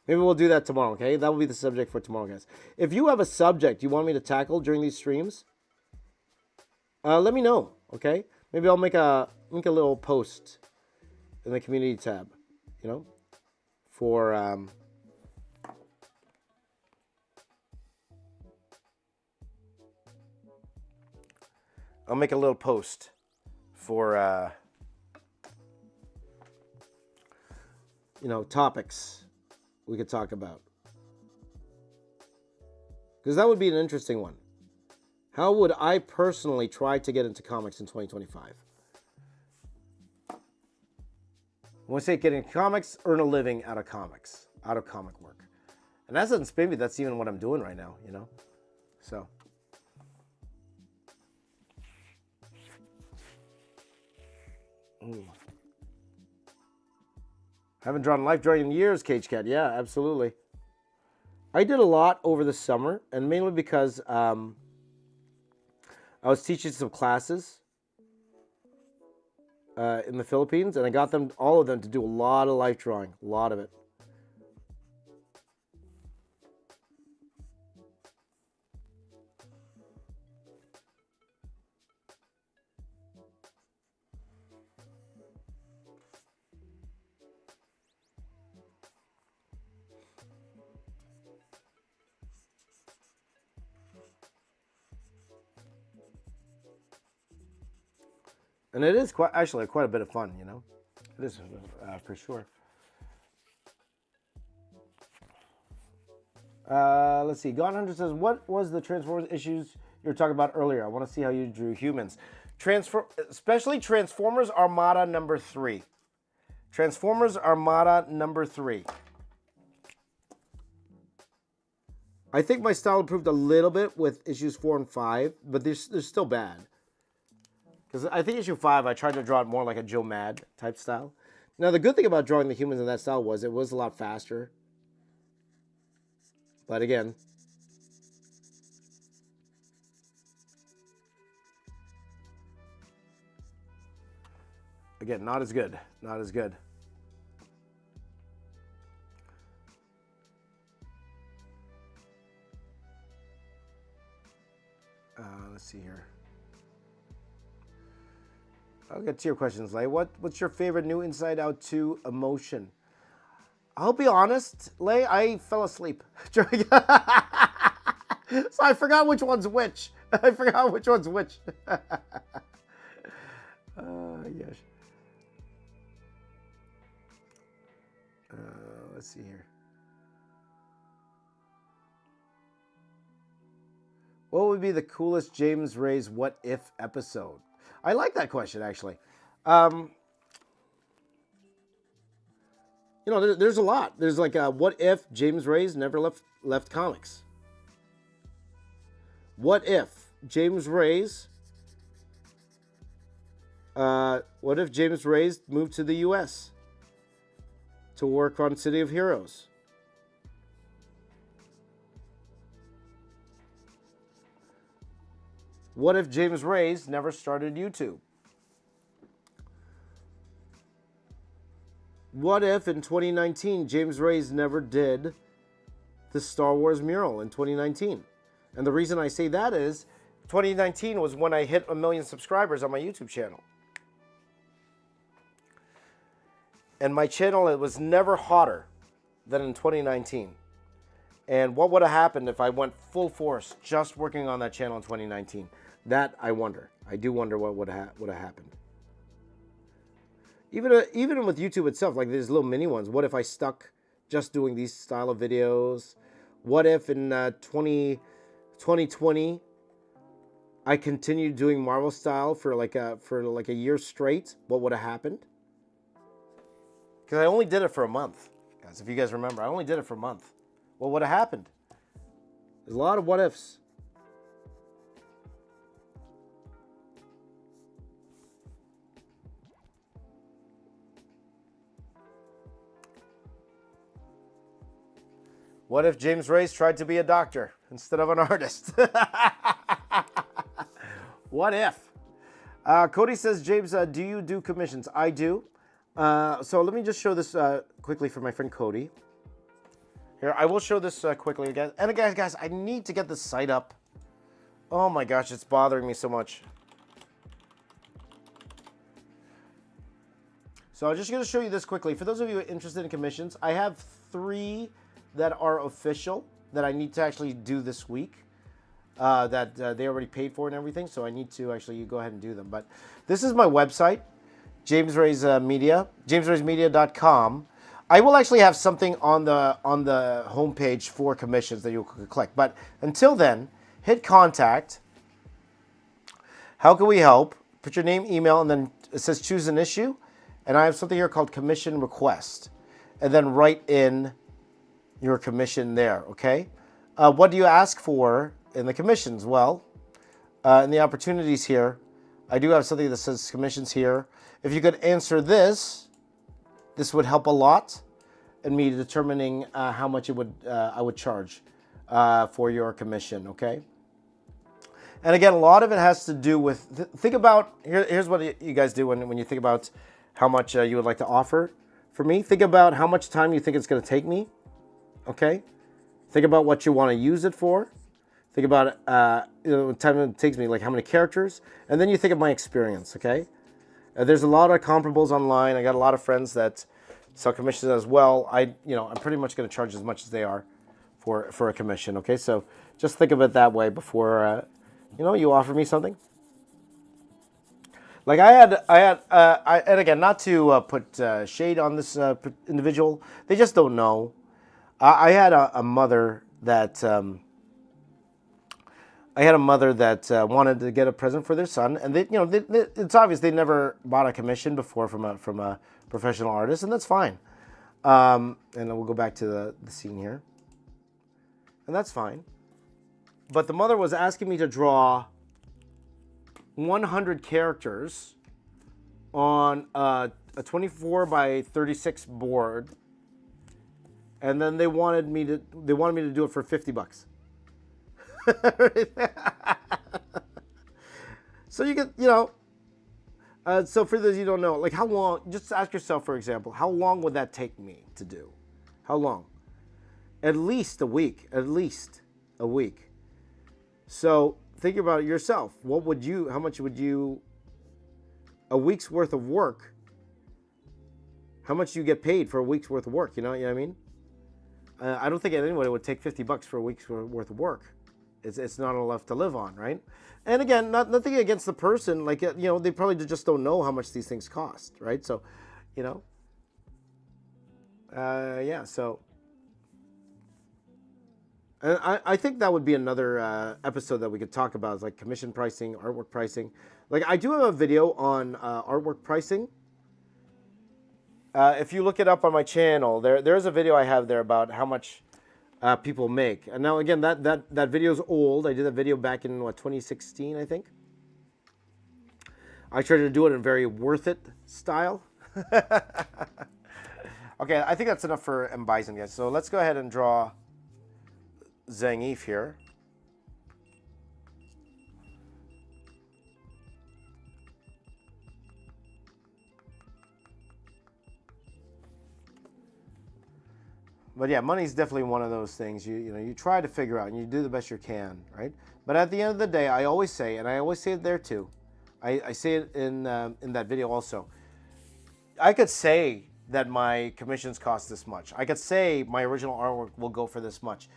Maybe we'll do that tomorrow, okay? That will be the subject for tomorrow, guys. If you have a subject you want me to tackle during these streams, let me know, okay? Maybe I'll make a little post in the community tab, you know, for I'll make a little post for you know, topics we could talk about, because that would be an interesting one. How would I personally try to get into comics in 2025? When I say get into comics, earn a living out of comics, out of comic work. And maybe that's even what I'm doing right now, you know? So. Ooh. Haven't drawn life drawing in years, Cage Cat. Yeah, absolutely. I did a lot over the summer, and mainly because I was teaching some classes in the Philippines, and I got them, all of them, to do a lot of life drawing, a lot of it. And it is quite a bit of fun, you know. It is for sure. Let's see. God Hunter says, "What was the Transformers issues you were talking about earlier? I want to see how you drew humans, especially Transformers Armada number 3. Transformers Armada number 3. I think my style improved a little bit with issues 4 and 5, but they're still bad. Because I think issue 5, I tried to draw it more like a Joe Mad type style. Now, the good thing about drawing the humans in that style was it was a lot faster. But again, not as good. Not as good. Let's see here. I'll get to your questions, Lay. What's your favorite new Inside Out 2 emotion? I'll be honest, Lay, I fell asleep. So I forgot which one's which. Yes. Let's see here. What would be the coolest James Reyes What If episode? I like that question, actually. You know, there's a lot. There's like, what if James Reyes never left comics? What if James Reyes moved to the U.S. to work on City of Heroes? What if James Reyes never started YouTube? What if in 2019 James Reyes never did the Star Wars mural in 2019? And the reason I say that is 2019 was when I hit 1 million subscribers on my YouTube channel. And my channel, it was never hotter than in 2019. And what would have happened if I went full force just working on that channel in 2019? That I wonder. I do wonder what would have happened. Even with YouTube itself, like these little mini ones, what if I stuck just doing these style of videos? What if in 2020 I continued doing Marvel style for like a year straight? What would have happened? Because I only did it for a month, guys. If you guys remember, I only did it for a month. What would have happened? There's a lot of what ifs. What if James Reyes tried to be a doctor instead of an artist? What if? Cody says, James, do you do commissions? I do. So let me just show this quickly for my friend Cody. Here, I will show this quickly again. And again, guys, I need to get this site up. Oh my gosh, it's bothering me so much. So I'm just going to show you this quickly. For those of you interested in commissions, I have 3 that are official that I need to actually do this week. That they already paid for and everything, so I need to actually go ahead and do them. But this is my website, James Reyes Media, jamesreyesmedia.com. I will actually have something on the homepage for commissions that you can click. But until then, hit contact. How can we help? Put your name, email, and then it says choose an issue. And I have something here called commission request. And then write in your commission there, okay? What do you ask for in the commissions? Well, in the opportunities here, I do have something that says commissions here. If you could answer this would help a lot in me determining how much I would charge for your commission, okay? And again, a lot of it has to do with, think about, here's what you guys do when you think about how much you would like to offer for me. Think about how much time you think it's gonna take me, okay? Think about what you wanna use it for. Think about what time it takes me, like how many characters, and then you think of my experience, okay? There's a lot of comparables online. I got a lot of friends that sell commissions as well. I'm pretty much going to charge as much as they are for a commission, okay? So just think of it that way before, you offer me something. Like and again, not to put shade on this individual. They just don't know. I had a mother that... wanted to get a present for their son, and it's obvious they never bought a commission before from a professional artist, and that's fine. And then we'll go back to the scene here, and that's fine. But the mother was asking me to draw 100 characters on a 24 by 36 board, and then they wanted me to do it for $50. So you get, so for those you don't know, like how long, just ask yourself, for example, how long would that take me to do? How long? At least a week, So think about it yourself. How much would you, a week's worth of work, how much do you get paid for a week's worth of work? You know what I mean? I don't think anybody would take $50 for a week's worth of work. It's not enough to live on, right? And again, nothing against the person. Like, they probably just don't know how much these things cost, right? So, yeah. So, and I think that would be another episode that we could talk about, is like commission pricing, artwork pricing. Like, I do have a video on artwork pricing. If you look it up on my channel, there's a video I have there about how much people make. And now again, that video is old. I did that video back in 2016, I think. I tried to do it in a very worth it style. Okay, I think that's enough for M. Bison, guys. So let's go ahead and draw Zangief here. But yeah, money's definitely one of those things you try to figure out and you do the best you can, right? But at the end of the day, I always say, and I always say it there too, I say it in that video also, I could say that my commissions cost this much. I could say my original artwork will go for this much.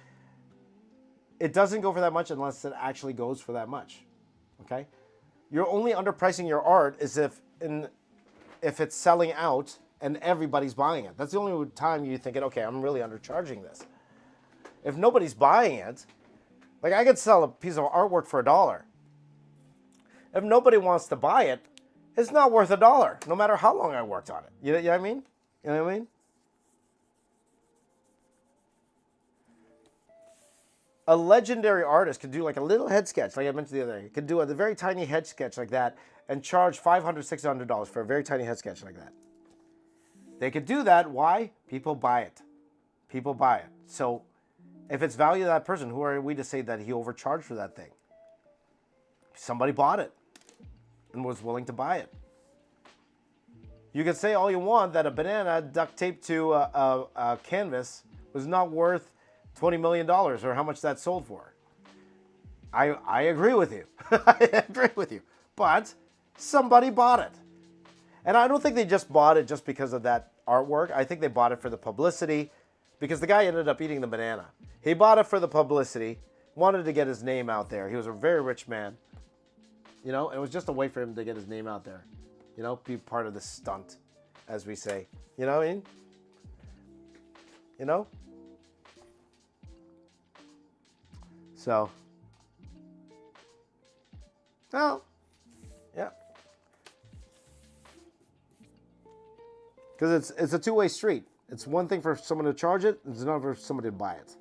It doesn't go for that much unless it actually goes for that much, okay? You're only underpricing your art is if it's selling out and everybody's buying it. That's the only time you think, okay, I'm really undercharging this. If nobody's buying it, like I could sell a piece of artwork for $1. If nobody wants to buy it, it's not worth $1, no matter how long I worked on it. You know what I mean? You know what I mean? A legendary artist could do like a little head sketch, like I mentioned the other day. Could do a very tiny head sketch like that and charge $500, $600 for a very tiny head sketch like that. They could do that. Why? People buy it. People buy it. So if it's value to that person, who are we to say that he overcharged for that thing? Somebody bought it and was willing to buy it. You can say all you want that a banana duct taped to a canvas was not worth $20 million or how much that sold for. I agree with you. I agree with you. But somebody bought it. And I don't think they just bought it just because of that artwork. I think they bought it for the publicity because the guy ended up eating the banana. He bought it for the publicity, wanted to get his name out there. He was a very rich man, and it was just a way for him to get his name out there, be part of the stunt, as we say. You know what I mean? So, well, yeah. Because it's a two-way street. It's one thing for someone to charge it, it's another for somebody to buy it.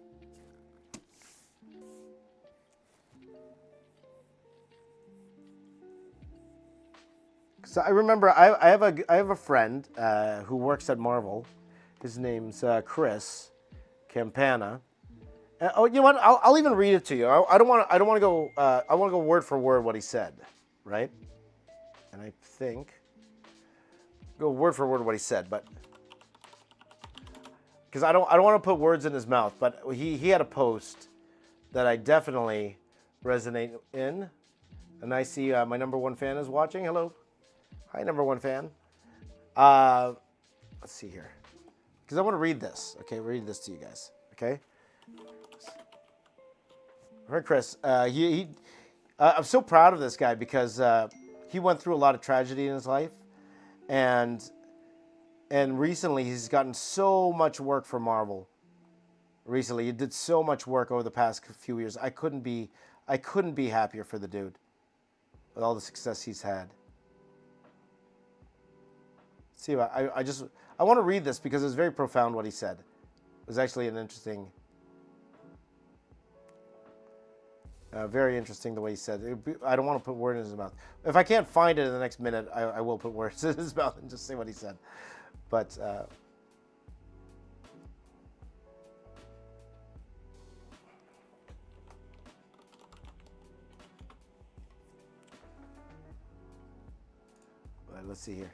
So I remember I have a friend who works at Marvel. His name's Chris Campana. Oh, you know what? I'll even read it to you. I don't want to go. I want to go word for word what he said, right? And I think go word for word what he said, but because I don't want to put words in his mouth. But he had a post that I definitely resonate in, and I see my #1 fan is watching. Hello, hi #1 fan. Let's see here, because I want to read this. Okay, read this to you guys. Okay. All right, Chris. I'm so proud of this guy because he went through a lot of tragedy in his life, and recently he's gotten so much work for Marvel. Recently, he did so much work over the past few years. I couldn't be happier for the dude with all the success he's had. See, I want to read this because it's very profound what he said. It was actually an interesting. Very interesting the way he said it. I don't want to put words in his mouth. If I can't find it in the next minute, I will put words in his mouth and just say what he said. But let's see here.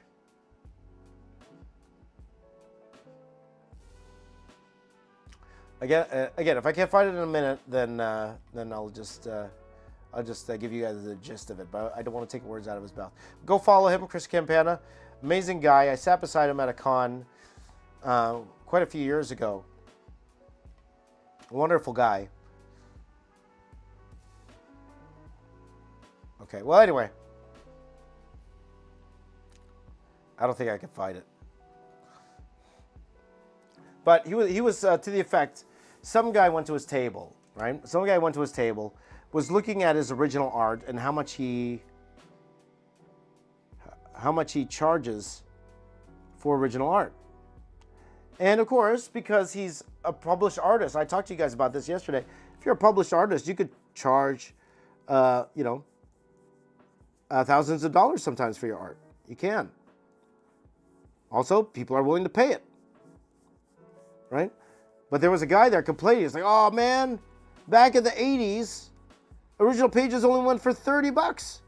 Again, if I can't find it in a minute, then I'll just give you guys the gist of it. But I don't want to take words out of his mouth. Go follow him, Chris Campana. Amazing guy. I sat beside him at a con quite a few years ago. Wonderful guy. Okay. Well, anyway, I don't think I can find it. But he was to the effect, some guy went to his table, right? Some guy went to his table, was looking at his original art and how much he charges for original art. And of course, because he's a published artist, I talked to you guys about this yesterday. If you're a published artist, you could charge, you know, thousands of dollars sometimes for your art. You can. Also, people are willing to pay it, right? But there was a guy there complaining. He's like, oh man, back in the 80s, original pages only went for 30 bucks.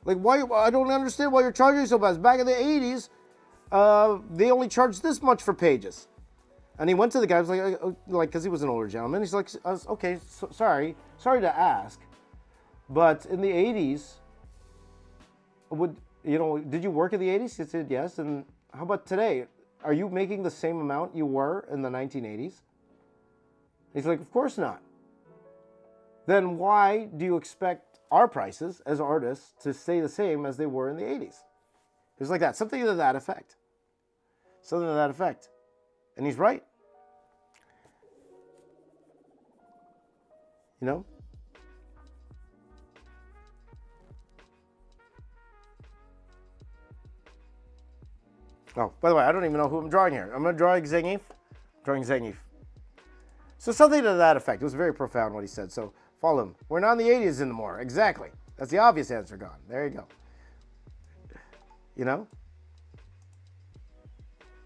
Like, why? I don't understand why you're charging so much. Back in the 80s, they only charged this much for pages. And he went to the guy, was like, because he was an older gentleman. He's like, okay, sorry to ask, but in the 80s, did you work in the 80s? He said yes. And how about today? Are you making the same amount you were in the 1980s? He's like, of course not. Then why do you expect our prices as artists to stay the same as they were in the 80s? It was like that, something to that effect. Something to that effect. And he's right. You know? Oh, by the way, I don't even know who I'm drawing here. I'm going to draw zangief. Drawing zangief. So something to that effect. It was very profound what he said. So follow him. We're not in the 80s anymore. Exactly. That's the obvious answer gone. There you go. You know?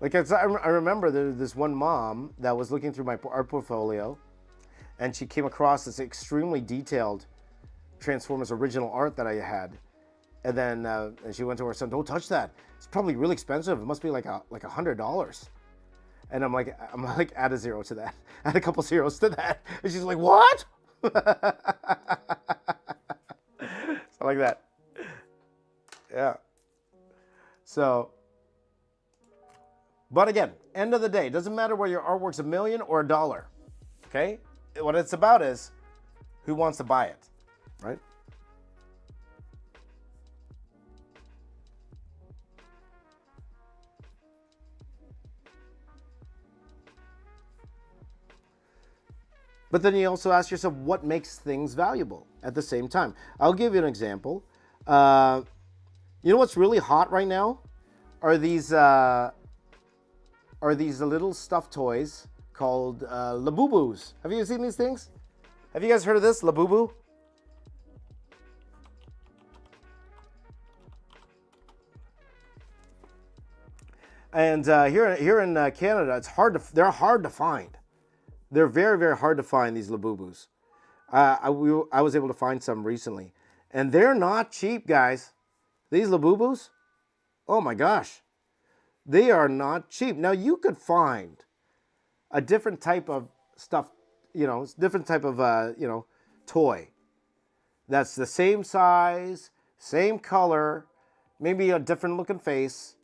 Like, I remember this one mom that was looking through my art portfolio, and she came across this extremely detailed Transformers original art that I had. And then and she went to her son, don't touch that. It's probably really expensive. It must be like $100. And I'm like, add a zero to that. Add a couple zeros to that. And she's like, what? So like that. Yeah. So, but again, end of the day, it doesn't matter whether your artwork's $1 million or $1. Okay? What it's about is who wants to buy it, right? But then you also ask yourself, what makes things valuable at the same time? I'll give you an example. You know what's really hot right now? Are these little stuffed toys called Labubus. Have you seen these things? Have you guys heard of this, Labubu? And here in Canada, they're hard to find. They're very, very hard to find, these Labubus. I was able to find some recently. And they're not cheap, guys. These Labubus, oh my gosh. They are not cheap. Now, you could find a different type of stuff, different type of, toy. That's the same size, same color, maybe a different looking face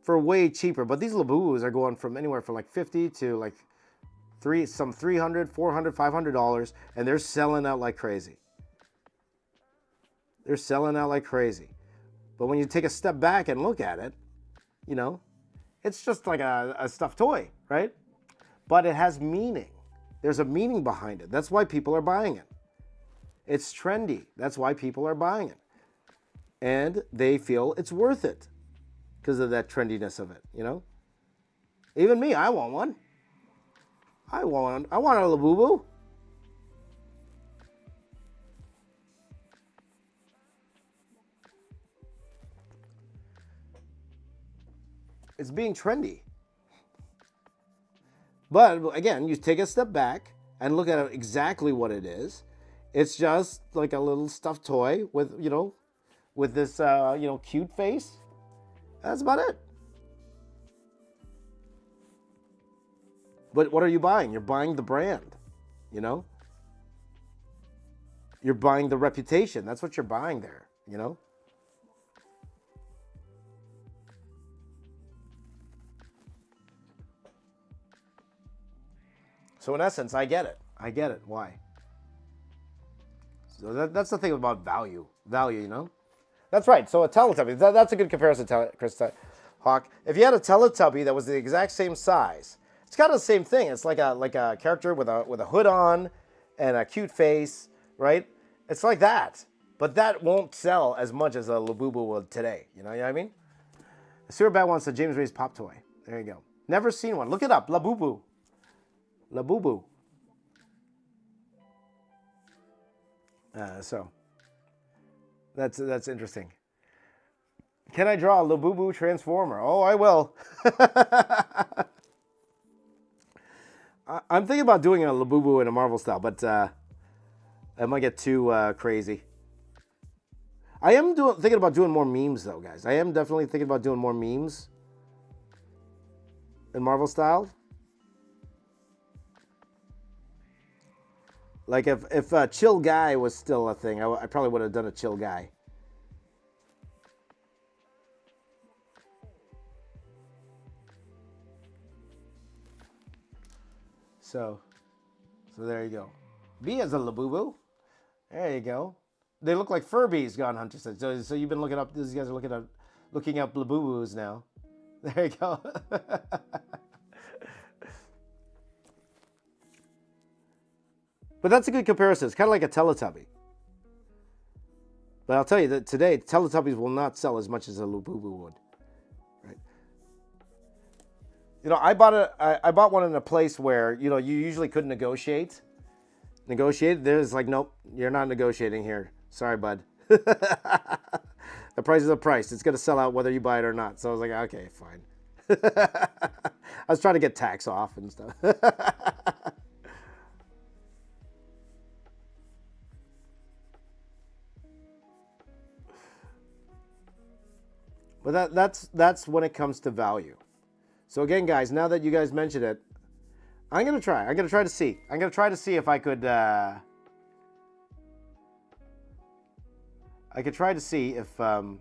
for way cheaper. But these Labubus are going from anywhere from like $50 to like $300, $400, $500, and they're selling out like crazy. They're selling out like crazy. But when you take a step back and look at it, it's just like a stuffed toy, right? But it has meaning. There's a meaning behind it. That's why people are buying it. It's trendy. That's why people are buying it. And they feel it's worth it because of that trendiness of it, Even me, I want one. I want a Labubu. It's being trendy. But again, you take a step back and look at exactly what it is. It's just like a little stuffed toy with, with this, cute face. That's about it. But what are you buying? You're buying the brand, You're buying the reputation. That's what you're buying there, So in essence, I get it. I get it. Why? So that's the thing about value. Value, That's right. So a Teletubby, that's a good comparison, Chris Hawk. If you had a Teletubby that was the exact same size, it's kind of the same thing. It's like a character with a hood on and a cute face, right? It's like that. But that won't sell as much as a Labubu will today. You know what I mean? Sewer Bat wants a James Ray's pop toy. There you go. Never seen one. Look it up. Labubu. Labubu. So that's interesting. Can I draw a Labubu Transformer? Oh, I will. I'm thinking about doing a Labubu in a Marvel style, but I might get too crazy. I am thinking about doing more memes, though, guys. I am definitely thinking about doing more memes in Marvel style. Like if Chill Guy was still a thing, I probably would have done a Chill Guy. So there you go. B as a Labubu. There you go. They look like Furbies, Gone Hunter said. So you've been looking up. These guys are looking up Labubus now. There you go. But that's a good comparison. It's kind of like a Teletubby. But I'll tell you that today, Teletubbies will not sell as much as a Labubu would. Right? You know, I bought one in a place where, you know, you usually couldn't negotiate. There's like, nope, you're not negotiating here. Sorry, bud. The price is a price. It's going to sell out whether you buy it or not. So I was like, okay, fine. I was trying to get tax off and stuff. But that's when it comes to value. So again, guys, now that you guys mentioned it, I'm gonna try. I'm gonna try to see. I'm gonna try to see if I could. I could try to see if. Hold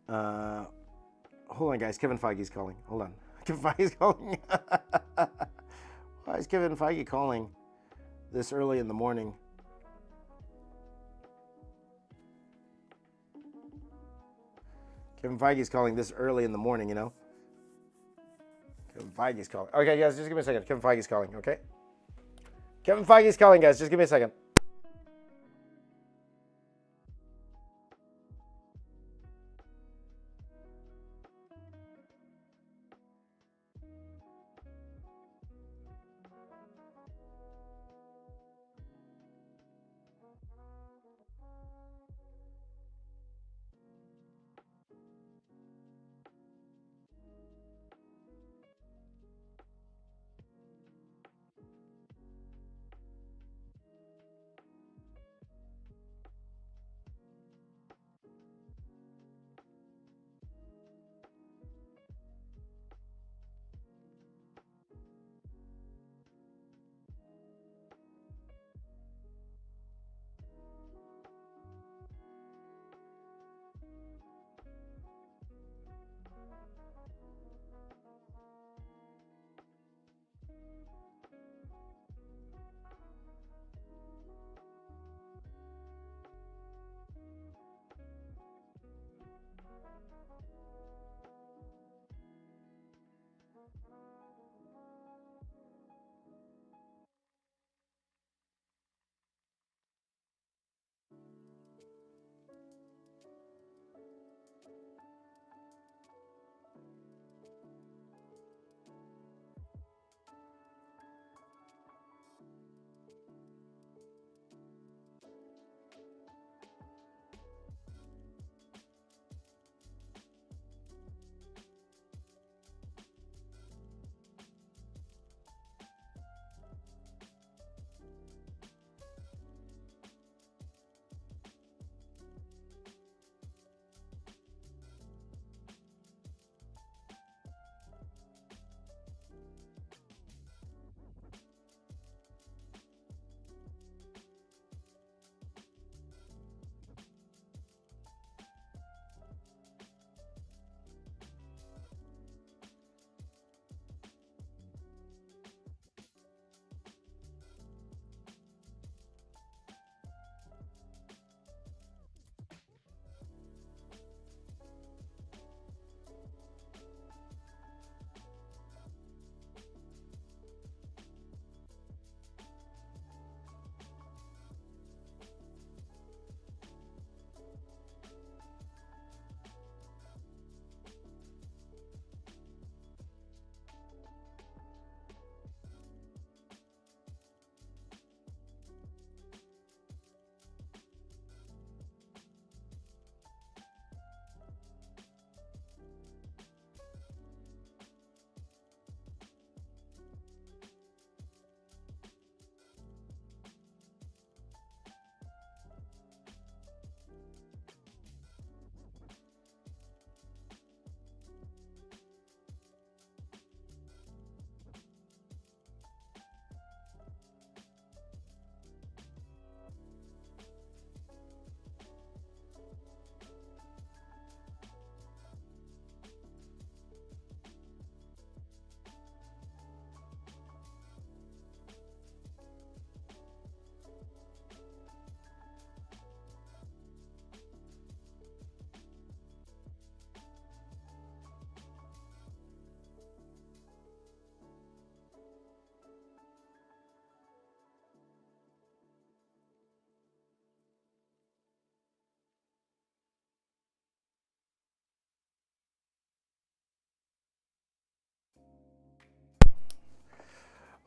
on, guys. Kevin Feige's calling. Hold on. Kevin Feige's calling. Why is Kevin Feige calling this early in the morning? Kevin Feige's calling this early in the morning, you know? Kevin Feige's calling. Okay, guys, just give me a second. Kevin Feige's calling, okay? Kevin Feige's calling, guys. Just give me a second.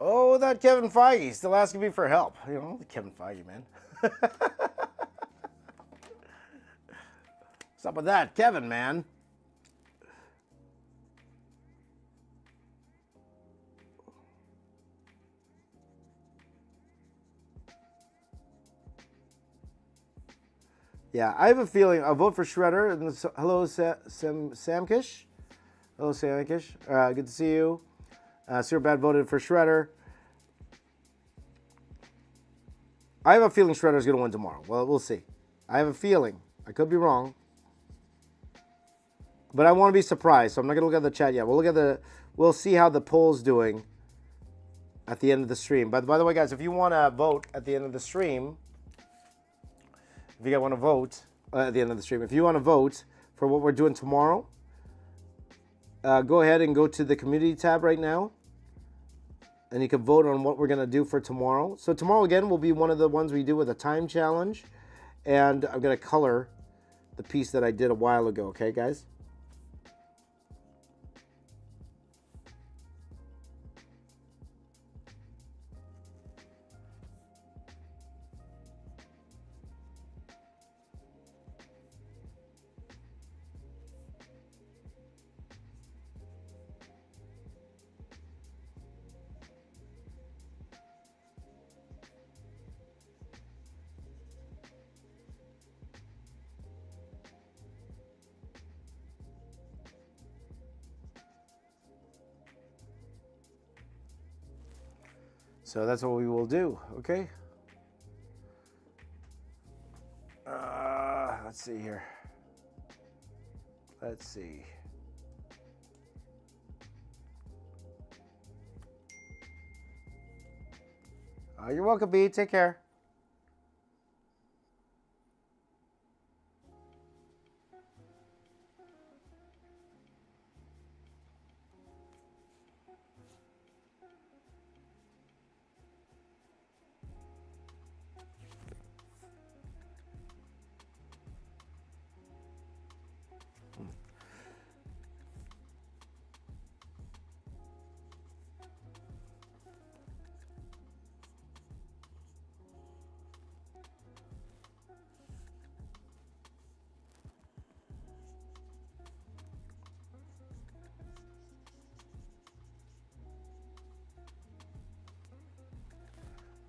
Oh, that Kevin Feige still asking me for help. You know, the Kevin Feige, man. What's up with that, Kevin, man? Yeah, I have a feeling I'll vote for Shredder. Hello, Samkish. Hello, Samkish. Good to see you. Superbad voted for Shredder. I have a feeling Shredder's going to win tomorrow. Well, we'll see. I have a feeling. I could be wrong. But I want to be surprised, so I'm not going to look at the chat yet. We'll see how the poll's doing at the end of the stream. But by the way, guys, if you want to vote at the end of the stream, if you want to vote at the end of the stream, if you want to vote for what we're doing tomorrow, go ahead and go to the community tab right now. And you can vote on what we're going to do for tomorrow. So tomorrow, again, will be one of the ones we do with a time challenge. And I'm going to color the piece that I did a while ago. Okay, guys? So that's what we will do, okay? Let's see here. Let's see. You're welcome, B. Take care.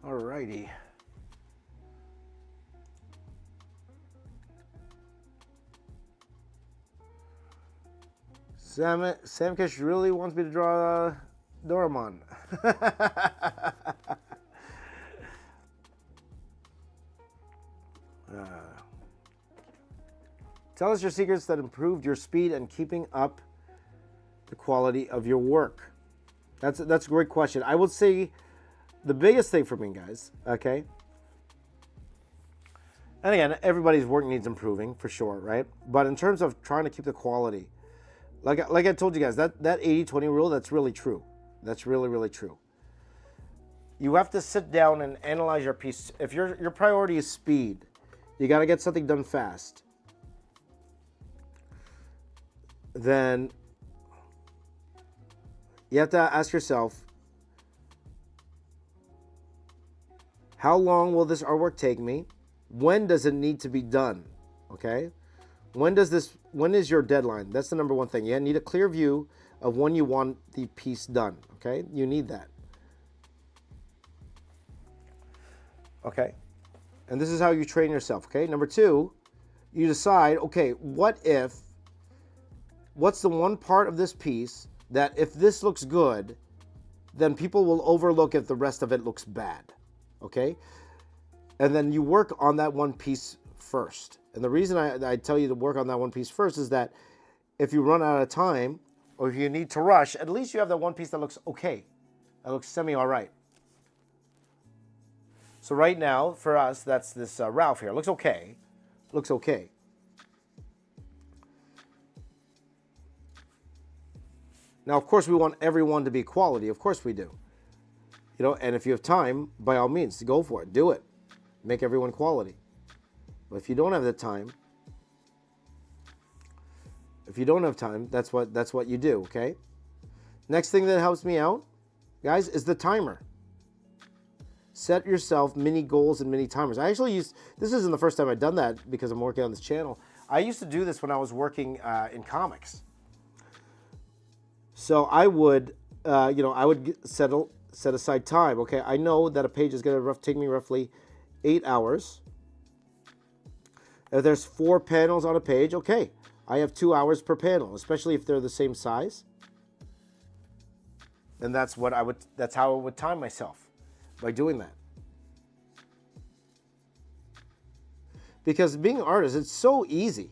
Alrighty. Samkish really wants me to draw Doraemon. Tell us your secrets that improved your speed and keeping up the quality of your work. That's a great question. I would say the biggest thing for me, guys, okay? And again, everybody's work needs improving, for sure, right? But in terms of trying to keep the quality, like I told you guys, that 80-20 rule, that's really true. That's really, really true. You have to sit down and analyze your piece. If your priority is speed, you got to get something done fast. Then you have to ask yourself, how long will this artwork take me? When does it need to be done? Okay? When is your deadline? That's the number one thing. You need a clear view of when you want the piece done. Okay? You need that. Okay? And this is how you train yourself. Okay? Number two, you decide, okay, what's the one part of this piece that if this looks good, then people will overlook if the rest of it looks bad. Okay? And then you work on that one piece first. And the reason I tell you to work on that one piece first is that if you run out of time or if you need to rush, at least you have that one piece that looks okay. That looks semi-all right. So right now, for us, that's this Ralph here. Looks okay. Looks okay. Now, of course, we want everyone to be quality. Of course we do. You know, and if you have time, by all means, go for it. Do it. Make everyone quality. But if you don't have the time, that's what you do, okay? Next thing that helps me out guys, is the timer. Set yourself mini goals and mini timers. I actually used, this isn't the first time I've done that because I'm working on this channel. I used to do this when I was working in comics. So I would, I would set aside time. Okay, I know that a page is going to take me roughly 8 hours. If there's 4 panels on a page, okay, I have 2 hours per panel, especially if they're the same size. And that's how I would time myself, by doing that. Because being an artist, it's so easy,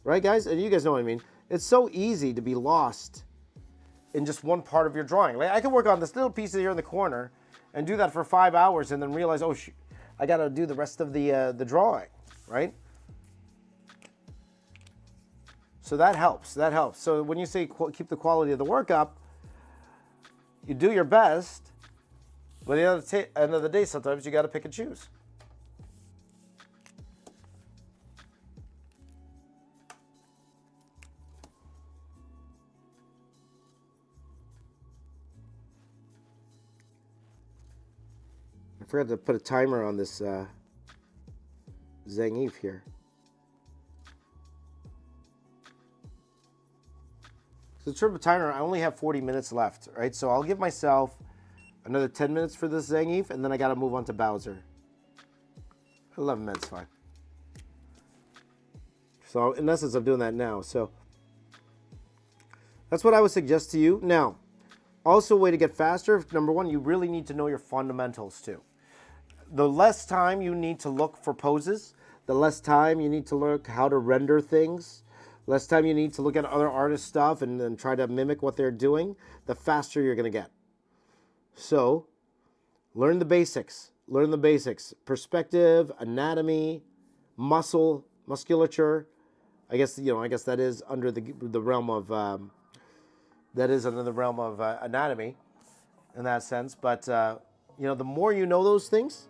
right, guys? And you guys know what I mean. It's so easy to be lost in just one part of your drawing. Like, I can work on this little piece here in the corner and do that for 5 hours and then realize, oh, I got to do the rest of the drawing, right? So that helps. That helps. So when you say keep the quality of the work up, you do your best, but at the end of the day, sometimes you got to pick and choose. I forgot to put a timer on this zangief here. So in terms of timer, I only have 40 minutes left, right? So I'll give myself another 10 minutes for this zangief, and then I got to move on to Bowser. 11 minutes, fine. So in essence, I'm doing that now. So that's what I would suggest to you. Now, also a way to get faster, number one, you really need to know your fundamentals too. The less time you need to look for poses, the less time you need to look how to render things, less time you need to look at other artists' stuff and then try to mimic what they're doing, the faster you're going to get. So, learn the basics. Learn the basics. Perspective, anatomy, musculature. I guess that is under the realm of anatomy in that sense. But the more you know those things,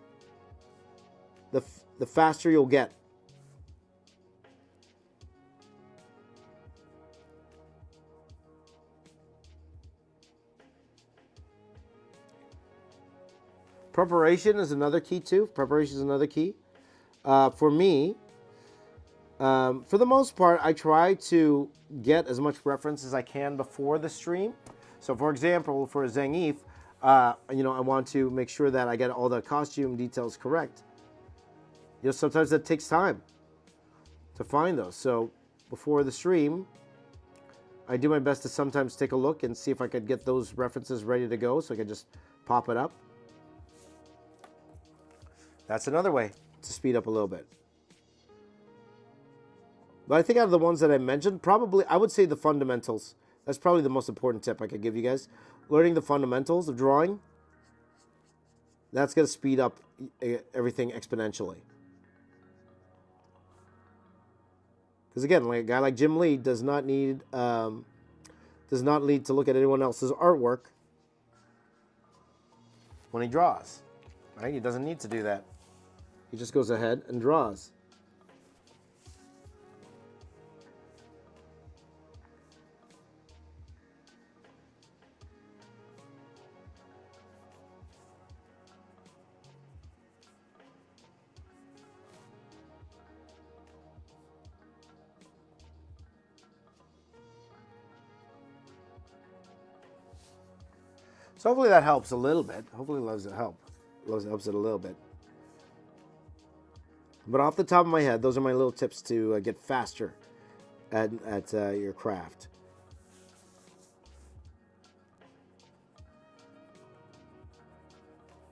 the faster you'll get. Preparation is another key too. Preparation is another key. For me, for the most part, I try to get as much reference as I can before the stream. So for example, for a zangief, I want to make sure that I get all the costume details correct. Sometimes that takes time to find those. So before the stream, I do my best to sometimes take a look and see if I could get those references ready to go so I can just pop it up. That's another way to speed up a little bit. But I think out of the ones that I mentioned, probably I would say the fundamentals. That's probably the most important tip I could give you guys. Learning the fundamentals of drawing, that's going to speed up everything exponentially. Because again, like a guy like Jim Lee does not need to look at anyone else's artwork when he draws. Right? He doesn't need to do that. He just goes ahead and draws. So hopefully that helps a little bit. Hopefully it helps it a little bit. But off the top of my head, those are my little tips to get faster at your craft.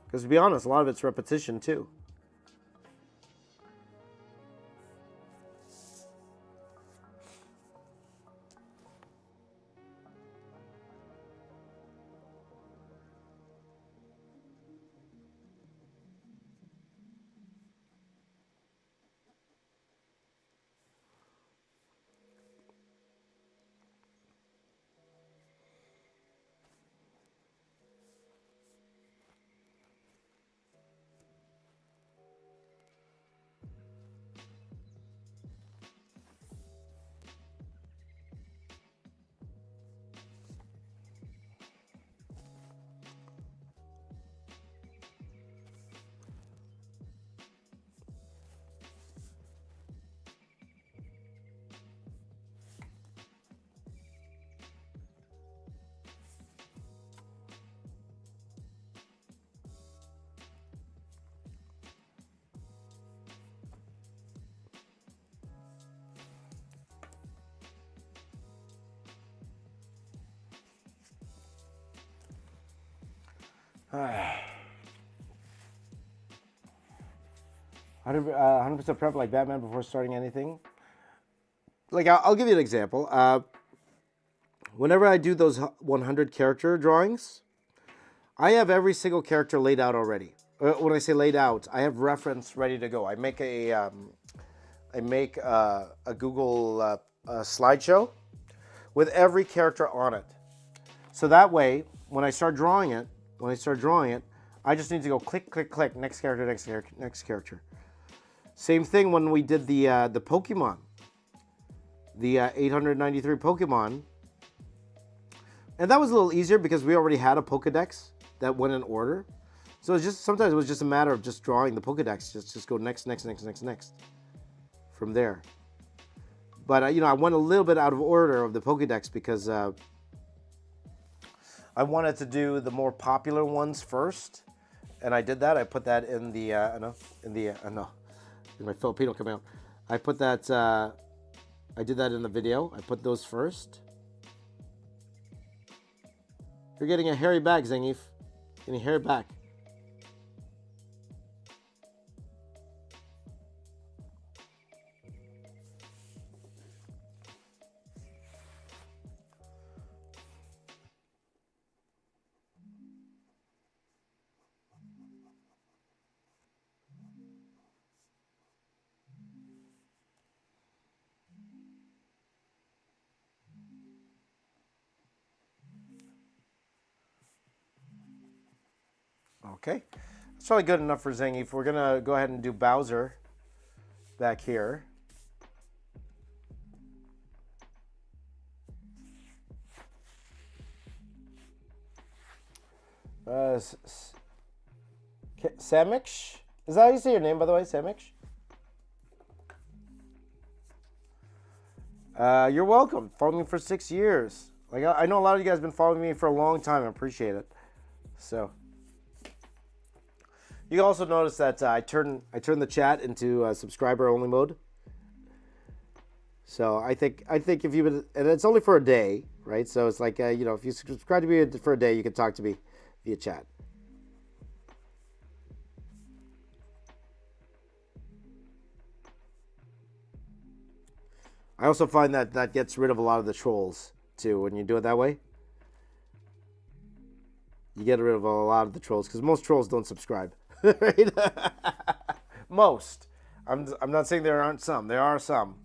Because to be honest, a lot of it's repetition too. 100% prep like Batman before starting anything. Like, I'll give you an example. Whenever I do those 100 character drawings, I have every single character laid out already. When I say laid out, I have reference ready to go. I make a Google slideshow with every character on it. So that way, when I start drawing it, I just need to go click, click, click, next character, next character, next character. Same thing when we did the Pokemon, the 893 Pokemon, and that was a little easier because we already had a Pokedex that went in order. So it's just sometimes it was just a matter of just drawing the Pokedex, just go next, next, next, next, next, from there. But you know, I went a little bit out of order of the Pokedex because I wanted to do the more popular ones first, and I did that. I put that in the my Filipino come out. I put that. I did that in the video. I put those first. You're getting a hairy back, Zangief. Getting a hairy back. Okay, that's probably good enough for Zangief. We're gonna go ahead and do Bowser back here. Samix? Is that how you say your name, by the way, Samix? You're welcome. Following me for 6 years. Like I know a lot of you guys have been following me for a long time. I appreciate it. So. You also notice that I turn the chat into subscriber only mode. So I think if you would, and it's only for a day, right? So it's like you know, if you subscribe to me for a day, you can talk to me via chat. I also find that gets rid of a lot of the trolls too when you do it that way. You get rid of a lot of the trolls because most trolls don't subscribe. Right? Most. I'm not saying there aren't some. There are some.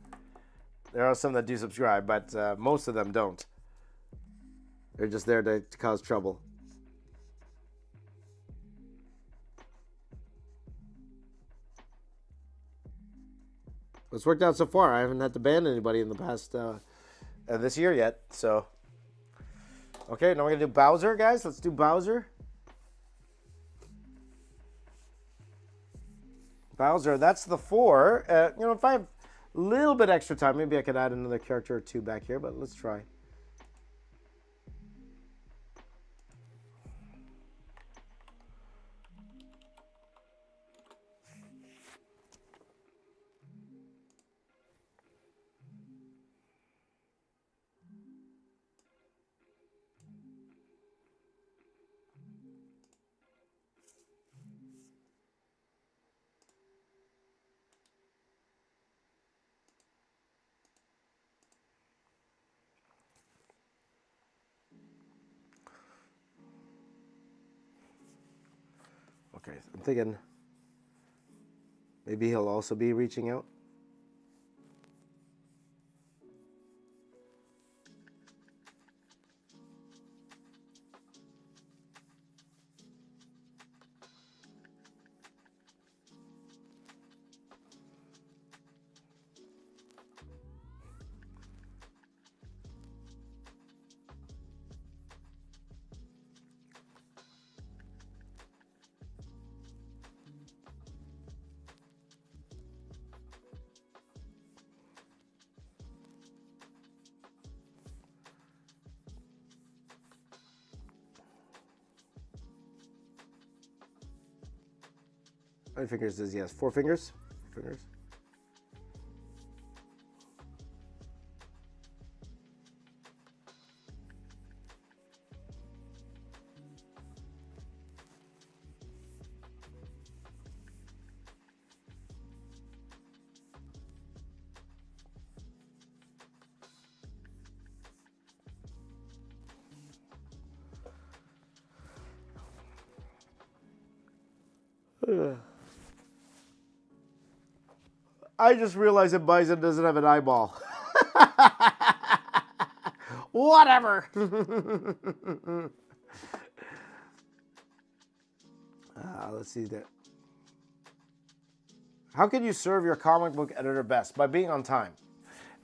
There are some that do subscribe, but most of them don't. They're just there to cause trouble. It's worked out so far. I haven't had to ban anybody in the past this year yet. So, okay, now we're gonna do Bowser, guys. Let's do Bowser. Bowser, that's the 4. You know, if I have a little bit extra time, maybe I could add another character or 2 back here, but let's try. Okay, I'm thinking maybe he'll also be reaching out. How many fingers does he have? 4 fingers? 4 fingers. I just realized that Bison doesn't have an eyeball. Whatever. Let's see that. How can you serve your comic book editor best? By being on time.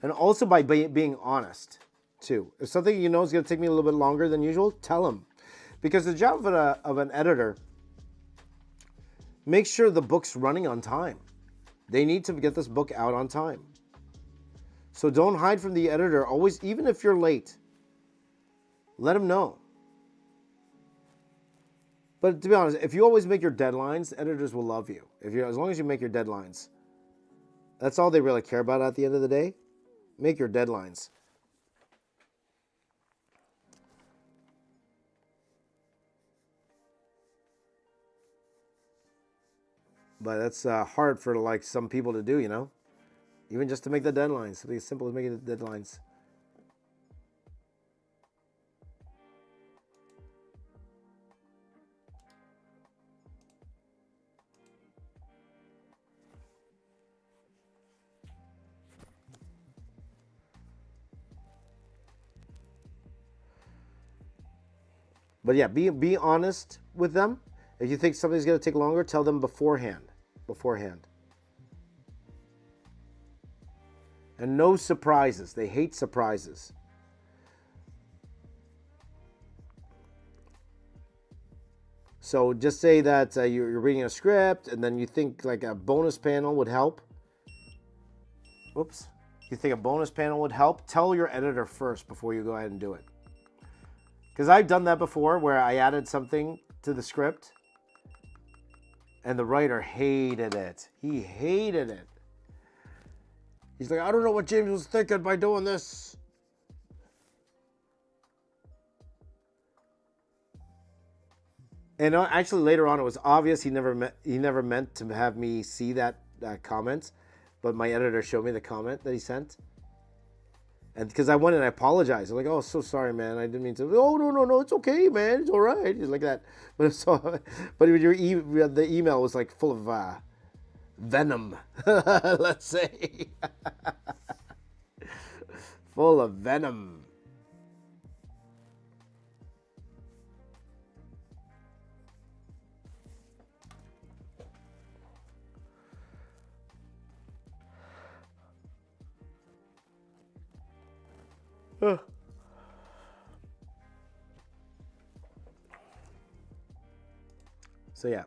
And also by being honest, too. If something you know is going to take me a little bit longer than usual, tell them. Because the job of an editor, make sure the book's running on time. They need to get this book out on time. So don't hide from the editor. Always, even if you're late, let them know. But to be honest, if you always make your deadlines, editors will love you. As long as you make your deadlines. That's all they really care about at the end of the day. Make your deadlines. But that's hard for like some people to do, you know? Even just to make the deadlines. Something as simple as making the deadlines. But yeah, be honest with them. If you think something's going to take longer, tell them beforehand. And no surprises. They hate surprises. So just say that you're reading a script and then you think like a bonus panel would help. Whoops. You think a bonus panel would help? Tell your editor first before you go ahead and do it. Because I've done that before where I added something to the script and the writer hated it. He hated it. He's like, I don't know what James was thinking by doing this. And actually later on it was obvious he never meant to have me see that comment, but my editor showed me the comment that he sent. And because I went and I apologized. I'm like, oh, so sorry, man. I didn't mean to. Oh, no, it's okay, man. It's all right. He's like that. But the email was like full of venom, let's say. Full of venom. So yeah.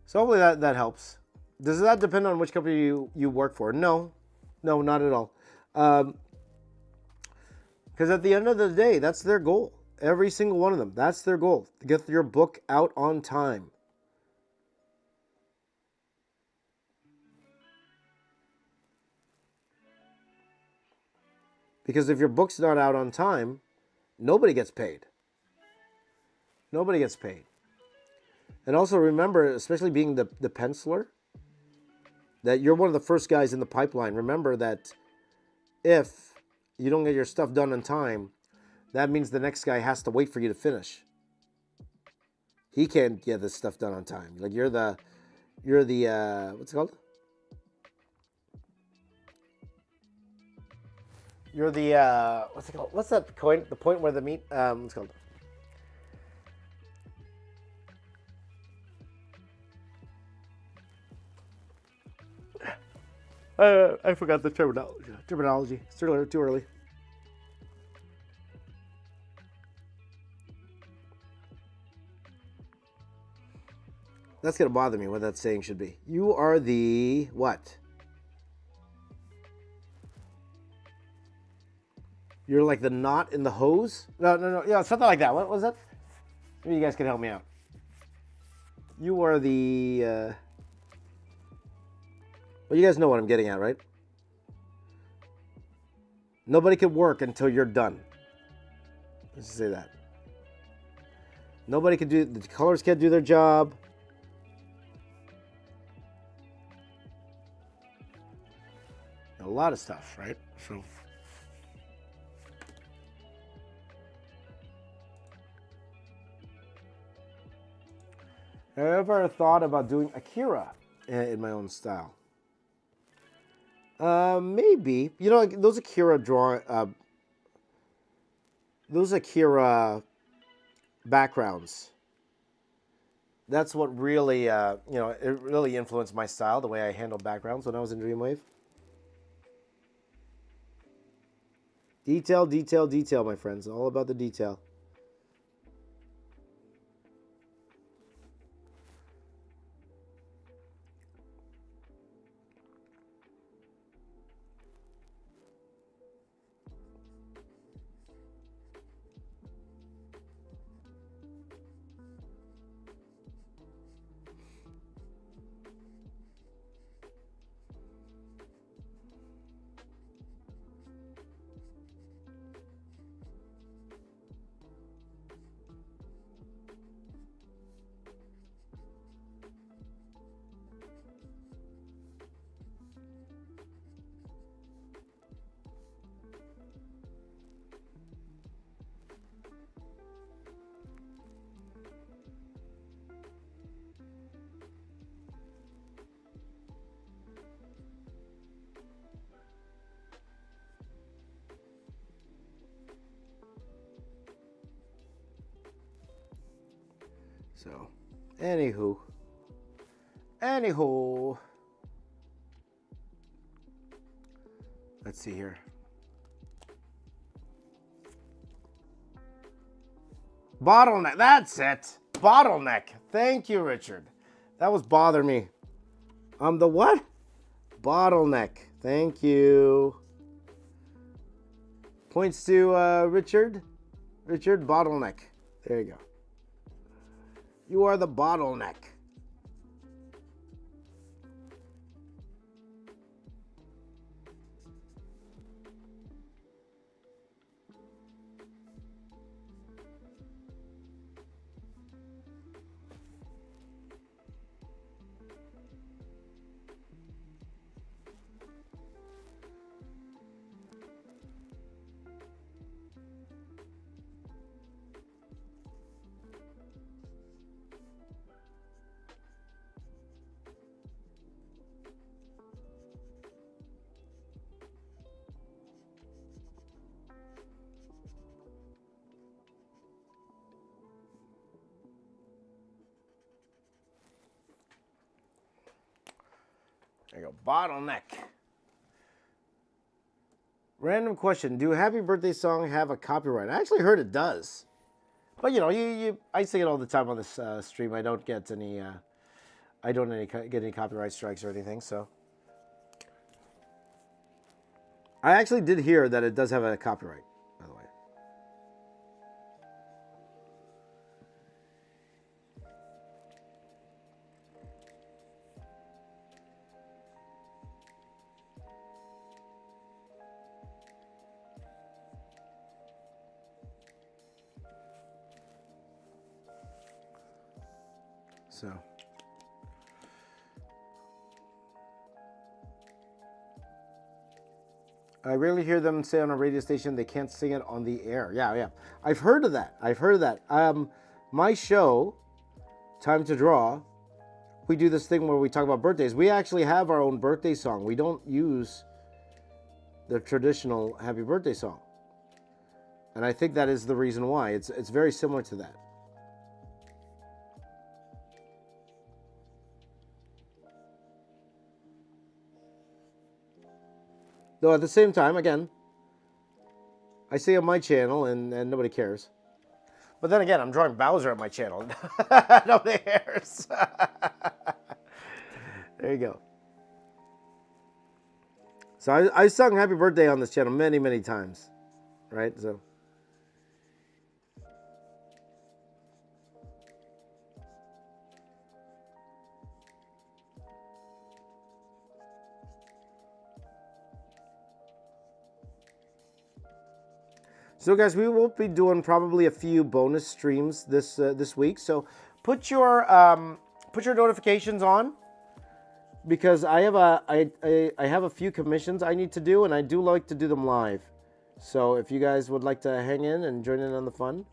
So hopefully that helps. Does that depend on which company you work for? No, not at all. Because at the end of the day, that's their goal. Every single one of them, that's their goal. To get your book out on time. Because if your book's not out on time, nobody gets paid. Nobody gets paid. And also remember, especially being the penciler, that you're one of the first guys in the pipeline. Remember that if you don't get your stuff done on time, that means the next guy has to wait for you to finish. He can't get this stuff done on time. Like you're the what's it called? You're the what's it called? What's that point? The point where the meat what's it called? I forgot the terminology. It's too early. That's gonna bother me. What that saying should be. You are the what? You're like the knot in the hose? No. Yeah, something like that. What was that? Maybe you guys can help me out. You are the... Well, you guys know what I'm getting at, right? Nobody can work until you're done. Let's say that. Nobody can do... The colors can't do their job. A lot of stuff, right? So... Have I ever thought about doing Akira in my own style? Maybe. You know, like those Akira backgrounds. That's what really, it really influenced my style, the way I handled backgrounds when I was in Dreamwave. Detail, detail, detail, my friends. All about the detail. So, anywho, let's see here. Bottleneck, that's it. Bottleneck. Thank you, Richard. That was bothering me. The what? Bottleneck. Thank you. Points to Richard. Richard, bottleneck. There you go. You are the bottleneck. There you go. Bottleneck. Random question. Do Happy Birthday Song have a copyright? I actually heard it does. But, you know, I sing it all the time on this stream. I don't get any, get any copyright strikes or anything, so. I actually did hear that it does have a copyright, by the way. So, I rarely hear them say on a radio station they can't sing it on the air. Yeah. I've heard of that. My show, Time to Draw, we do this thing where we talk about birthdays. We actually have our own birthday song. We don't use the traditional happy birthday song. And I think that is the reason why. It's very similar to that. Though at the same time, again, I say on my channel and nobody cares. But then again, I'm drawing Bowser at my channel. Nobody cares. There you go. So I sung Happy Birthday on this channel many, many times. Right? So guys, we will be doing probably a few bonus streams this week. So put your notifications on, because I have a few commissions I need to do, and I do like to do them live. So if you guys would like to hang in and join in on the fun,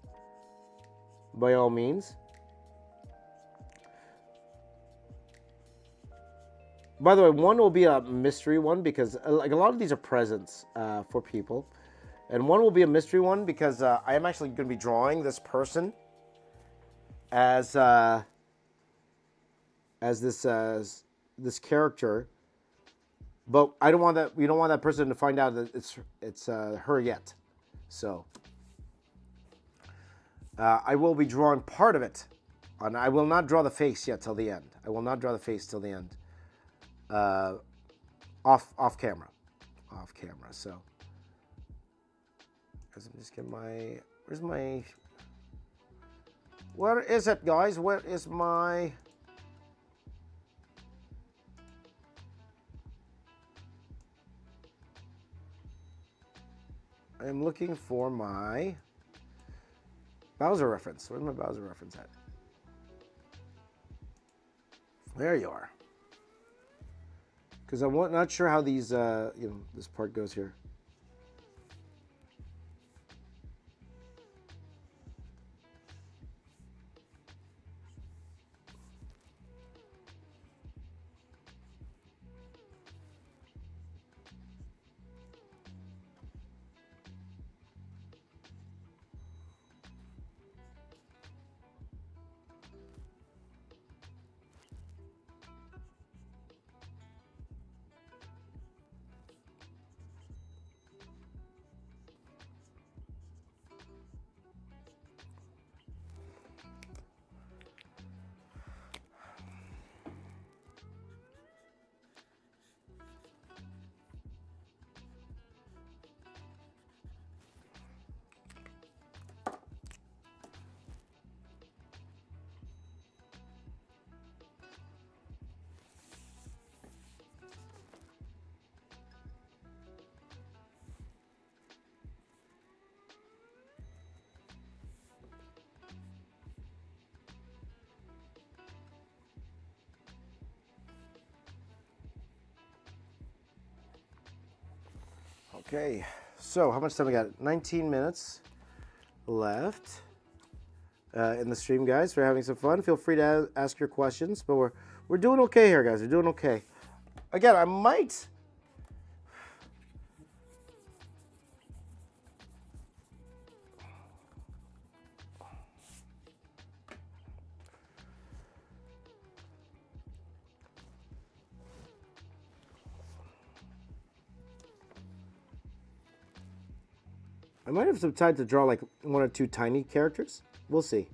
by all means. By the way, one will be a mystery one because like a lot of these are presents for people. And one will be a mystery one because I am actually going to be drawing this person as this character, but I don't want that. We don't want that person to find out that it's her yet. So I will be drawing part of it, and I will not draw the face yet till the end. I will not draw the face till the end. Off camera. So. Because I'm just getting my, where is it, guys? Where is my, I am looking for my Bowser reference. Where's my Bowser reference at? There you are. Because I'm not sure how these, this part goes here. Okay, so how much time we got? 19 minutes left in the stream, guys. We're having some fun. Feel free to ask your questions, but we're doing okay here, guys. We're doing okay. Again, I might. I might have some time to draw like one or two tiny characters. We'll see.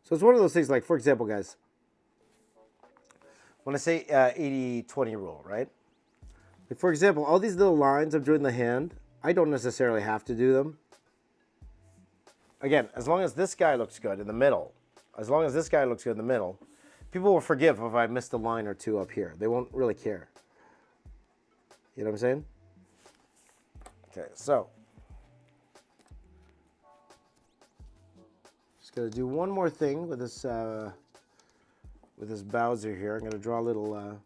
So it's one of those things like, for example, guys, when I say 80-20 rule, right? Like for example, all these little lines I'm doing the hand, I don't necessarily have to do them. Again, as long as this guy looks good in the middle, people will forgive if I missed a line or two up here. They won't really care. You know what I'm saying? Okay, so. Just gonna do one more thing with this Bowser here. I'm gonna draw a little I'm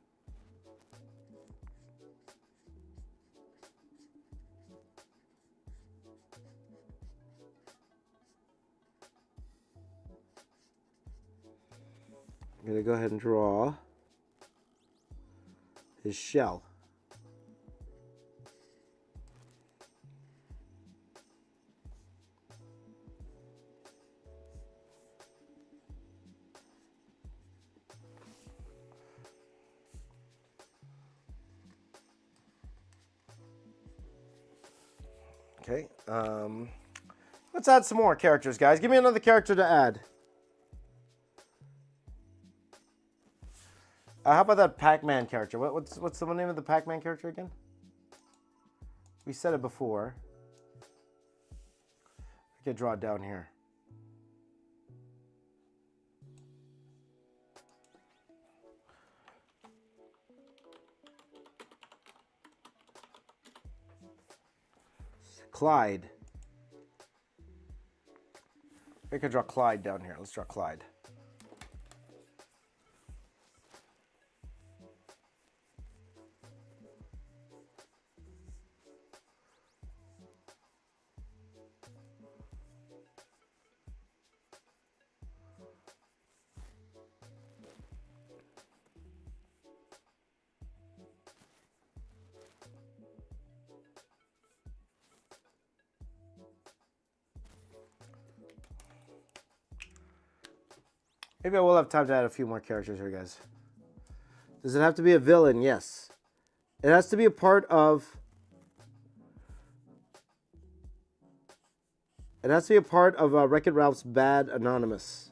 gonna go ahead and draw his shell. Okay, let's add some more characters, guys. Give me another character to add. How about that Pac-Man character? What's the name of the Pac-Man character again? We said it before. I could draw it down here. Clyde. I could draw Clyde down here. Let's draw Clyde. Maybe I will have time to add a few more characters here, guys. Does it have to be a villain? Yes. It has to be a part of... It has to be a part of Wreck-It Ralph's Bad Anonymous.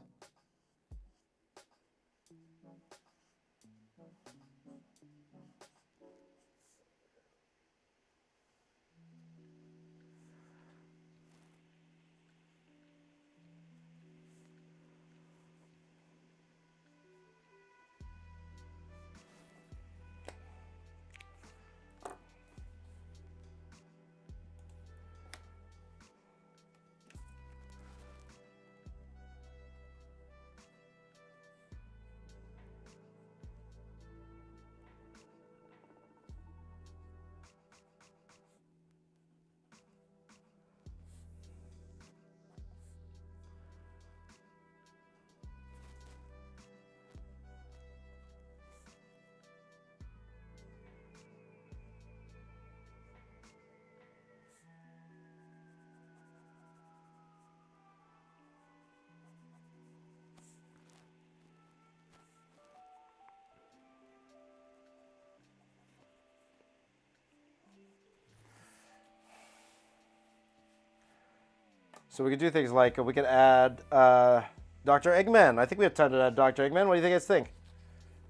So we could do things like we could add Dr. Eggman. I think we have time to add Dr. Eggman. What do you guys think?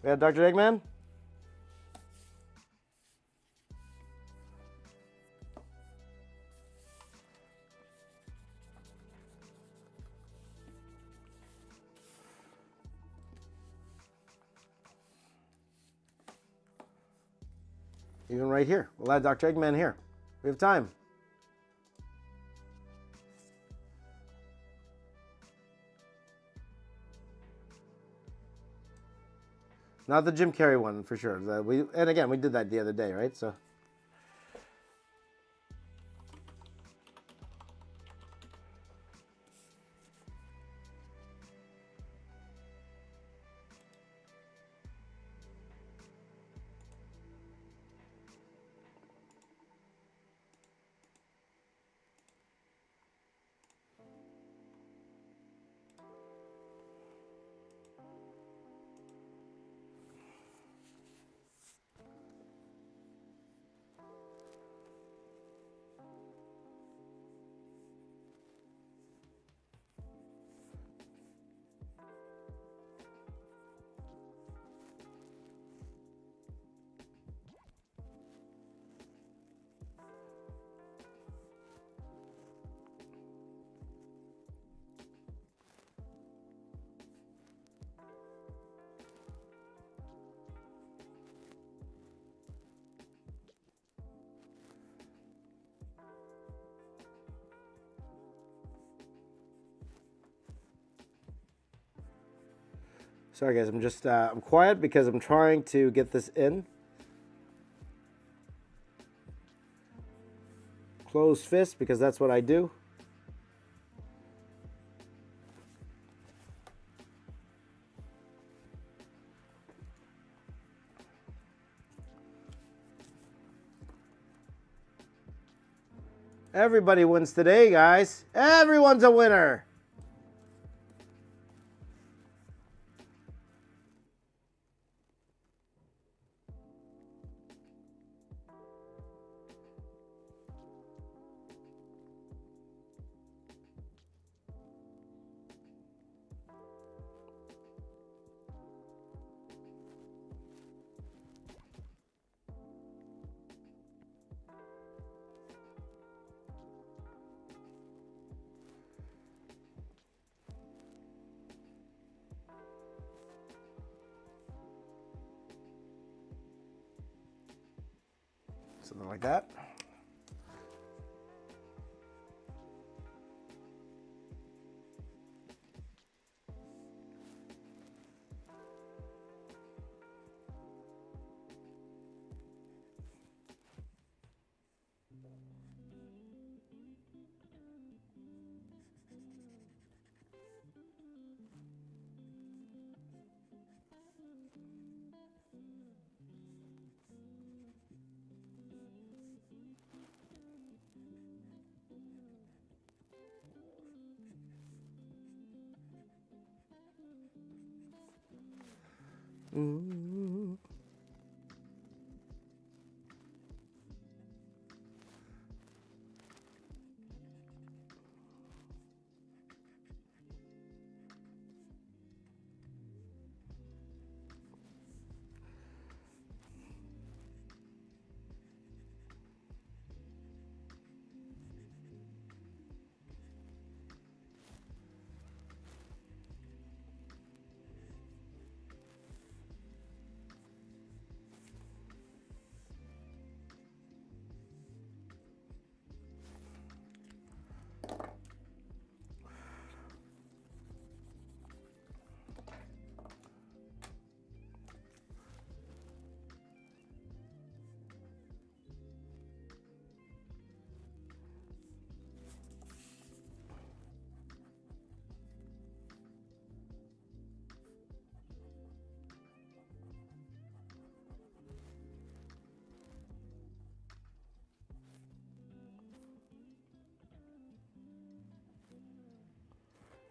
We add Dr. Eggman? Even right here. We'll add Dr. Eggman here. We have time. Not the Jim Carrey one, for sure. And again, we did that the other day, right? So. Sorry guys, I'm just I'm quiet because I'm trying to get this in. Closed fist because that's what I do. Everybody wins today, guys. Everyone's a winner. Like that. Ooh.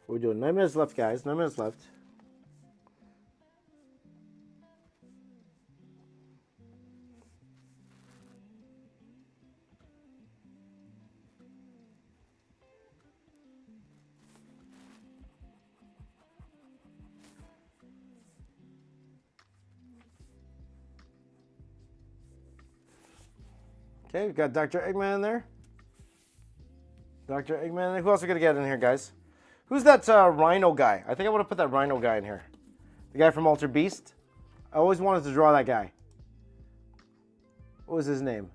We're doing 9 minutes left, guys. 9 minutes left. Okay, we've got Dr. Eggman in there. Dr. Eggman. Who else are we going to get in here, guys? Who's that Rhino guy? I think I want to put that Rhino guy in here. The guy from Altered Beast. I always wanted to draw that guy. What was his name?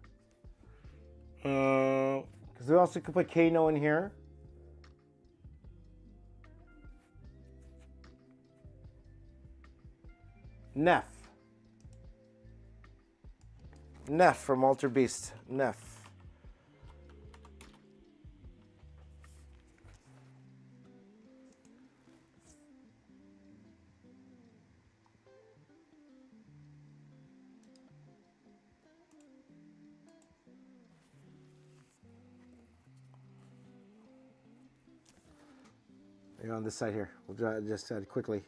Because we also could put Kano in here. Neff. Neff from Altered Beast. Neff. On this side here. We'll draw it just quickly.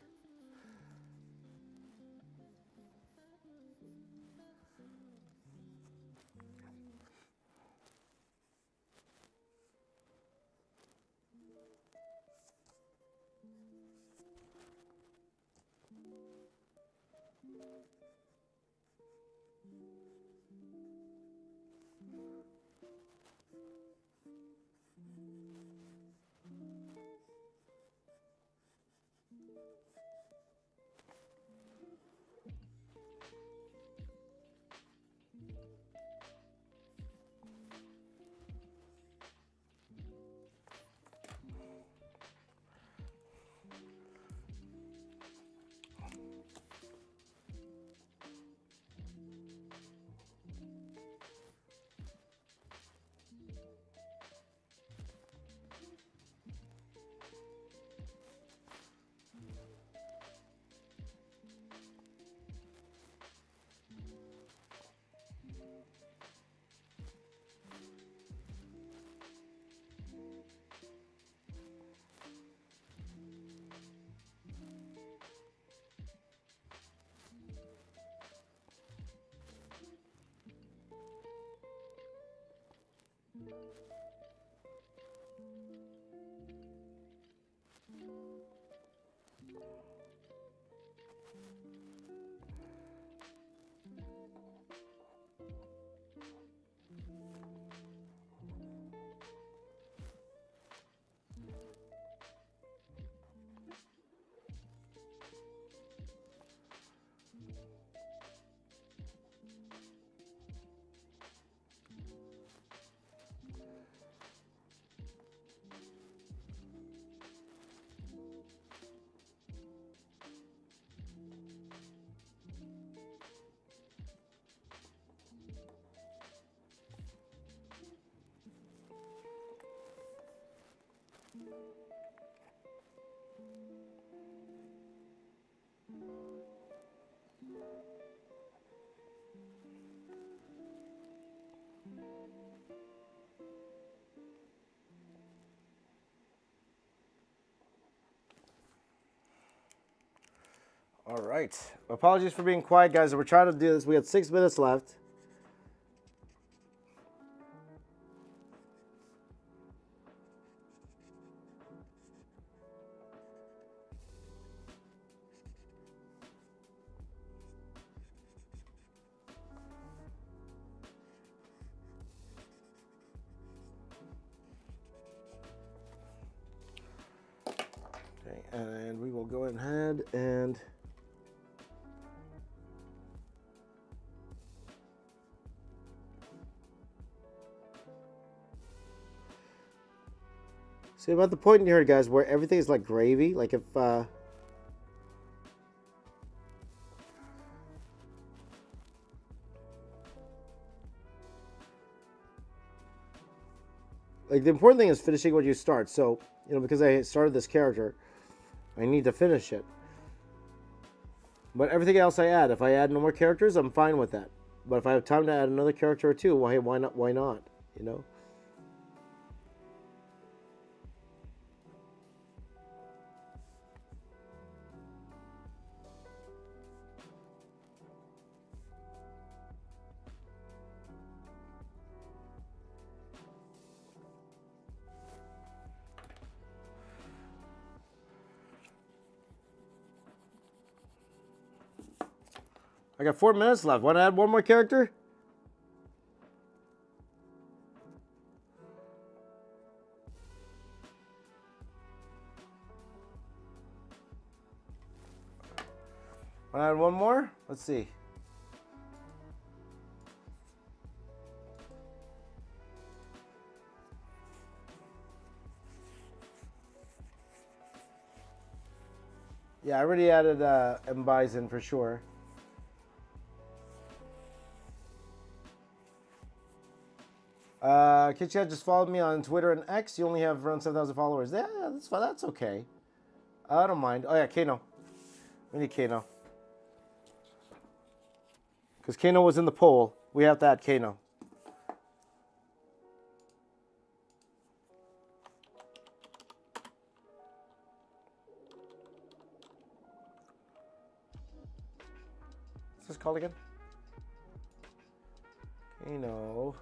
All right. Apologies for being quiet, guys. We're trying to do this. We had 6 minutes left. Okay, and we will go ahead and see, I'm at the point in here, guys, where everything is like gravy. Like if like the important thing is finishing what you start. So, you know, because I started this character, I need to finish it. But everything else I add, if I add no more characters, I'm fine with that. But if I have time to add another character or two, well, hey, why not? Why not? You know? I got 4 minutes left. Want to add one more character? Want to add one more? Let's see. Yeah, I already added M. Bison for sure. KitChat just followed me on Twitter and X. You only have around 7,000 followers. Yeah, that's fine. That's okay. I don't mind. Oh, yeah, Kano. We need Kano. Because Kano was in the poll. We have to add Kano. What's this called again? Kano.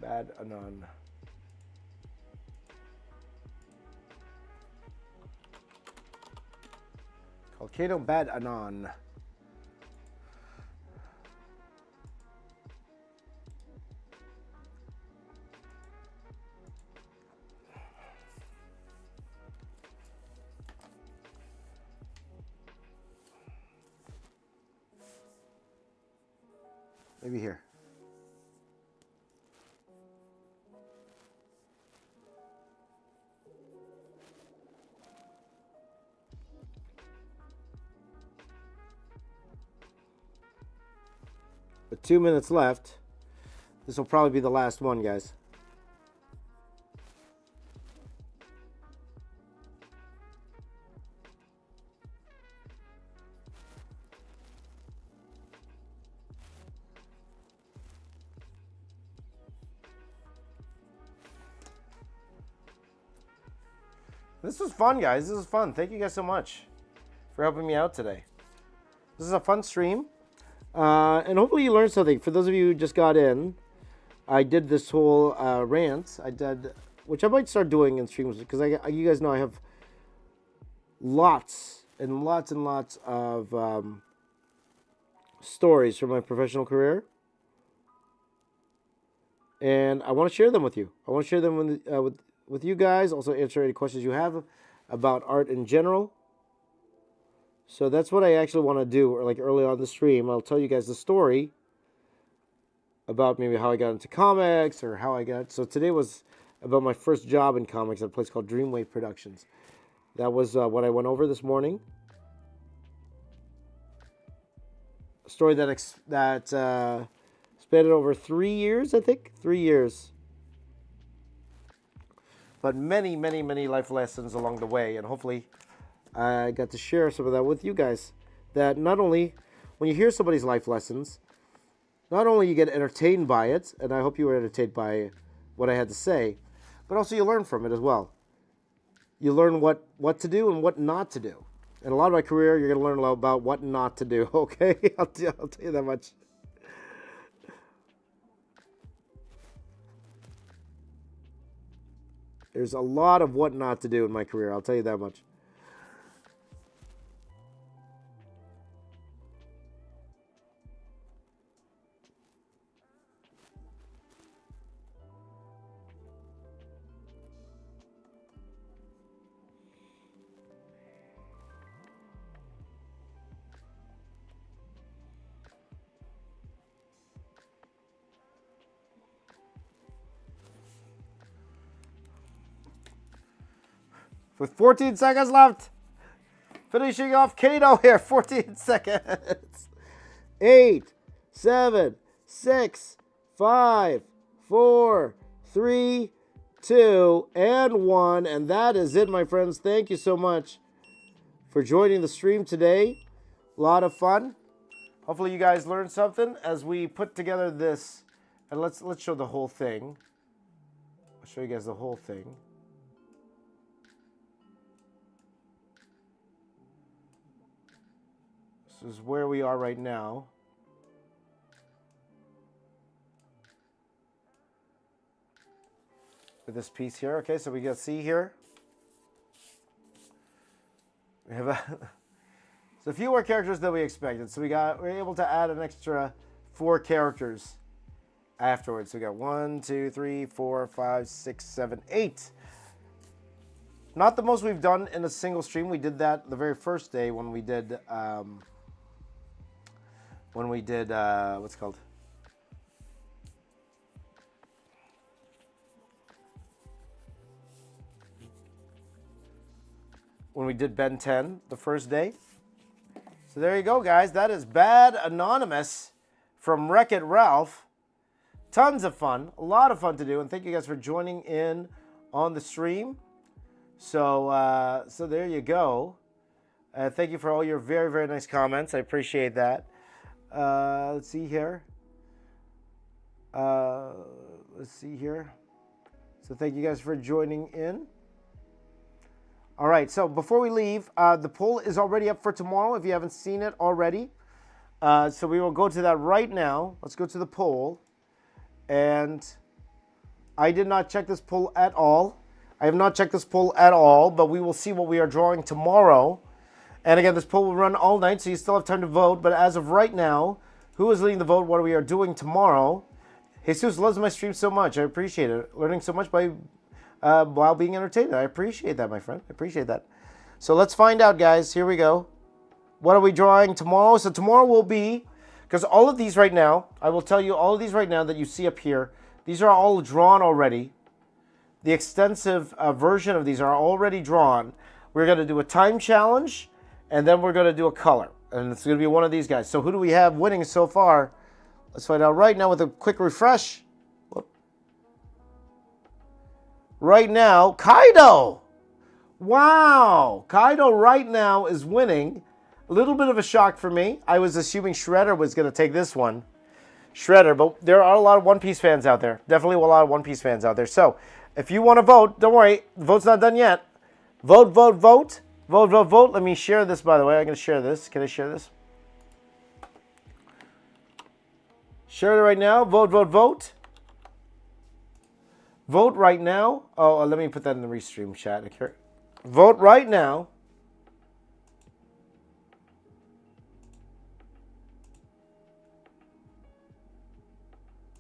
Bad Anon. Called Kano Bad Anon. Maybe here. With 2 minutes left, this will probably be the last one, guys. This was fun, guys. This was fun. Thank you guys so much for helping me out today. This is a fun stream. And hopefully you learned something. For those of you who just got in, I did this whole rant. I did, which I might start doing in streams because you guys know I have lots and lots and lots of stories from my professional career, and I want to share them with you. I want to share them with you guys. Also answer any questions you have about art in general. So that's what I actually want to do, or like early on the stream, I'll tell you guys the story about maybe how I got into comics or how I got. So today was about my first job in comics at a place called Dreamwave Productions. That was what I went over this morning. A story that spanned over 3 years, I think. 3 years. But many, many, many life lessons along the way. And hopefully I got to share some of that with you guys. That not only, when you hear somebody's life lessons, not only you get entertained by it, and I hope you were entertained by what I had to say, but also you learn from it as well. You learn what to do and what not to do. And a lot of my career, you're going to learn a lot about what not to do, okay? I'll tell you that much. There's a lot of what not to do in my career, I'll tell you that much. With 14 seconds left. Finishing off Kato here. 14 seconds. 8, 7, 6, 5, 4, 3, 2, and 1. And that is it, my friends. Thank you so much for joining the stream today. A lot of fun. Hopefully you guys learned something as we put together this. And let's show the whole thing. I'll show you guys the whole thing. This is where we are right now. With this piece here. Okay, so we got see here. We have so a few more characters than we expected. So we're able to add an extra 4 characters afterwards. So we got 1, 2, 3, 4, 5, 6, 7, 8. Not the most we've done in a single stream. We did that the very first day when we did what's it called? When we did Ben 10 the first day. So there you go, guys. That is Bad Anonymous from Wreck-It Ralph. Tons of fun. A lot of fun to do. And thank you guys for joining in on the stream. So there you go. Thank you for all your very, very nice comments. I appreciate that. Let's see here. So thank you guys for joining in. All right, so before we leave, the poll is already up for tomorrow if you haven't seen it already. So we will go to that right now. Let's go to the poll. And I did not check this poll at all. I have not checked this poll at all, but we will see what we are drawing tomorrow. And again, this poll will run all night, so you still have time to vote. But as of right now, who is leading the vote? What we are doing tomorrow? Jesus loves my stream so much. I appreciate it. Learning so much by while being entertained. I appreciate that, my friend. I appreciate that. So let's find out, guys. Here we go. What are we drawing tomorrow? So tomorrow will be, because all of these right now, I will tell you all of these right now that you see up here, these are all drawn already. The extensive version of these are already drawn. We're going to do a time challenge, and then we're going to do a color. And it's going to be one of these guys. So who do we have winning so far? Let's find out right now with a quick refresh. Whoop. Right now, Kaido. Wow. Kaido right now is winning. A little bit of a shock for me. I was assuming Shredder was going to take this one. Shredder, but there are a lot of One Piece fans out there. Definitely a lot of One Piece fans out there. So if you want to vote, don't worry. The vote's not done yet. Vote, vote, vote. Vote, vote, vote. Let me share this, by the way. I'm going to share this. Can I share this? Share it right now. Vote, vote, vote. Vote right now. Oh, let me put that in the restream chat. Vote right now.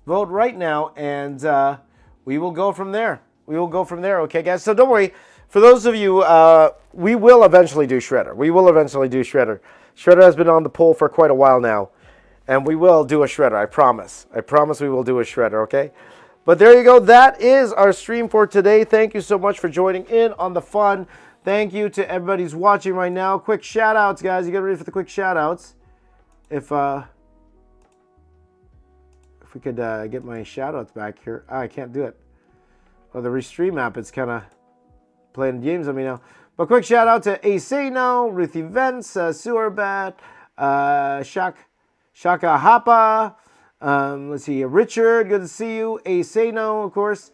Vote right now, and we will go from there. We will go from there, okay, guys? So don't worry. For those of you, we will eventually do Shredder. We will eventually do Shredder. Shredder has been on the poll for quite a while now, and we will do a Shredder, I promise. I promise we will do a Shredder, okay? But there you go. That is our stream for today. Thank you so much for joining in on the fun. Thank you to everybody who's watching right now. Quick shout outs, guys. You get ready for the quick shout outs. If we could get my shout outs back here. I can't do it. Oh, the Restream app is kind of playing games on me now. But quick shout out to Aseno, Ruthie Vents, Sewerbat, Shaka Hapa. Let's see, Richard, good to see you. Aseno, of course.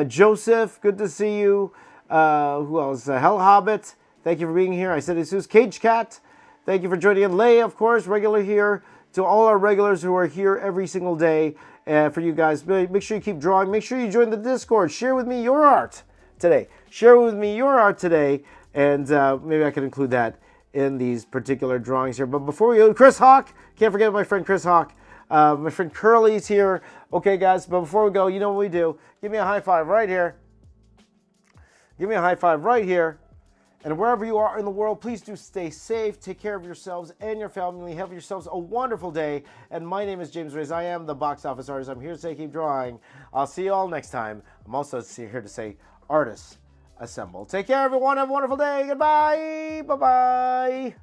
Joseph, good to see you. Who else? Hell Hobbit, thank you for being here. I said Jesus. Cage Cat, thank you for joining in. Lay, of course, regular here. To all our regulars who are here every single day, for you guys, make sure you keep drawing. Make sure you join the Discord. Share with me your art today. Share with me your art today, and maybe I can include that in these particular drawings here. But before we go, Chris Hawk, can't forget my friend Chris Hawk. My friend Curly's here. Okay, guys, but before we go, you know what we do. Give me a high five right here. Give me a high five right here. And wherever you are in the world, please do stay safe. Take care of yourselves and your family. Have yourselves a wonderful day. And my name is James Reyes. I am the box office artist. I'm here to say keep drawing. I'll see you all next time. I'm also here to say artists assemble. Take care, everyone. Have a wonderful day. Goodbye. Bye-bye.